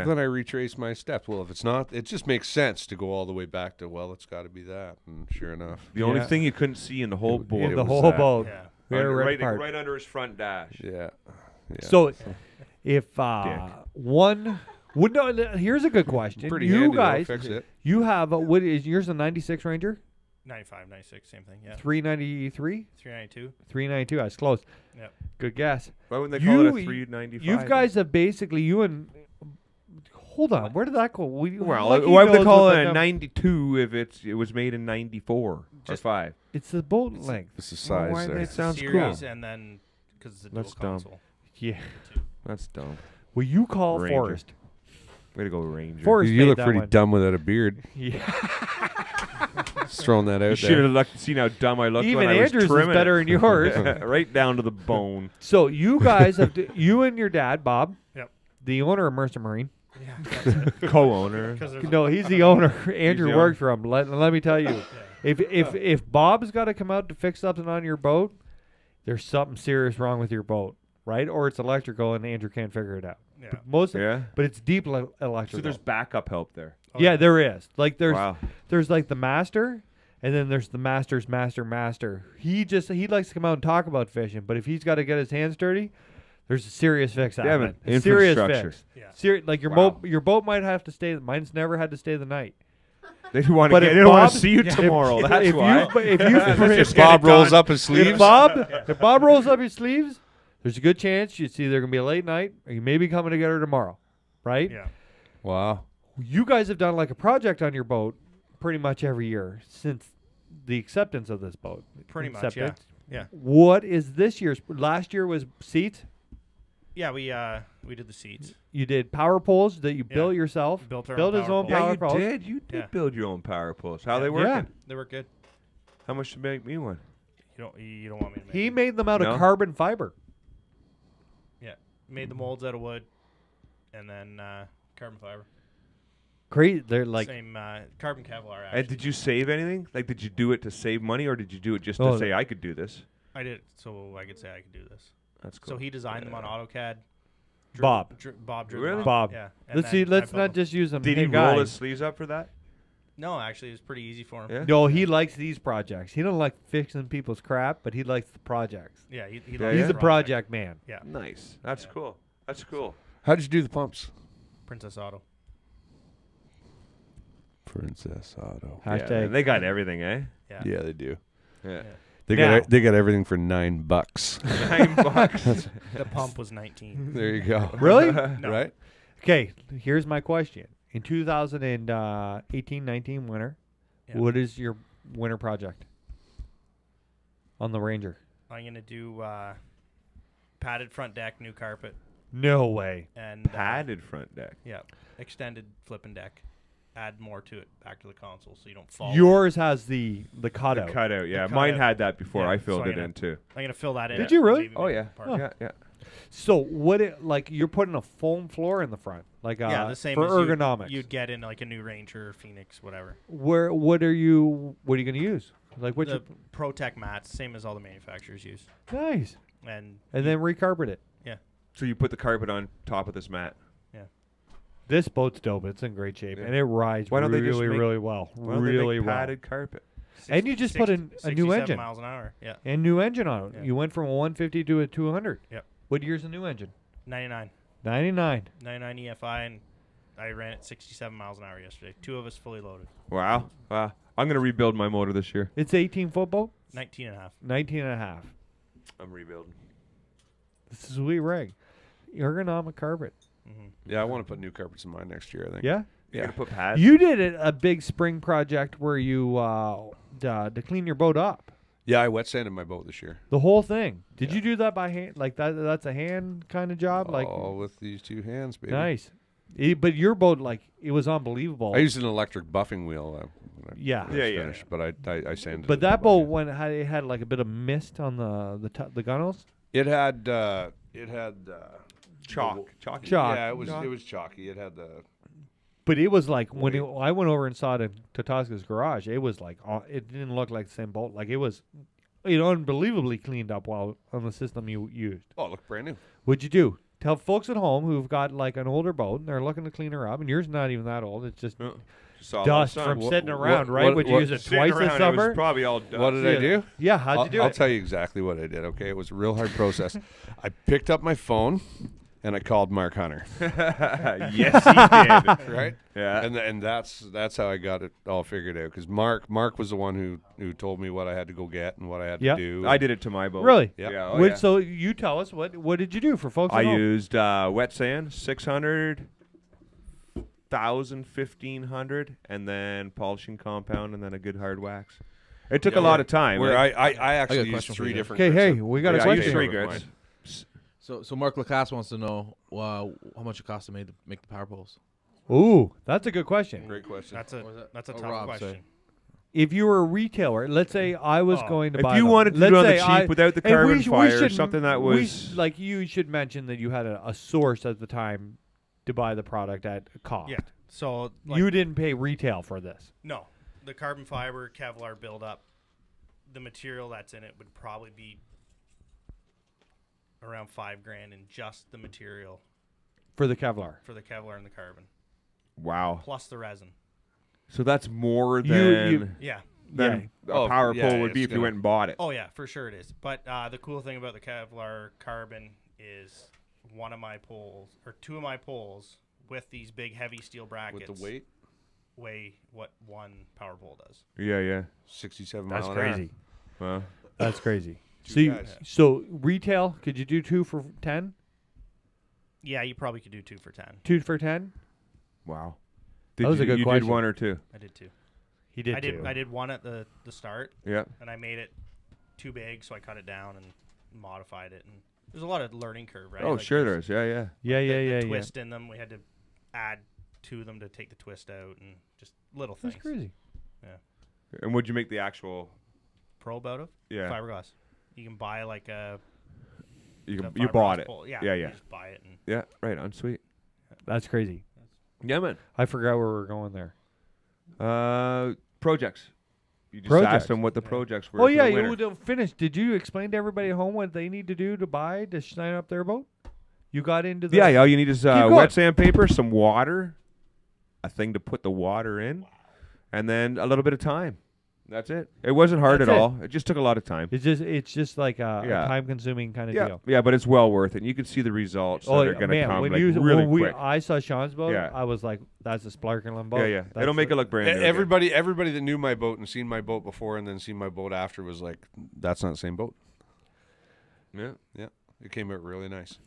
Then I retrace my steps. Well, if it's not, it just makes sense to go all the way back to, well, it's got to be that. And sure enough. The only Yeah. thing you couldn't see in the whole boat. In the was whole that. boat. Yeah. We were right, apart. right under his front dash. Yeah. Yeah. So, if one would no, here's a good question. Pretty you handy, though. guys, Fix it. you have what is yours? A '96 Ranger, 95, 96, same thing. Yeah. 393, 392. 392. I was close. Yep. Good guess. Why wouldn't they call it a You- 395? You guys have basically hold on. Where did that go? Well, Lucky why would they knows call what it the a num- 92 if it was made in 94 or Just- 5? It's the boat length. It's the size why there. It sounds Series cool. and then because it's a That's dual dumb. console. Yeah. That's dumb. Will you call Ranger. Forrest? Way to go, Ranger. Forrest You made look that pretty one. dumb without a beard. Yeah. Just throwing that You out should there. have seen how dumb I looked Even when I was Andrews is trimming better it. than yours. Right down to the bone. So you guys have you and your dad, Bob, Yep. the owner of Mercer Marine, Co-owner. No, he's the owner. Andrew owner. worked for him. Let me tell you, if Bob's got to come out to fix something on your boat, there's something serious wrong with your boat, right? Or it's electrical and Andrew can't figure it out. Yeah. But it's deep electrical. So there's backup help there. Yeah, there is. Like Wow. there's like the master, and then there's the master's master. He likes to come out and talk about fishing, but if he's got to get his hands dirty, there's a serious fix They have happening. an A serious infrastructure. fix. Yeah. Like your Wow. boat, your boat might have to stay. Mine's never had to stay the night. They don't want But to. if They don't want Bob- to see you tomorrow. That's if why. if If Bob rolls up his sleeves. if Bob rolls up his sleeves, there's a good chance it's either gonna be a late night or you may be coming to get her tomorrow, right? Yeah. Wow. You guys have done like a project on your boat pretty much every year since the acceptance of this boat. Pretty much, yeah. Yeah. What is this year's? Last year was seats. Yeah, we did the seats. You did power poles that you built yourself. Built our built own his power own poles. Yeah, power you poles. did. You did Yeah. build your own power poles. How they Yeah. working? They were good. How much to make me one? You don't want me to make He them. made them out No. of carbon fiber. Yeah. Made the molds out of wood and then carbon fiber. Great. They're like Same carbon Kevlar actually. And did you save anything? Like, did you do it to save money, or did you do it just Oh, to say I could do this? I did it so I could say I could do this. That's cool. So he designed them on AutoCAD. Bob. Bob drew Really? them up. Bob. Yeah. And Let's then see. I Let's built not them. just use them. Did Hey, he roll guys. his sleeves up for that? No, actually, it was pretty easy for him. Yeah. No, he likes these projects. He don't like fixing people's crap, but he likes the projects. Yeah, he Yeah, loves He's the a project man. Yeah. Nice. That's cool. That's cool. How did you do the pumps? Princess Auto. Princess Auto. Yeah, Hashtag. they got everything, eh? Yeah. Yeah, they do. Yeah. They Now- got everything for $9. $9. The pump was 19. There you go. Really? No. Right? Okay, here's my question. In 2018-19 winter, Yeah. what is your winter project on the Ranger? I'm gonna do padded front deck, new carpet, No way. and Padded front deck. yeah, extended flipping deck. Add more to it back to the console so you don't fall. Yours has the cutout. The cutout, yeah. The Mine cutout. had that before. Yeah, I filled so it in too. I'm gonna fill that in. Did you really? Maybe Oh make yeah. it part. Huh. Yeah, yeah. So what? Like you're putting a foam floor in the front, like Yeah, the same for as ergonomics. you'd get in like a new Ranger, Phoenix, whatever. What are you going to use? Like what? The ProTech mats, same as all the manufacturers use, Nice. and And then recarpet it. So you put the carpet on top of this mat. This boat's dope. It's in great shape, Yeah. and it rides Why don't they really, just make- really well. Why don't they Really make well. padded carpet? And you just put a new 67 engine. miles an hour. Yeah, And new engine on it. Yeah. You went from a 150 to a 200. Yep. What year's the new engine? 99 99. EFI, and I ran at 67 miles an hour yesterday. Two of us fully loaded. Wow. Wow. I'm gonna rebuild my motor this year. It's 18 foot boat. 19 and a half. 19 and a half. I'm rebuilding. This is a sweet rig. Ergonomic carpet. Yeah, I want to put new carpets in mine next year, I think. Yeah. You're gonna put pads. You did a big spring project where you to clean your boat up. Yeah, I wet sanded my boat this year. The whole thing. Did you do that by hand? Like that's a hand kind of job? Like All with these two hands, baby. nice. But your boat, like, it was unbelievable. I used an electric buffing wheel. When I Yeah. was Yeah, yeah, finished, but I sanded it. But that by boat, hand. when it had like a bit of mist on the gunnels. It had chalk. Chalky. Chalk. Yeah, it was chalky. It had the But it was like when I went over and saw it in Tatoska's garage, it was like it didn't look like the same boat. Like it was, unbelievably cleaned up while on the system you used. it looked brand new. What'd you do? Tell folks at home who've got like an older boat and they're looking to clean her up, and yours not even that old. It's just Just saw a lot of dust sun. from What- sitting around, right? what- Would you what- use it Sitting twice around, this it was summer? probably all dust. What did I do? Yeah, how'd you do I'll it? tell you exactly what I did. Okay, it was a real hard process. I picked up my phone and I called Mark Hunter. Yes, he did. Right? Yeah. And that's how I got it all figured out. Because Mark was the one who told me what I had to go get and what I had Yep. to do. I did it to my boat. Really? Yeah. Yeah. Oh, What- yeah. So you tell us what did you do for folks I at home? used wet sand, 600, 1,000, 1,500, and then polishing compound, and then a good hard wax. It took a lot of time. Where like- I actually a used question for 3 you. different. Okay, grits hey, of- we got a Yeah, I used question. 3 Favorite grits. wine. So Mark Lacasse wants to know how much it costs to make the power poles. Ooh, that's a good question. Great question. That's What was that? a Oh, tough Rob, question. sorry. If you were a retailer, let's say I was going to If buy you them. wanted to Let's do it on the say cheap without the and carbon we fire, should- something that we was- like you should mention that you had a source at the time to buy the product at cost. Yeah. So like, You didn't pay retail for this. no, the carbon fiber Kevlar buildup, the material that's in it would probably be around $5,000 in just the material For the Kevlar. for the Kevlar and the carbon, Wow. plus the resin. So that's more You- than Yeah. than a Oh, power yeah, pole would be it's if you gonna- went and bought it. Oh yeah, for sure it is. But the cool thing about the Kevlar carbon is one of my poles or two of my poles with these big heavy steel brackets With the weight, weigh what one power pole does. Yeah, yeah. 67 That's mile an hour. crazy. Well, That's crazy. Two So, guys. so retail, could you do 2 for 10? Yeah, you probably could do 2 for 10. 2 for 10? wow. That was a good you question. did one or two? I did 2. He did I did. two. I did one at the start, Yeah. and I made it too big, so I cut it down and modified it. And there's a lot of learning curve, right? Oh, Like sure there's there is. Yeah, yeah. Yeah, the- yeah, the yeah, yeah. twist in them. We had to add to them to take the twist out, and just little things. That's crazy. And would you make the actual? Probe out of Yeah. fiberglass. You can buy like a You the you bought fiberglass it. pole. Yeah, Yeah, you yeah. just buy it and Yeah. Right on. Sweet. That's crazy. Yeah, man. I forgot where we're going there. Projects. You just Projects. asked them what the projects were. Oh, for yeah, the you winter. would finish. Did you explain to everybody at home what they need to do to buy to sign up their boat? You got into the. Yeah, yeah. All you need is going. wet sandpaper, some water, a thing to put the water in, and then a little bit of time. That's it. It wasn't hard That's at it. all. It just took a lot of time. It's just like a Yeah. time-consuming kind of Yeah, deal. yeah, but it's well worth it. And you can see the results that are going to man, come when like you really when quick. I saw Sean's boat, Yeah. I was like, "That's a sparkling boat." Yeah, yeah. That's It'll make the- it look brand new. again. Everybody that knew my boat and seen my boat before and then seen my boat after was like, that's not the same boat. Yeah. Yeah. It came out really nice.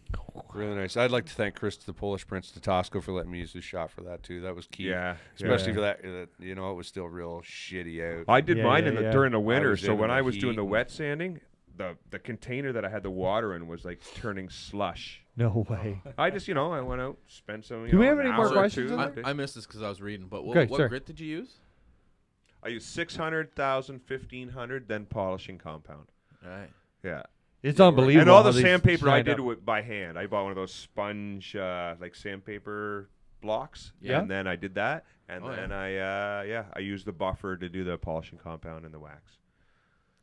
Really nice. I'd like to thank Chris, the Polish Prince Tatosco, for letting me use his shot for that, too. That was key. Yeah. Especially Yeah. for that, you know, it was still real shitty out. I did Yeah, mine yeah, in the yeah. during the winter. was So in when the I was doing heat the and- wet sanding, the container that I had the water in was like turning slush. No way. I just, I went out, spent some. Do we have an any more hour or questions two. in there? I missed this because I was reading, but Okay, what sure. grit did you use? I used 600,000, 1,500, then polishing compound. All right. Yeah. It's unbelievable. And all how the these sandpaper I shined did up. by hand. I bought one of those sponge like sandpaper blocks. Yeah. And then I did that, and Oh, then I used the buffer to do the polishing compound and the wax.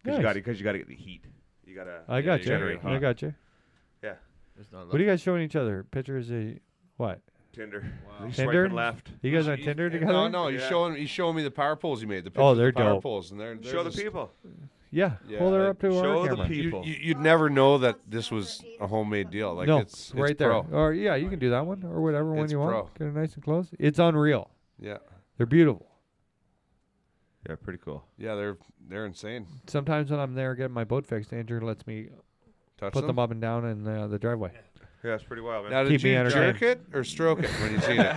Because Nice. you got to get the heat. You got to. I got you. generate I heat. got you. Yeah. There's not What are you guys showing each other? Pictures of what? Tinder. Wow. He's Tinder? swiping left. You guys on Tinder together? No, he's Yeah. showing me the power poles he made. The Oh, pictures they're of the power dope. poles, and they're Show the just- people. Yeah. Yeah, Hold her like, up to show our the camera. people. You'd never know that this was a homemade deal. Like no, it's right there. pro. Or yeah, you can do that one or whatever one It's you pro. want. Get it nice and close. It's unreal. Yeah, They're beautiful. Yeah, pretty cool. yeah, they're insane. Sometimes when I'm there getting my boat fixed, Andrew lets me Touch put them. them up and down in the driveway. Yeah, it's pretty wild, man. Now, Keep did me you entertained. jerk it or stroke it when you seen it?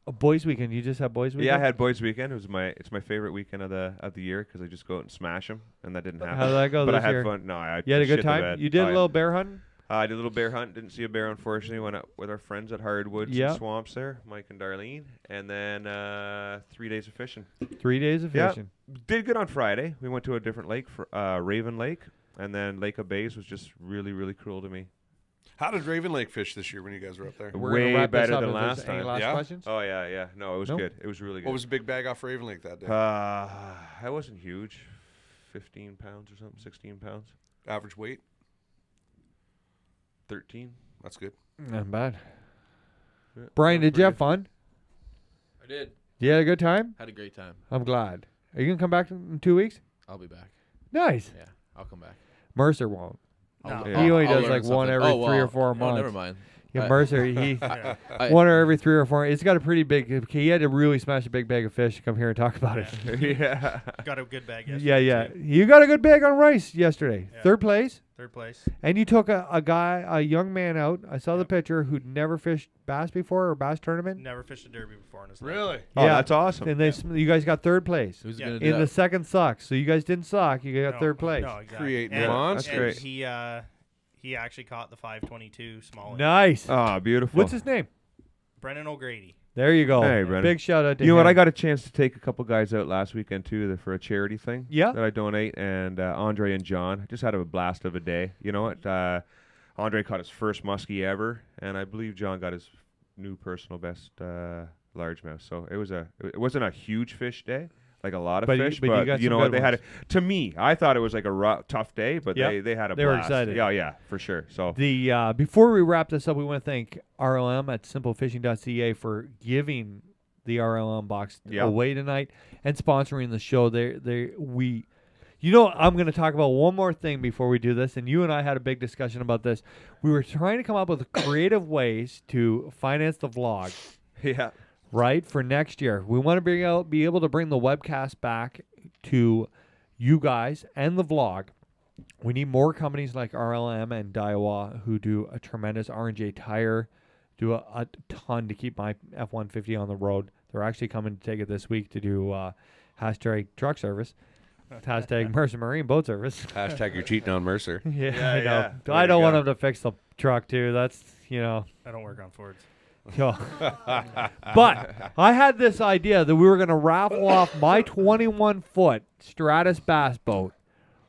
A boys' weekend. You just have boys' weekend. Yeah, I had boys' weekend. It's my favorite weekend of the year because I just go out and smash them, and that didn't happen. How did that go But I this had year? fun. No, I You had a shit good the time. bed. You did Oh, a yeah. little bear hunting. I did a little bear hunt. Didn't see a bear, unfortunately. Went out with our friends at Hardwoods Yeah. and Swamps there, Mike and Darlene, and then 3 days of fishing. 3 days of Yeah. fishing. Did good on Friday. We went to a different lake, for Raven Lake, and then Lake of Bays was just really, really cruel to me. How did Raven Lake fish this year when you guys were up there? We're Way gonna wrap this better up than if there's last any time. last Yeah? questions? Oh yeah, yeah. No, it was Nope. good. It was really good. What was the big bag off Raven Lake that day? That wasn't huge. 15 pounds or something. 16 pounds. Average weight? 13. That's good. Not bad. Yeah, Brian, that was did you have pretty fun? I did. You had a good time? Had a great time. I'm glad. Are you gonna come back in 2 weeks? I'll be back. Nice. Yeah, I'll come back. Mercer won't. No. Yeah. He only I'll does learn like one something. every Oh, 3 or well, 4 oh, months. never mind. Yeah, I- Mercer, he I- one or every 3 or 4. It's got a pretty big. He had to really smash a big bag of fish to come here and talk about it. good. Yeah. got a good bag Yeah, yesterday. yeah. too. You got a good bag on rice yesterday. Yeah. 3rd place. 3rd place. And you took a young man out. I saw the picture who'd never fished bass before or bass tournament. Never fished a derby before in his life. Really? Oh, Yeah. that's awesome. And you guys got 3rd place. Who's Yeah. gonna do In the that? second suck. So you guys didn't suck. You got No, 3rd place. No, exactly. Creating and, monsters. That's and great. he actually caught the 522 small. Nice. Oh, beautiful. What's his name? Brennan O'Grady. There you go. Hey, Brennan. Big shout out to You know him. what? I got a chance to take a couple guys out last weekend too for a charity thing. Yeah. That I donate, and Andre and John. I just had a blast of a day. You know what? Andre caught his first muskie ever, and I believe John got his new personal best largemouth. So it wasn't a huge fish day, like a lot of fish, but you got you some know what, good they had. ones. To me, I thought it was like a tough day, but Yep. they had a They were blast. excited. Yeah, for sure. So The before we wrap this up, we want to thank RLM at simplefishing.ca for giving the RLM box Yeah. away tonight and sponsoring the show. You know, I'm going to talk about one more thing before we do this, and you and I had a big discussion about this. We were trying to come up with creative ways to finance the vlog, yeah, right, for next year. We want to be able to bring the webcast back to you guys and the vlog. We need more companies like RLM and Daiwa who do a tremendous R&J tire, do a ton to keep my F-150 on the road. They're actually coming to take it this week to do hashtag truck service, hashtag Mercer Marine boat service. Hashtag you're cheating on Mercer. Yeah, Yeah, I know. yeah. Way I to don't want go. them to fix the truck too. That's, you know. I don't work on Fords. Yeah. But I had this idea that we were going to raffle off my 21-foot Stratus bass boat,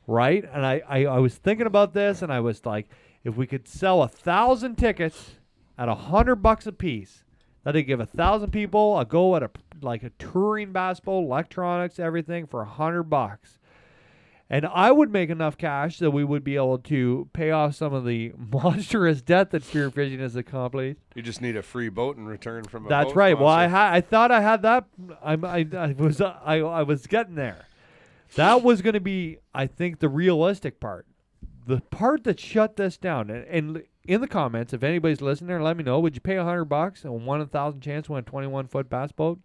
right? And I was thinking about this, and I was like, if we could sell 1,000 tickets at $100 a piece, that'd give 1,000 people a go at a touring bass boat, electronics, everything for $100. And I would make enough cash that we would be able to pay off some of the monstrous debt that Spear Fishing has accomplished. You just need a free boat in return from a That's boat right. Well, sponsor. I thought I had that. I was getting there. That was going to be, I think, the realistic part. The part that shut this down. And in the comments, if anybody's listening there, let me know. Would you pay $100 and 1,000 chance to win a 21-foot bass boat?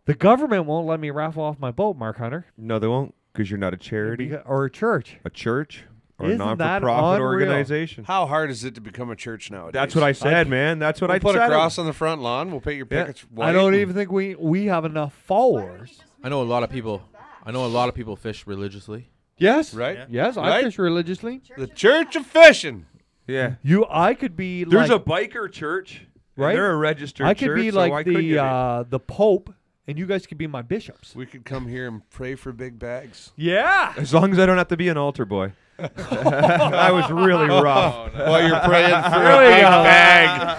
The government won't let me raffle off my boat, Mark Hunter, no, they won't, because you're not a charity, or a church. a church, or Isn't a that non-for-profit unreal? organization. How hard is it to become a church nowadays? That's what I said, man. That's what We'll I put said. a cross on the front lawn. We'll paint your Yeah. pickets white. I don't and- even think we have enough followers. I know a lot of people. I know a lot of people fish religiously. Yes. Right? Yeah. Yes, I Right? fish religiously. The Church of Fishing. Yeah. I could be There's like, a biker church. and Right? They're a registered I could church. be so why like couldn't you be? the Pope, and you guys could be my bishops. We could come here and pray for big bags. Yeah. As long as I don't have to be an altar boy. That was really rough. While you're praying for There a we big go. bag.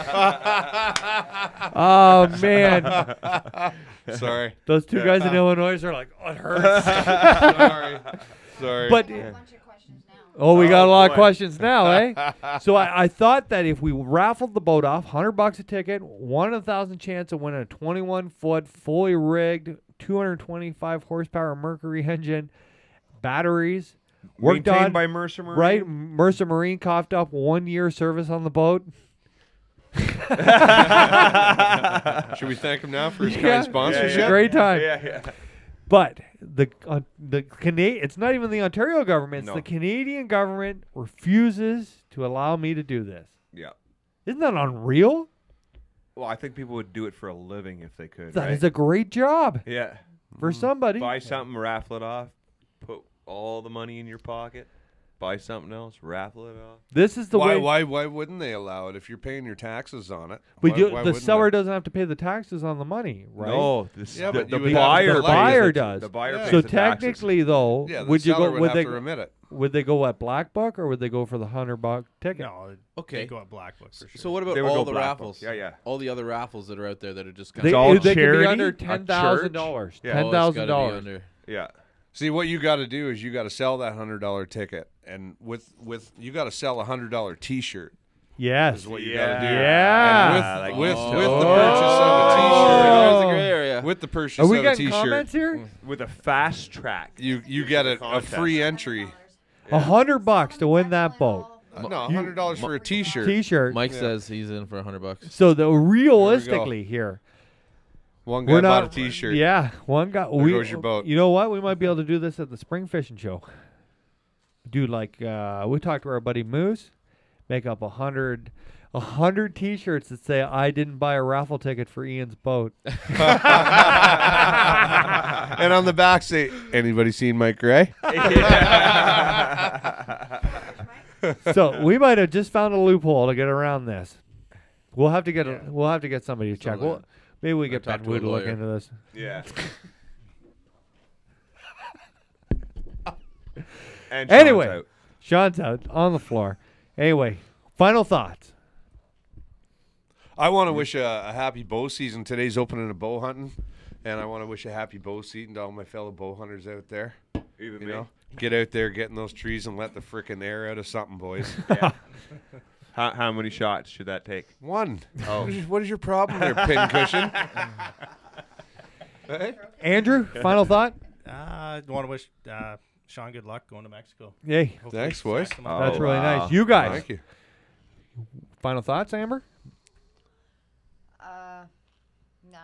Oh man, Sorry. those two guys in Illinois are like, oh, it hurts. Sorry. But A bunch of questions now. we got a lot of boy. questions now, eh? So I thought that if we raffled the boat off, $100 a ticket, 1,000 chance of winning a 21-foot, fully rigged, 225 horsepower Mercury engine, batteries, worked Maintained on by Mercer Marine. right. Mercer Marine coughed up 1 year service on the boat. Should we thank him now for his Yeah. kind It's sponsorship? a great time. Yeah. But the it's not even the Ontario government. It's No. the Canadian government refuses to allow me to do this. Yeah. Isn't that unreal? Well, I think people would do it for a living if they could. That right? is a great job Yeah. for somebody. Buy something, raffle it off, put all the money in your pocket, buy something else, raffle it off. This is the way. Why wouldn't they allow it if you're paying your taxes on it? But Why the wouldn't seller they? doesn't have to pay the taxes on the money, right? No, Yeah, but the you would have buyer, to The delay buyer it. does. The buyer Yeah. pays So the taxes. technically, though, Yeah, the would you seller go? would Would have they? to remit it. Would they go at Black Book or would they go for the $100 ticket? No, Okay. they go at Black Book for sure. So what about They would all go the Black Book. raffles? Yeah, yeah. All the other raffles that are out there that are just They, kind all they could be charity, under a $10,000. church. $10,000. $10,000. Yeah. See, what you got to do is you got to sell that $100 ticket, and with you got to sell a $100 T-shirt. Yes. Is what you got to do. Yeah. And like with so. the purchase There's of the a gray T-shirt, area. with the purchase Are we of a getting T-shirt, comments here? With a fast track. you get a Contest. free entry. $100 to win that boat. No, $100 for a T-shirt. T-shirt. Mike Yeah. says he's in for $100. So realistically here, One guy we're bought not a T-shirt. Yeah, one guy. There goes your boat. You know what? We might be able to do this at the spring fishing show. Do like we talked to our buddy Moose, make up 100 T-shirts that say "I didn't buy a raffle ticket for Ian's boat." And on the back say, "Anybody seen Mike Gray?" So we might have just found a loophole to get around this. We'll have to get we'll have to get somebody to check. Something. Well, maybe we get talk Ben to a Wood to look lawyer. into this. Yeah. And Sean's Anyway, out. Sean's out on the floor. Anyway, final thoughts. I want to wish a happy bow season. Today's opening of bow hunting, and I want to wish a happy bow season to all my fellow bow hunters out there. Even You me. know, get out there, get in those trees, and let the frickin' air out of something, boys. Yeah. How many shots should that take? One. Oh. What is your problem there, pincushion? Hey? Andrew, final thought? I want to wish Sean good luck going to Mexico. Yay. Hopefully Thanks, he boys. stacks them up. That's Oh, really wow. nice. You guys, Thank you. final thoughts, Amber? Nah.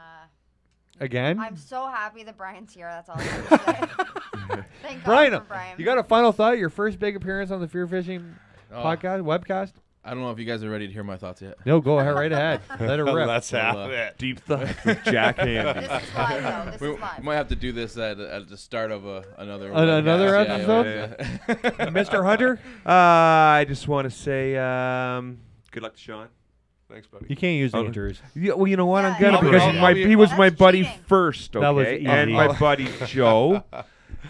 Again? I'm so happy that Brian's here. That's all I have to say. Thank God Brian, for Brian. you got a final thought? Your first big appearance on the Fear Fishing podcast, webcast? I don't know if you guys are ready to hear my thoughts yet. No, go ahead, right ahead. Let it rip. Let's have Well, it. Deep thoughts with Jack Handy. This is live, though. This We is live. might have to do this at the start of another Another webcast. episode? Mr. Hunter? I just want to say good luck to Sean. Thanks, buddy. You can't use Oh. Andrews. Yeah, well, you know what? Yeah, I'm gonna yeah. because I'll be- he was my That's buddy cheating. first, okay? That was easy. And my buddy Joe.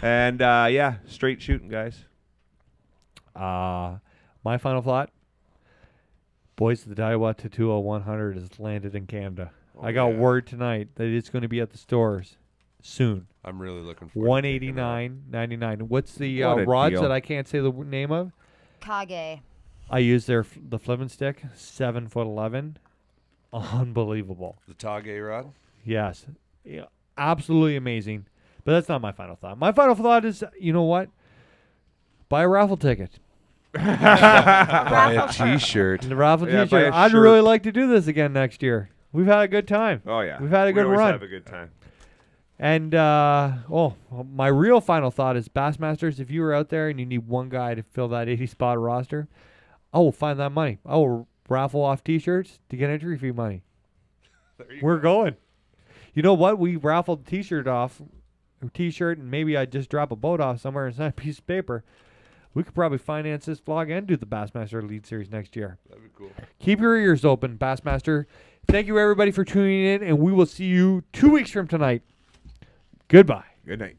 And yeah, straight shooting, guys. My final thought. Boys, the Daiwa Tatua 100 has landed in Canada. I got yeah. word tonight that it's going to be at the stores soon. I'm really looking forward to picking it up. $189.99. What's the What a rods deal. that I can't say the name of? Kage. I use the flipping stick, 7'11". Unbelievable. The Tage rod? Yes, yeah, absolutely amazing. But that's not my final thought. My final thought is, you know what? Buy a raffle ticket. Buy a T-shirt. The raffle Yeah, buy T-shirt. a I'd shirt. really like to do this again next year. We've had a good time. Oh yeah, We've had a good we always run. have a good time. And my real final thought is Bassmasters, if you were out there and you need one guy to fill that 80 spot roster, I will find that money. I will raffle off T-shirts to get entry fee money. We're going. You know what? We raffled a T-shirt off, a T-shirt, and maybe I just drop a boat off somewhere and sign a piece of paper. We could probably finance this vlog and do the Bassmaster Elite Series next year. That'd be cool. Keep your ears open, Bassmaster. Thank you, everybody, for tuning in, and we will see you 2 weeks from tonight. Goodbye. Good night.